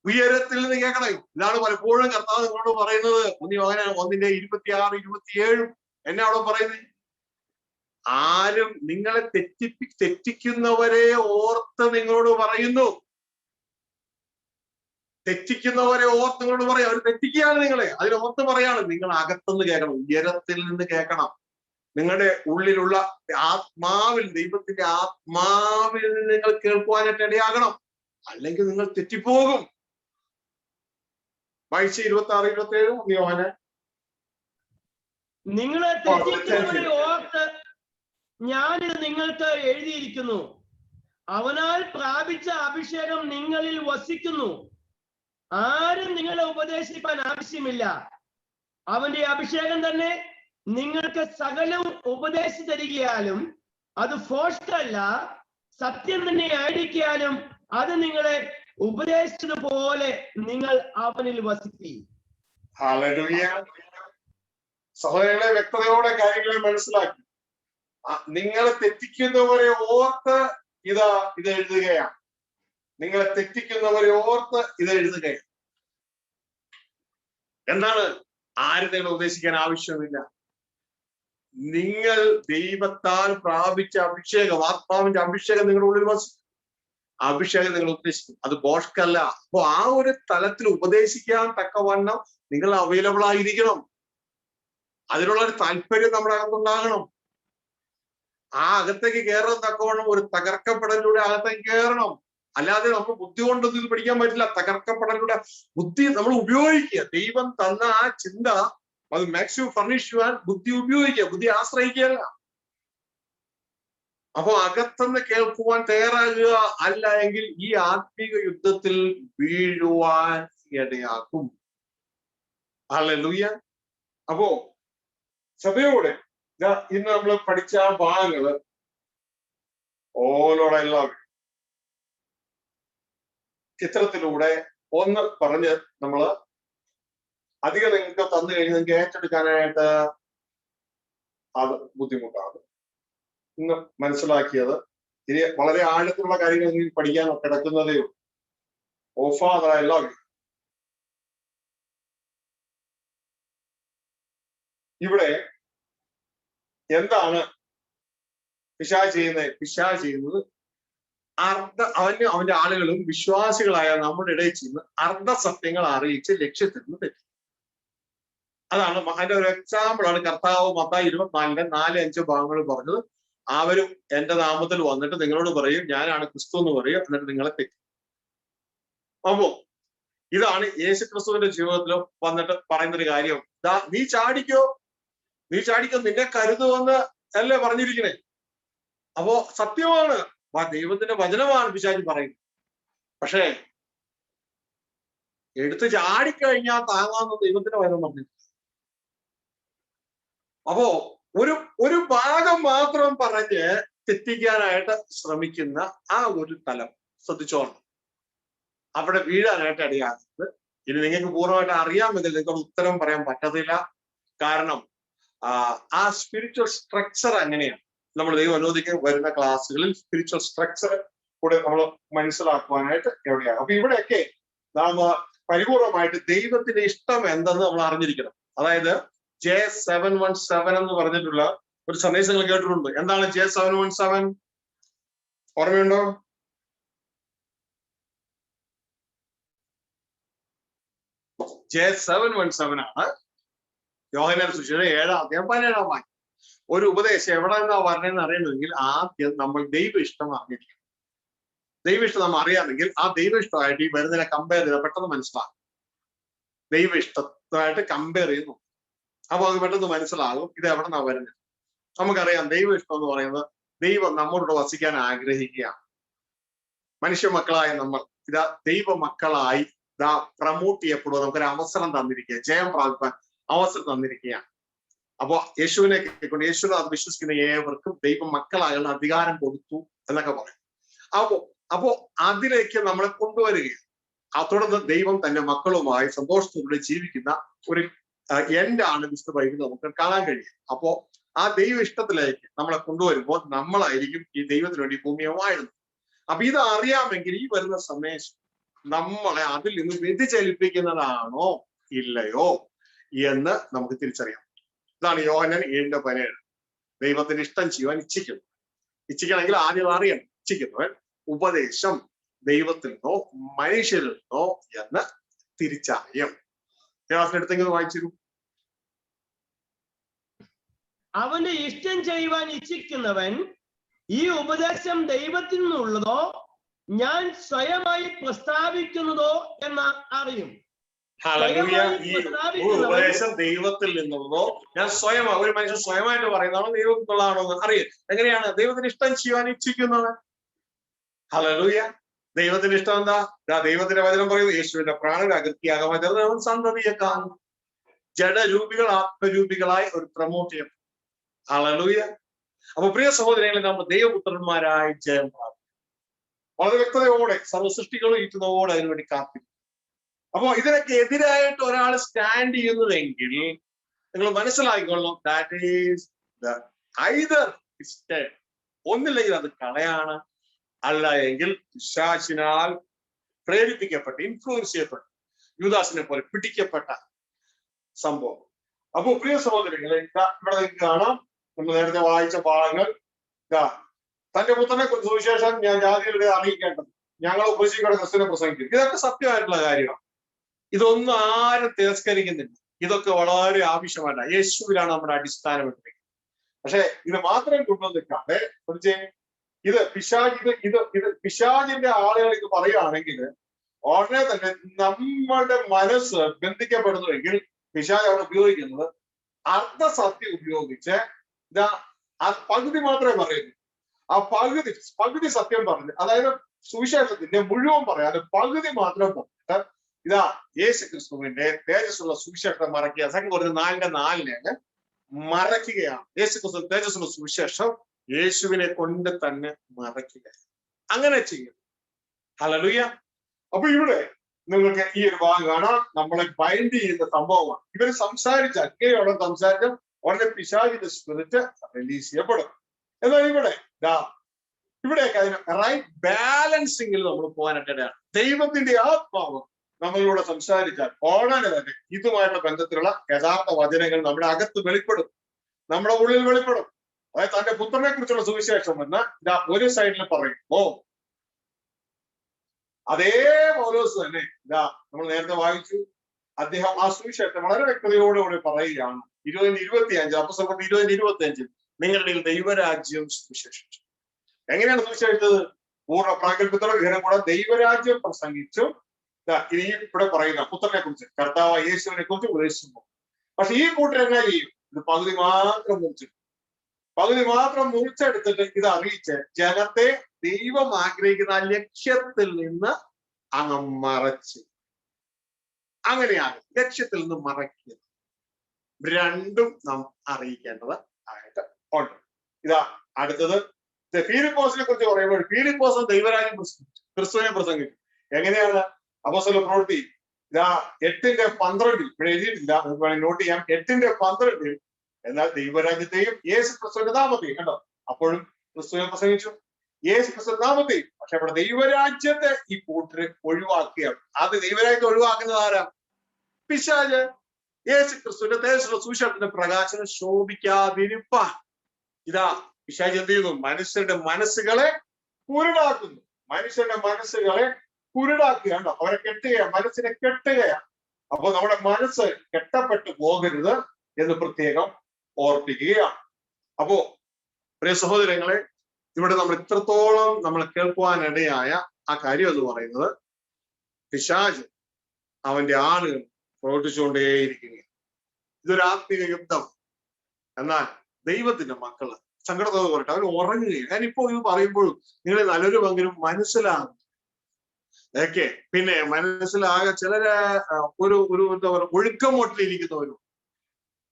ഉയരത്തിൽ നിന്ന് കേൾക്കണം. ഇതാണ് പലപ്പോഴും കർത്താവ് നിങ്ങളോട് പറയുന്നത്. 1:26-27 എന്നെ അവിടെ പറയുന്നത്. ആരും നിങ്ങളെ തെറ്റിക്കുന്നവരെ ഓർത്ത് നിങ്ങളോട് പറയുന്നു. തെറ്റിക്കുന്നവരെ ഓർത്ത് നിങ്ങളോട് പറയും. അവർ തെറ്റിക്കുകയാണ് നിങ്ങളെ, അതിനോർത്ത് പറയാണ്. നിങ്ങൾ അകത്തുനിന്ന് കേൾക്കണം, ഉയരത്തിൽ നിന്ന് കേൾക്കണം. നിങ്ങളുടെ ഉള്ളിലുള്ള ആത്മാവിൽ, ദൈവത്തിന്റെ ആത്മാവിൽ നിങ്ങൾ കേൾക്കുവാനായിട്ട് ഇടയാകണം. അല്ലെങ്കിൽ നിങ്ങൾ തെറ്റിപ്പോകും. വായിച്ച 26-27 യോഹന്നാൻ. നിങ്ങളെ തെറ്റിക്കുന്നവരെ ഓർത്ത് ഞാനിത് നിങ്ങൾക്ക് എഴുതിയിരിക്കുന്നു. അവനാൽ പ്രാപിച്ച അഭിഷേകം നിങ്ങളിൽ വസിക്കുന്നു. ആരും നിങ്ങളെ ഉപദേശിക്കാൻ ആവശ്യമില്ല. അവന്റെ അഭിഷേകം തന്നെ നിങ്ങൾക്ക് സകലവും ഉപദേശിച്ചു തരികയാലും അത് ഫോഴ്സ്ഡല്ല, സത്യം തന്നെ ആയിരിക്കാനും അത് നിങ്ങളെ ഉപദേശിച്ചതുപോലെ നിങ്ങൾ അവനിൽ വസിക്കും. സഹോദരങ്ങളെ, വ്യക്തതയോടെ കാര്യങ്ങളെ മനസ്സിലാക്കി. നിങ്ങളെ തെറ്റിക്കുന്നവരെ ഓർത്ത് ഇത് എഴുതുകയാണ്. നിങ്ങളെ തെറ്റിക്കുന്നവരെ ഓർത്ത് ഇത് എഴുതുക. എന്താണ്? ആരും നിങ്ങളെ ഉപദേശിക്കാൻ ആവശ്യമില്ല. നിങ്ങൾ ദൈവത്താൽ പ്രാപിച്ച അഭിഷേകം, ആത്മാവിന്റെ അഭിഷേകം നിങ്ങളുടെ ഉള്ളിൽ വസിക്കും. അഭിഷേകം നിങ്ങൾ ഉപദേശിക്കും. അത് ബോഷ്കല്ല. അപ്പൊ ആ ഒരു തലത്തിൽ ഉപദേശിക്കാൻ തക്കവണ്ണം നിങ്ങൾ അവൈലബിൾ ആയിരിക്കണം. അതിനുള്ള ഒരു താല്പര്യം നമ്മുടെ അകത്തുണ്ടാകണം. ആ അകത്തേക്ക് കയറാൻ തക്കവണ്ണം ഒരു തകർക്കപ്പെടലിലൂടെ അകത്തേക്ക് കയറണം. അല്ലാതെ നമുക്ക് ബുദ്ധി കൊണ്ടൊന്നും ഇത് പഠിക്കാൻ പറ്റില്ല. തകർക്കപ്പെടലിലൂടെ ബുദ്ധി നമ്മൾ ഉപയോഗിക്കുക. ദൈവം തന്ന ആ ചിന്ത അത് മാക്സിമം ഫർണിഷ് ചെയ്യാൻ ബുദ്ധി ഉപയോഗിക്കുക, ബുദ്ധി ആശ്രയിക്കുകയല്ല. അപ്പൊ അകത്തുനിന്ന് കേൾക്കുവാൻ തയ്യാറാകുക. അല്ല എങ്കിൽ ഈ ആത്മീക യുദ്ധത്തിൽ വീഴുവാൻ ഇടയാക്കും. ഹല്ലേലൂയ. അപ്പോ സഭയോടെ ഇന്ന് നമ്മൾ പഠിച്ച ഭാഗങ്ങള് ഓരോടെല്ലാം ചിത്രത്തിലൂടെ ഒന്ന് പറഞ്ഞ് നമ്മള് അധികം നിങ്ങൾക്ക് തന്നു കഴിഞ്ഞ് നിങ്ങൾക്ക് ഏറ്റെടുക്കാനായിട്ട് അത് ബുദ്ധിമുട്ടാണ്. ഇന്ന് മനസ്സിലാക്കിയത് ഇനി വളരെ ആഴത്തിലുള്ള കാര്യങ്ങൾ നിങ്ങൾക്ക് പഠിക്കാൻ കിടക്കുന്നതേ ഉള്ളൂ. ഓഫാദായല്ലോ. ഇവിടെ എന്താണ് പിശാച് ചെയ്യുന്നത്? പിശാച് ചെയ്യുന്നത് അവന്റെ ആളുകളും വിശ്വാസികളായ നമ്മുടെ ഇടയിൽ ചെന്ന് അർദ്ധസത്യങ്ങൾ അറിയിച്ച് ലക്ഷ്യത്തിൽ നിന്ന് തെറ്റി. അതാണ് അതിന്റെ ഒരു എക്സാമ്പിളാണ് കർത്താവ് മത്തായി 24:4-5 ഭാഗങ്ങൾ പറഞ്ഞത്. അവരും എന്റെ നാമത്തിൽ വന്നിട്ട് നിങ്ങളോട് പറയും ഞാനാണ് ക്രിസ്തു എന്ന് പറയും, എന്നിട്ട് നിങ്ങളെ തെറ്റി. അപ്പോ ഇതാണ് യേശു ക്രിസ്തുവിന്റെ ജീവിതത്തിൽ വന്നിട്ട് പറയുന്നൊരു കാര്യം. നീ ചാടിക്കോ, നീ ചാടിക്കോ, നിന്നെ കരുതുമെന്ന് അല്ലേ പറഞ്ഞിരിക്കണേ. അപ്പോ സത്യമാണ്, ദൈവത്തിന്റെ വചനമാണ് പിശാച് പറയുന്നത്. പക്ഷേ എടുത്ത് ചാടിക്കഴിഞ്ഞാൽ താങ്ങാവുന്ന ദൈവത്തിന്റെ വചനം പറഞ്ഞു. അപ്പോ ഒരു ഭാഗം മാത്രം പറഞ്ഞ് തെറ്റിക്കാനായിട്ട് ശ്രമിക്കുന്ന ആ ഒരു തലം ശ്രദ്ധിച്ചോണം. അവിടെ വീഴാനായിട്ട് ഇടയാകുന്നത്. ഇനി നിങ്ങൾക്ക് പൂർണ്ണമായിട്ട് അറിയാമെങ്കിൽ നിങ്ങൾക്ക് ഉത്തരം പറയാൻ പറ്റത്തില്ല. കാരണം ആ സ്പിരിച്വൽ സ്ട്രക്ചർ അങ്ങനെയാണ്. നമ്മൾ ദൈവം അനുവദിക്കാൻ വരുന്ന ക്ലാസ്സുകളിൽ സ്പിരിച്വൽ സ്ട്രക്ചർ കൂടെ നമ്മൾ മനസ്സിലാക്കുവാനായിട്ട് എവിടെയാണ്. അപ്പൊ ഇവിടെയൊക്കെ നാം പരിപൂർണമായിട്ട് ദൈവത്തിന്റെ ഇഷ്ടം എന്തെന്ന് നമ്മൾ അറിഞ്ഞിരിക്കണം. അതായത് J717 എന്ന് പറഞ്ഞിട്ടുള്ള ഒരു സന്ദേശങ്ങൾ കേട്ടിട്ടുണ്ട്. എന്താണ് J717? ഓർമ്മയുണ്ടോ? J717 ആണ് യോഹന്നാന്റെ സുവിശേഷം 7:17 ഒരു ഉപദേശം എവിടെ നിന്നാ വരണമെന്ന് അറിയണമെങ്കിൽ ആദ്യം നമ്മൾ ദൈവ ഇഷ്ടം അറിഞ്ഞിരിക്കണം. ദൈവ ഇഷ്ടം നമ്മൾ അറിയാമെങ്കിൽ ആ ദൈവ ഇഷ്ടമായിട്ട് ഈ വരുന്നതിനെ കമ്പയർ ചെയ്താൽ പെട്ടെന്ന് മനസ്സിലാകും. ദൈവ ഇഷ്ടമായിട്ട് കമ്പയർ ചെയ്യുന്നു. അപ്പൊ അത് പെട്ടെന്ന് മനസ്സിലാകും ഇത് എവിടെ നിന്നാ വരുന്നത്. നമുക്കറിയാം ദൈവ ഇഷ്ടം എന്ന് പറയുന്നത് ദൈവം നമ്മളോട് വസിക്കാൻ ആഗ്രഹിക്കുകയാണ്. മനുഷ്യ മക്കളായ നമ്മൾ ഇതാ ദൈവ മക്കളായി ഇതാ പ്രമോട്ട് ചെയ്യപ്പെടുക, നമുക്കൊരു അവസരം തന്നിരിക്കുക, ജയം പ്രാപിക്കാൻ അവസരം തന്നിരിക്കുകയാണ്. അപ്പോ യേശുവിനെ കേൾക്കൊണ്ട് യേശുവിനെ അത് വിശ്വസിക്കുന്ന ഏവർക്കും ദൈവ മക്കളായുള്ള അധികാരം കൊടുത്തു എന്നൊക്കെ പറയും. അപ്പോ അതിലേക്ക് നമ്മളെ കൊണ്ടുവരികയാണ്. തുടർന്ന് ദൈവം തന്റെ മക്കളുമായി സന്തോഷത്തോടെ ജീവിക്കുന്ന ഒരു എൻഡാണ് വിശുദ്ധ ബൈബിളിൽ നമുക്ക് കാണാൻ കഴിയും. അപ്പോ ആ ദൈവ ഇഷ്ടത്തിലേക്ക് നമ്മളെ കൊണ്ടുവരുമ്പോൾ നമ്മളായിരിക്കും ഈ ദൈവത്തിന് വേണ്ടി ഭൂമിയെ വാഴുന്നത്. അപ്പൊ ഇത് അറിയാമെങ്കിൽ ഈ വരുന്ന സന്ദേശം നമ്മളെ അതിൽ നിന്ന് വ്യതിചലിപ്പിക്കുന്നതാണോ ഇല്ലയോ എന്ന് നമുക്ക് തിരിച്ചറിയാം. ഇതാണ് യോഹന്നാൻ 7:17. ദൈവത്തിന് ഇഷ്ടം ചെയ്യുവാൻ ഇച്ഛിക്കണമെങ്കിൽ ആദ്യം അറിയണം. ഇച്ഛിക്കുന്നവൻ ഉപദേശം ദൈവത്തിൽ നിന്നോ മനുഷ്യരിൽ നിന്നോ എന്ന് തിരിച്ചറിയും. ക്ലാസ്സിലെടുത്തെങ്കിലും വായിച്ചിരും. അവന്റെ ഇഷ്ടം ചെയ്യുവാൻ ഇച്ഛിക്കുന്നവൻ ഈ ഉപദേശം ദൈവത്തിൽ നിന്നുള്ളതോ ഞാൻ സ്വയമായി പ്രസ്താവിക്കുന്നതോ എന്ന് അറിയും. ഈ ഉപദേശം ദൈവത്തിൽ നിന്നുള്ളതോ ഞാൻ സ്വയമായി, ഒരു മനുഷ്യൻ സ്വയമായിട്ട് പറയുന്നതാണോ ദൈവത്തിനുള്ളതാണോ എന്ന് അറിയാം. എങ്ങനെയാണ് ദൈവത്തിന് ഇഷ്ടം ചെയ്യുവാൻ ഇച്ഛിക്കുന്നത്? ഹല്ലേലൂയ. ദൈവത്തിന്റെ ഇഷ്ടം എന്താ? ദൈവത്തിന്റെ വചനം പറയുന്നു യേശുവിന്റെ പ്രാണൻ അകൃത്യാകമാൻ സന്തതിയെ കാണും. ജഡരൂപികൾ ആത്മരൂപികളായി ഒരു പ്രമോട്ട് ചെയ്യും. ഹല്ലേലൂയ. അപ്പൊ പ്രിയ സഹോദരങ്ങളെ, നമ്മൾ ദൈവപുത്രന്മാരായി ജയം പ്രാപിക്കും. വളരെ വ്യക്തതയോടെ സർവ്വസൃഷ്ടികളും ഈറ്റുന്നതോടെ അതിനുവേണ്ടി കാത്തിരിക്കും. അപ്പോ ഇതിനൊക്കെ എതിരായിട്ട് ഒരാൾ സ്റ്റാൻഡ് ചെയ്യുന്നതെങ്കിൽ നിങ്ങൾ മനസ്സിലാക്കിക്കൊള്ളണം, ദാറ്റ് ഈസ് ഐദർ ഒന്നില്ലെങ്കിൽ അത് കളയാണ്, അല്ല എങ്കിൽ പിശാചിനാൽ പ്രേരിപ്പിക്കപ്പെട്ട് ഇൻഫ്ലുവൻസ് ചെയ്യപ്പെട്ടു യൂദാസിനെ പോലെ പിടിക്കപ്പെട്ട സംഭവം. അപ്പൊ പ്രിയ സഹോദരങ്ങളെ, ഇവിടെ നിങ്ങൾക്ക് കാണാം, നമ്മൾ നേരത്തെ വായിച്ച ഭാഗങ്ങൾ. തന്റെ പുത്രനെ കുറിച്ച് സുവിശേഷം ഞാൻ ജാതികളുടെ അറിയിക്കേണ്ടത്, ഞങ്ങൾ ഉപദേശിക്കുന്ന ക്രിസ്തുവിനെ പ്രസംഗിക്കും. ഇതൊക്കെ സത്യമായിട്ടുള്ള കാര്യമാണ്. ഇതൊന്നും ആരും തിരസ്കരിക്കുന്നില്ല. ഇതൊക്കെ വളരെ ആവശ്യമല്ല. യേശുവിലാണ് നമ്മുടെ അടിസ്ഥാനം ഇട്ടിരിക്കുന്നത്. പക്ഷെ ഇത് മാത്രം കൊണ്ടുവന്നിട്ടാണ് ഇത് പിശാചിന്റെ ആളുകൾ ഇത് പറയുകയാണെങ്കിൽ ഉടനെ തന്നെ നമ്മളുടെ മനസ്സ് ബന്ധിക്കപ്പെടുന്നുവെങ്കിൽ പിശാച് അവിടെ ഉപയോഗിക്കുന്നത് അർദ്ധസത്യം ഉപയോഗിച്ച് പകുതി മാത്രമേ പറയുന്നു. ആ പകുതി സത്യം പറഞ്ഞു, അതായത് സുവിശേഷത്തിന്റെ മുഴുവൻ പറയാതെ പകുതി മാത്രം പറഞ്ഞിട്ട് യേശു ക്രിസ്തുവിന്റെ തേജസ്സുള്ള സുവിശേഷം മറക്കുക. 2 Corinthians 4:4 മറയ്ക്കുകയാണ്. യേശു ക്രിസ്തു തേജസ്സുള്ള സുവിശേഷം യേശുവിനെ കൊണ്ട് തന്നെ മറയ്ക്കുക. അങ്ങനെ ചെയ്യും. ഹല്ലേലൂയ. അപ്പൊ ഇവിടെ നിങ്ങൾക്ക് ഈ ഒരു ഭാഗം കാണാം, നമ്മളെ ബൈൻഡ് ചെയ്യുന്ന സംഭവമാണ്. ഇവര് സംസാരിച്ച അങ്ങനെയോടെ സംസാരിച്ച ഉടനെ പിശാചിന്റെ സ്പിരിറ്റ് റിലീസ് ചെയ്യപ്പെടും. എന്നാൽ ഇവിടെയൊക്കെ അതിന് റൈറ്റ് ബാലൻസിങ്ങിൽ നമ്മൾ പോകാനായിട്ടാണ്. ദൈവത്തിന്റെ ആത്മാവ് നമ്മളിലൂടെ സംസാരിച്ചാൽ ഉടനെ തന്നെ ഇതുമായിട്ടുള്ള ബന്ധത്തിലുള്ള യഥാർത്ഥ വചനങ്ങൾ നമ്മുടെ അകത്ത് വെളിപ്പെടും, നമ്മുടെ ഉള്ളിൽ വെളിപ്പെടും. അതായത് തന്റെ പുത്രനെ കുറിച്ചുള്ള സുവിശേഷം എന്ന് ഒരു സൈഡിൽ പറയുമ്പോ അതേ പൗലോസ് തന്നെ നമ്മൾ നേരത്തെ വായിച്ചു, അദ്ദേഹം ആ സുവിശേഷം വളരെ വ്യക്തതയോടുകൂടി പറയുകയാണ്. 20:25 അപ്പോസ്തലർ 20:25 നിങ്ങളുടെ ദൈവരാജ്യം സുവിശേഷിച്ചു. എങ്ങനെയാണ് സുവിശേഷിച്ചത്? പൂർണ്ണ പ്രാഗൽഭ്യത്തോടെ ഗ്രഹം കൂടെ ദൈവരാജ്യം പ്രസംഗിച്ചു. ഇനി ഇവിടെ പറയുന്ന പുത്രനെ കുറിച്ച്, കർത്താവ് യേശുവിനെ കുറിച്ച് ഉപദേശിച്ചു. പക്ഷെ ഈ കൂട്ടർ എന്നാ ചെയ്യും? ഇത് പകുതി മാത്രം മുറിച്ചെടുത്തിട്ട് ഇത് അറിയിച്ച് ജനത്തെ ദൈവം ആഗ്രഹിക്കുന്ന ആ ലക്ഷ്യത്തിൽ നിന്ന് അങ്ങ് മറച്ച്. അങ്ങനെയാണ് ലക്ഷ്യത്തിൽ നിന്ന് മറയ്ക്കുന്നത്. രണ്ടും നാം അറിയിക്കേണ്ടത് ആയിട്ട് ഉണ്ട്. അടുത്തത് ഫിലിപ്പോസിനെ കുറിച്ച് പറയുമ്പോൾ ഫിലിപ്പോസും ദൈവരാജ്യം പ്രസംഗിച്ചു, ക്രിസ്തുവിനെ പ്രസംഗിച്ചു. എങ്ങനെയാണ്? അപ്പോസ്തല പ്രവൃത്തി 8:12 ഇവിടെ എഴുതിയിട്ടില്ല, നമുക്ക് വേണമെങ്കിൽ നോട്ട് ചെയ്യാം. 8:12 എന്നാൽ ദൈവരാജ്യത്തെയും യേശു ക്രിസ്തുവിന്റെ നാമത്തെയും, കണ്ടോ, അപ്പോഴും ക്രിസ്തുവിനെ പ്രസംഗിച്ചു, യേശു ക്രിസ്തുവിന്റെ നാമത്തെയും. പക്ഷെ അവിടെ ദൈവരാജ്യത്തെ ഈ കൂട്ടര് ഒഴിവാക്കുകയാണ്. അത് ദൈവരാജ്യത്തെ ഒഴിവാക്കുന്നത് ആരാ? പിശാച്. യേശു ക്രിസ്തുവിന്റെ തേജസ്സുള്ള സുവിശേഷത്തിന്റെ പ്രകാശനം ശോഭിക്കാതിരിപ്പാൻ പിശാച് എന്ത് ചെയ്യുന്നു? മനുഷ്യരുടെ മനസ്സുകളെ കുരുടാക്കുന്നു. കുരുടാക്കുകയാണോ? അവരെ കെട്ടുകയാണ്, മനസ്സിനെ കെട്ടുകയാണ്. അപ്പൊ നമ്മുടെ മനസ്സ് കെട്ടപ്പെട്ടു പോകരുത് എന്ന് പ്രത്യേകം ഓർപ്പിക്കുകയാണ്. അപ്പോ പ്രിയ സഹോദരങ്ങളെ, ഇവിടെ നമ്മൾ ഇത്രത്തോളം നമ്മൾ കേൾക്കുവാനിടയായ ആ കാര്യം എന്ന് പറയുന്നത് പിശാച് അവന്റെ ആളുകൾ പ്രവർത്തിച്ചുകൊണ്ടേയിരിക്കുകയാണ്. ഇതൊരു ആത്മീയ യുദ്ധം. എന്നാൽ ദൈവത്തിന്റെ മക്കള് സങ്കടത്തോട് പറയട്ടെ, അവർ ഉറങ്ങുകയും. ഞാനിപ്പോ ഇത് പറയുമ്പോഴും നിങ്ങൾ നല്ലൊരു പങ്കിലും മനസ്സിലാകും. പിന്നെ മനസ്സിലാകെ ചിലര് ഒരു എന്താ പറയുക, ഒഴുക്കമോട്ടിലിരിക്കുന്നവരും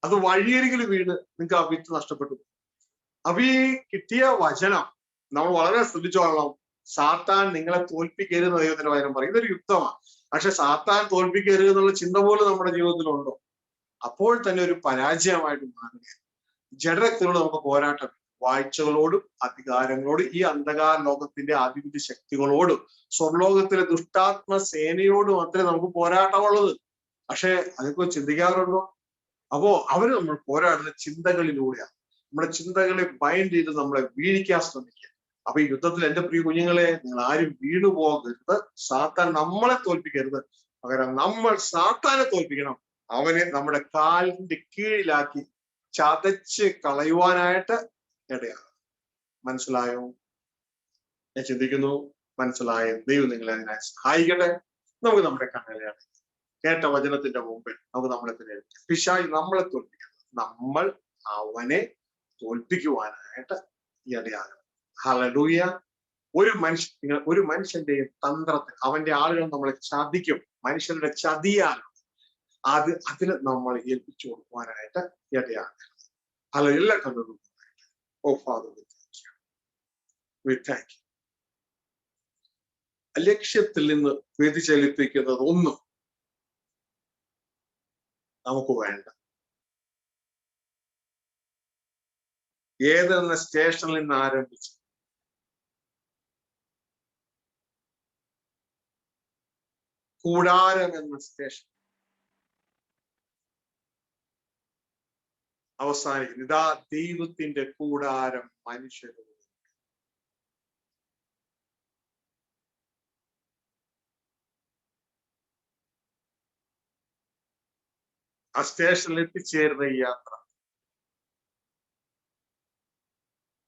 അത് വഴിയരികിൽ വീണ് നിങ്ങൾക്ക് ആ വിത്ത് നഷ്ടപ്പെട്ടു. അപ്പൊ ഈ കിട്ടിയ വചനം നമ്മൾ വളരെ ശ്രദ്ധിച്ചോളണം. സാത്താൻ നിങ്ങളെ തോൽപ്പിക്കരുത് ദൈവത്തിന്റെ വചനം പറയും. ഇതൊരു യുദ്ധമാണ്. പക്ഷെ സാത്താൻ തോൽപ്പിക്കരുത് എന്നുള്ള ചിന്ത പോലും നമ്മുടെ ജീവിതത്തിലുണ്ടോ? അപ്പോൾ തന്നെ ഒരു പരാജയമായിട്ട് മാറുകയാണ്. ജഡരക്തികളോട് നമുക്ക് പോരാട്ടം, വാഴ്ചകളോടും അധികാരങ്ങളോടും ഈ അന്ധകാര ലോകത്തിന്റെ ആധിപത്യ ശക്തികളോടും സ്വർലോകത്തിലെ ദുഷ്ടാത്മ സേനയോടും മാത്രമേ നമുക്ക് പോരാട്ടമുള്ളത്. പക്ഷെ അതൊക്കെ ചിന്തിക്കാറുണ്ടോ? അപ്പോ അവര് നമ്മൾ പോരാടുന്ന ചിന്തകളിലൂടെയാണ്. നമ്മുടെ ചിന്തകളെ ബൈൻഡ് ചെയ്ത് നമ്മളെ വീഴിക്കാൻ ശ്രമിക്കുക. അപ്പൊ ഈ യുദ്ധത്തിൽ എന്റെ പ്രിയ കുഞ്ഞുങ്ങളെ, നിങ്ങൾ ആരും വീണു പോകരുത്. സാത്താൻ നമ്മളെ തോൽപ്പിക്കരുത്, പകരം നമ്മൾ സാത്താനെ തോൽപ്പിക്കണം. അവനെ നമ്മുടെ കാലിന്റെ കീഴിലാക്കി ചതച്ച് കളയുവാനായിട്ട് ഇടയാണ്. മനസ്സിലായോ? ഞാൻ ചിന്തിക്കുന്നു മനസ്സിലായോ? ദൈവം നിങ്ങളെ അതിനായി സഹായിക്കട്ടെ. നമുക്ക് നമ്മുടെ കണ്ണുകളെ കേട്ട വചനത്തിന്റെ മുമ്പിൽ നമുക്ക് നമ്മളെ തന്നെ പിശാച് നമ്മളെ തോൽപ്പിക്കുന്നത്, നമ്മൾ അവനെ തോൽപ്പിക്കുവാനായിട്ട് ഇടയാകണം. ഹല്ലേലൂയ. ഒരു മനുഷ്യന്റെ തന്ത്രത്തിൽ അവന്റെ ആളുകൾ നമ്മളെ ചതിക്കും. മനുഷ്യരുടെ ചതിയാണ് അതിന് നമ്മൾ ഏൽപ്പിച്ചു കൊടുക്കുവാനായിട്ട് ഇടയാകണം. അല്ല എല്ലാ കണ്ണുകളും ലക്ഷ്യത്തിൽ നിന്ന് വ്യതിചലിപ്പിക്കുന്നത് ഒന്നും നമുക്ക് വേണ്ട. ഏതെന്ന സ്റ്റേഷനിൽ നിന്ന് ആരംഭിച്ചു കൂടാരം എന്ന സ്റ്റേഷൻ അവസാനിക്കുന്നു. ഇതാ ദൈവത്തിന്റെ കൂടാരം മനുഷ്യരും. ആ സ്റ്റേഷനിൽ എത്തിച്ചേരുന്ന ഈ യാത്ര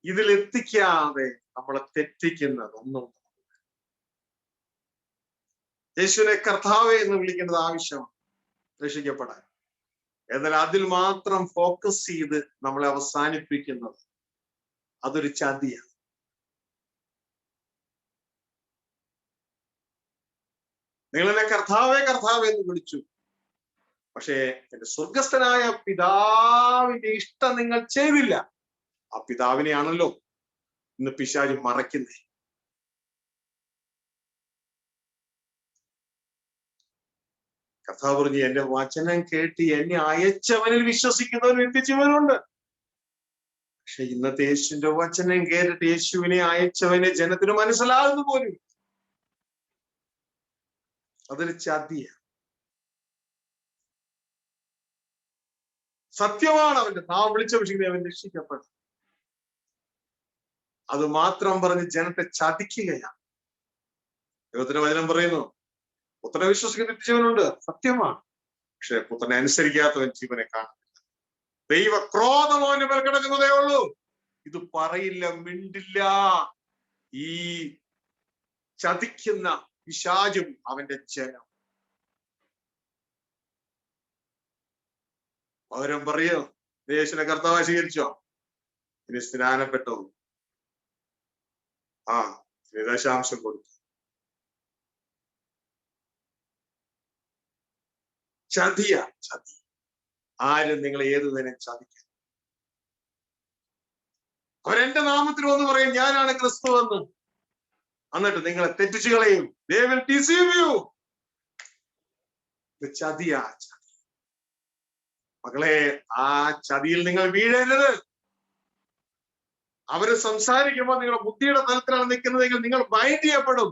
ഇതിലെത്തിക്കാതെ നമ്മളെ തെറ്റിക്കുന്നതൊന്നും. യേശുവിനെ കർത്താവേ എന്ന് വിളിക്കേണ്ടത് ആവശ്യമാണ് രക്ഷിക്കപ്പെടാൻ. എന്നാൽ അതിൽ മാത്രം ഫോക്കസ് ചെയ്ത് നമ്മളെ അവസാനിപ്പിക്കുന്നത് അതൊരു ചതിയാണ്. നിങ്ങൾ എന്നെ കർത്താവേ കർത്താവേ എന്ന് വിളിച്ചു, പക്ഷേ എന്റെ സ്വർഗസ്ഥനായ പിതാവിന്റെ ഇഷ്ടം നിങ്ങൾ ചെയ്തില്ല. ആ പിതാവിനെയാണല്ലോ ഇന്ന് പിശാച് മറയ്ക്കുന്നത്. കർത്താവ് പറഞ്ഞു, എന്റെ വചനം കേട്ട് എന്നെ അയച്ചവനിൽ വിശ്വസിക്കുന്നവൻ നിത്യജീവനുണ്ട്. പക്ഷെ ഇന്നത്തെ യേശുവിന്റെ വചനം കേട്ടിട്ട് യേശുവിനെ അയച്ചവനെ ജനത്തിന് മനസ്സിലാകുന്നു പോലും. അതൊരു ചതിയ. സത്യമാണ് അവന്റെ നാം വിളിച്ചപേക്ഷിക്കുന്നത് അവൻ രക്ഷിക്കപ്പെടും. അത് മാത്രം പറഞ്ഞ് ജനത്തെ ചതിക്കുകയാണ്. ദൈവത്തിന്റെ വചനം പറയുന്നു, പുത്രനെ വിശ്വസിക്കുന്ന ജീവനുണ്ട്. സത്യമാണ്. പക്ഷെ പുത്രനെ അനുസരിക്കാത്തവൻ ജീവനെ കാണുന്നില്ല. ദൈവ ക്രോധം അവന്റെ മേൽ കിടക്കുന്നതേ ഉള്ളൂ. ഇത് പറയില്ല, മിണ്ടില്ല. ഈ ചതിക്കുന്ന പിശാചും അവന്റെ ജനം. പകരം പറയോ, യേശുവിനെ കർത്താവ് സ്വീകരിച്ചോ, ഇനി സ്നാനപ്പെട്ടോ, ദശാംശം കൊടുത്തു. ചതിയ ചതി. ആരും നിങ്ങളെ ഏതു തന്നെ ചതിക്കും. അവരെന്റെ നാമത്തിൽ വന്ന് പറയും ഞാനാണ് ക്രിസ്തു എന്ന്, എന്നിട്ട് നിങ്ങളെ തെറ്റിച്ചു കളയും. They will deceive you. ഇത് ചതിയാ ചതി. മക്കളെ, ആ ചതിയിൽ നിങ്ങൾ വീഴരുത്. അവര് സംസാരിക്കുമ്പോൾ നിങ്ങളുടെ ബുദ്ധിയുടെ തലത്തിലാണ് നിൽക്കുന്നതെങ്കിൽ നിങ്ങൾ മൈൻഡ് ചെയ്യപ്പെടും.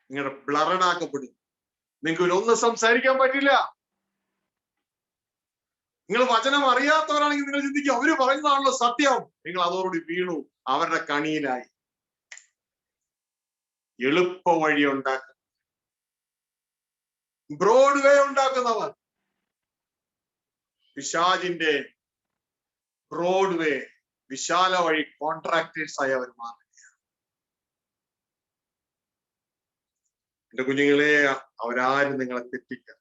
നിങ്ങളുടെ ബ്ലറഡാക്കപ്പെടും. നിങ്ങൾക്ക് ഒന്നും സംസാരിക്കാൻ പറ്റില്ല. നിങ്ങൾ വചനം അറിയാത്തവരാണെങ്കിൽ നിങ്ങൾ ചിന്തിക്കും അവര് പറയുന്നതാണല്ലോ സത്യം. നിങ്ങൾ അതോടുകൂടി വീണു, അവരുടെ കണിയിലായി. എളുപ്പ വഴി ഉണ്ടാക്കും, ബ്രോഡ് വേ ഉണ്ടാക്കുന്നവർ. പിശാചിന്റെ ബ്രോഡ് വേ, വിശാല വഴി കോൺട്രാക്ടേഴ്സ് ആയി അവർ മാറുകയാണ്. എന്റെ കുഞ്ഞുങ്ങളെ, അവരാരും നിങ്ങളെ തെറ്റിക്കുക.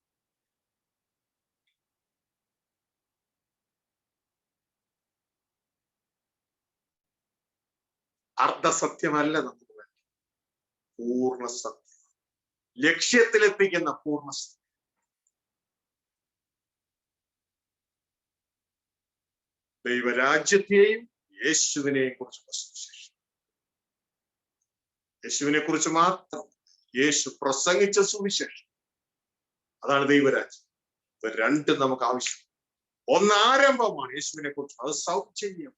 അർദ്ധസത്യമല്ല നമുക്ക് വേണ്ടി, പൂർണ്ണ സത്യം, ലക്ഷ്യത്തിലെത്തിക്കുന്ന പൂർണ്ണ സത്യം. ദൈവരാജ്യത്തെയും യേശുവിനെയും കുറിച്ചുള്ള സുവിശേഷം. യേശുവിനെ കുറിച്ച് മാത്രം, യേശു പ്രസംഗിച്ച സുവിശേഷം, അതാണ് ദൈവരാജ്യം. ഇത് രണ്ടും നമുക്ക് ആവശ്യം. ഒന്ന് ആരംഭമാണ് യേശുവിനെ കുറിച്ച്, അത് സൗജന്യം.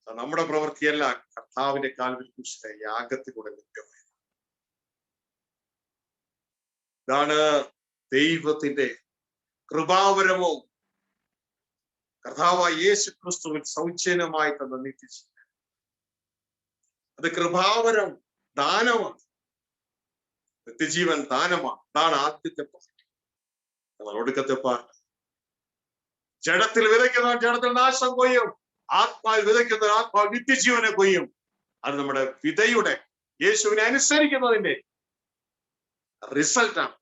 നമ്മുടെ പ്രവൃത്തിയല്ല, കർത്താവിന്റെ കാൽവരി ക്രൂശിലെ യാഗത്തിലൂടെ ലഭ്യമായി. ഇതാണ് ദൈവത്തിന്റെ കൃപാവരമോ കർത്താവായ യേശു ക്രിസ്തുവിൽ സൗജന്യമായി തന്ന നിത്യജീവൻ. അത് കൃപാവരം, ദാനമാണ്. നിത്യജീവൻ ദാനമാണ്. അതാണ് ആദ്യത്തെ പാർട്ട്. ഒടുക്കത്തെ പാർട്ട്, ജഡത്തിൽ വിതയ്ക്കുന്നവൻ ജഡത്തിൽ നാശം കൊയ്യും, ആത്മാവിൽ വിതയ്ക്കുന്ന ആത്മാവ് നിത്യജീവനെ കൊയ്യും. അത് നമ്മുടെ വിതയുടെ, യേശുവിനെ അനുസരിക്കുന്നതിന്റെ റിസൾട്ടാണ്.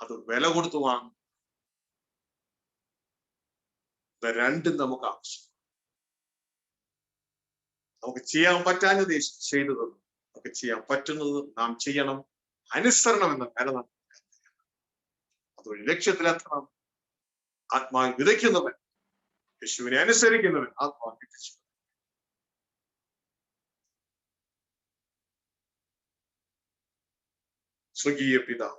അത് വില കൊടുത്തു വാങ്ങും. ഇത് രണ്ടും നമുക്ക് ആവശ്യം. നമുക്ക് ചെയ്യാൻ പറ്റാഞ്ഞത് യേശു ചെയ്തു തന്നു. നമുക്ക് ചെയ്യാൻ പറ്റുന്നത് നാം ചെയ്യണം. അനുസരണം എന്ന വില നമുക്ക് അതൊരു ലക്ഷ്യത്തിലെത്തണം. ആത്മാവിൽ വിതയ്ക്കുന്നവൻ, യേശുവിനെ അനുസരിക്കുന്നവൻ ആത്മാവിൽ വിതച്ചു. സ്വർഗീയ പിതാവേ,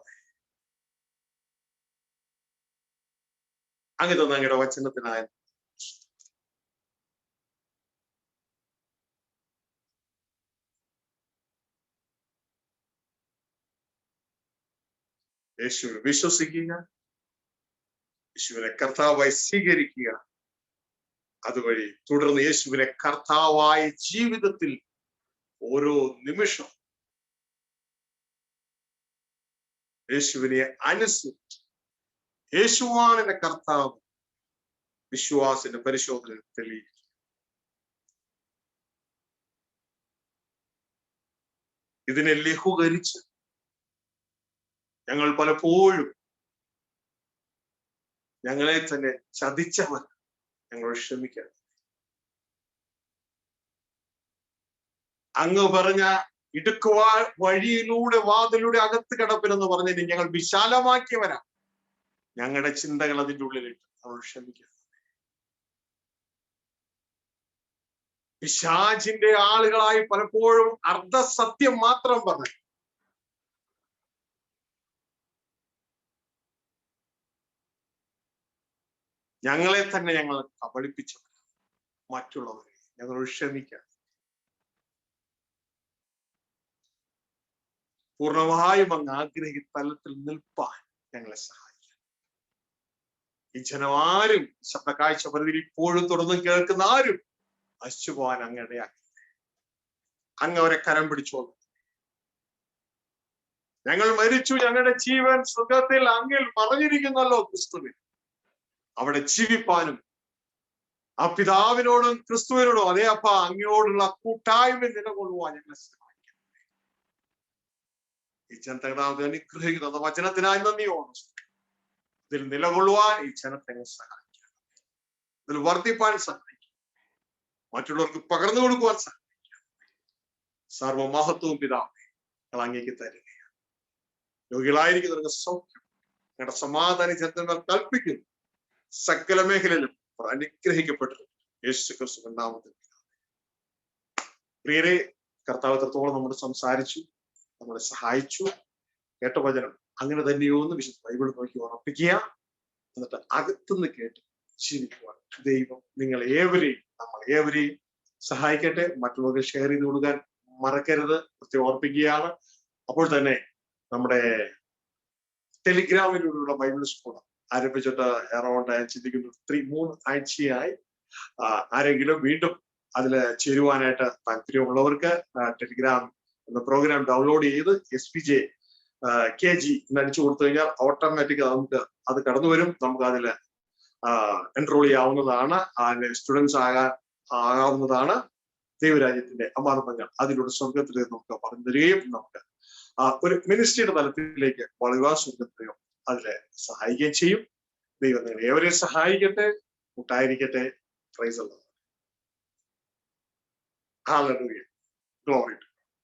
അങ്ങ് തന്ന അങ്ങയുടെ വചനത്തിനായ യേശുവിനെ വിശ്വസിക്കുക, യേശുവിനെ കർത്താവായി സ്വീകരിക്കുക. അതുവഴി തുടർന്ന് യേശുവിനെ കർത്താവായ ജീവിതത്തിൽ ഓരോ നിമിഷം യേശുവിനെ അനുസരിച്ച് യേശുവാണ് എന്റെ കർത്താവ് വിശ്വാസത്തിന്റെ പരിശോധന തെളിയിക്കും. ഇതിനെ ലഘൂകരിച്ച് ഞങ്ങൾ പലപ്പോഴും ഞങ്ങളെ തന്നെ ചതിച്ചവൻ ഞങ്ങൾ ക്ഷമിക്കണം. അങ്ങ് പറഞ്ഞ ഇടുക്കുവാ വഴിയിലൂടെ വാതിലൂടെ അകത്ത് കിടപ്പിനെന്ന് പറഞ്ഞിട്ട് ഞങ്ങൾ വിശാലമാക്കിയവരാ. ഞങ്ങളുടെ ചിന്തകൾ അതിൻ്റെ ഉള്ളിലിട്ട് നമ്മൾ ക്ഷമിക്കണം. പിശാചിന്റെ ആളുകളായി പലപ്പോഴും അർദ്ധസത്യം മാത്രം പറഞ്ഞു ഞങ്ങളെ തന്നെ ഞങ്ങൾ കബളിപ്പിച്ചവരാ. മറ്റുള്ളവരെ ഞങ്ങൾ ക്ഷമിക്കാം. പൂർണ്ണമായും അങ്ങ് ആഗ്രഹിക്കുന്ന തലത്തിൽ നിൽപ്പാൻ ഞങ്ങളെ സഹായിക്കാം. ഈ ജനമാരും ശബ്ദ കാഴ്ച പരിധിയിൽ ഇപ്പോഴും തുടർന്ന് കേൾക്കുന്ന ആരും നശിച്ചു പോകാൻ അങ്ങ് ഇടയാക്കി. അങ്ങ് അവരെ കരം പിടിച്ചോളൂ. ഞങ്ങൾ മരിച്ചു, ഞങ്ങളുടെ ജീവൻ സ്വർഗത്തിൽ അങ്ങിൽ മറഞ്ഞിരിക്കുന്നല്ലോ ക്രിസ്തുവിൽ. അവിടെ ജീവിപ്പാനും ആ പിതാവിനോടും ക്രിസ്തുവിനോടും അതേ അപ്പ അങ്ങയോടുള്ള കൂട്ടായ്മ നിലകൊള്ളുവാൻ ഞങ്ങളെ സഹായിക്കാം. ഈ ജനത്തെ അനുഗ്രഹിക്കുന്ന വചനത്തിനായി നന്ദിയോണം. ഇതിൽ നിലകൊള്ളുവാൻ ഈ ജനത്തെ സഹായിക്കാം. ഇതിൽ വർദ്ധിപ്പാൻ സഹായിക്കാം. മറ്റുള്ളവർക്ക് പകർന്നു കൊടുക്കുവാൻ സഹായിക്കാം. സർവമഹത്വവും പിതാവേ ഞങ്ങൾ അങ്ങേക്ക് തരുകയാണ്. രോഗികളായിരിക്കുന്നവർക്ക് സൗഖ്യം, ഞങ്ങളുടെ സമാധാന ജനത്തിന്മേൽ കൽപ്പിക്കുന്നു. സകല മേഖലയിലും അനുഗ്രഹിക്കപ്പെട്ടു യേശു ക്രിസ്തുവിന്റെ നാമത്തിൽ. പ്രിയരെ, കർത്താവ് എത്രത്തോളം നമ്മോട് സംസാരിച്ചു, നമ്മളെ സഹായിച്ചു. കേട്ട വചനം അങ്ങനെ തന്നെയോ എന്ന് വിശുദ്ധ ബൈബിൾ നോക്കി ഉറപ്പിക്കുക. എന്നിട്ട് അകത്തുനിന്ന് കേട്ട് ജീവിക്കുവാൻ ദൈവം നിങ്ങൾ ഏവരെയും നമ്മൾ ഏവരെയും സഹായിക്കട്ടെ. മറ്റുള്ളവർക്ക് ഷെയർ ചെയ്ത് കൊടുക്കാൻ മറക്കരുത്, പ്രത്യേകം ഓർപ്പിക്കുകയാണ്. അപ്പോൾ തന്നെ നമ്മുടെ ടെലിഗ്രാമിലൂടെയുള്ള ബൈബിൾ സ്കൂൾ ആരംഭിച്ചിട്ട് അറൗണ്ട് ചിന്തിക്കുന്നു 3 ആഴ്ചയായി. ആരെങ്കിലും വീണ്ടും അതിൽ ചേരുവാനായിട്ട് താല്പര്യമുള്ളവർക്ക് ടെലിഗ്രാം എന്ന പ്രോഗ്രാം ഡൗൺലോഡ് ചെയ്ത് SPJ KG അടിച്ചു കൊടുത്തു കഴിഞ്ഞാൽ ഓട്ടോമാറ്റിക് നമുക്ക് അത് കടന്നു വരും. നമുക്ക് അതിൽ എൻറോൾ ചെയ്യാവുന്നതാണ്. അതിന് സ്റ്റുഡൻസ് ആകാവുന്നതാണ്. ദൈവരാജ്യത്തിന്റെ അമാർമ്മങ്ങൾ അതിലൂടെ സ്വർഗത്തിലേക്ക് നമുക്ക് പറഞ്ഞു തരികയും നമുക്ക് ഒരു മിനിസ്ട്രിയുടെ തലത്തിലേക്ക് വളരുവാൻ സ്വർഗത്തെയോ അതിലെ സഹായിക്കുകയും ചെയ്യും. ദൈവം നിങ്ങൾ ഏവരെയും സഹായിക്കട്ടെ, കൂട്ടായിരിക്കട്ടെ. Praise the Lord. Hallelujah. Glory.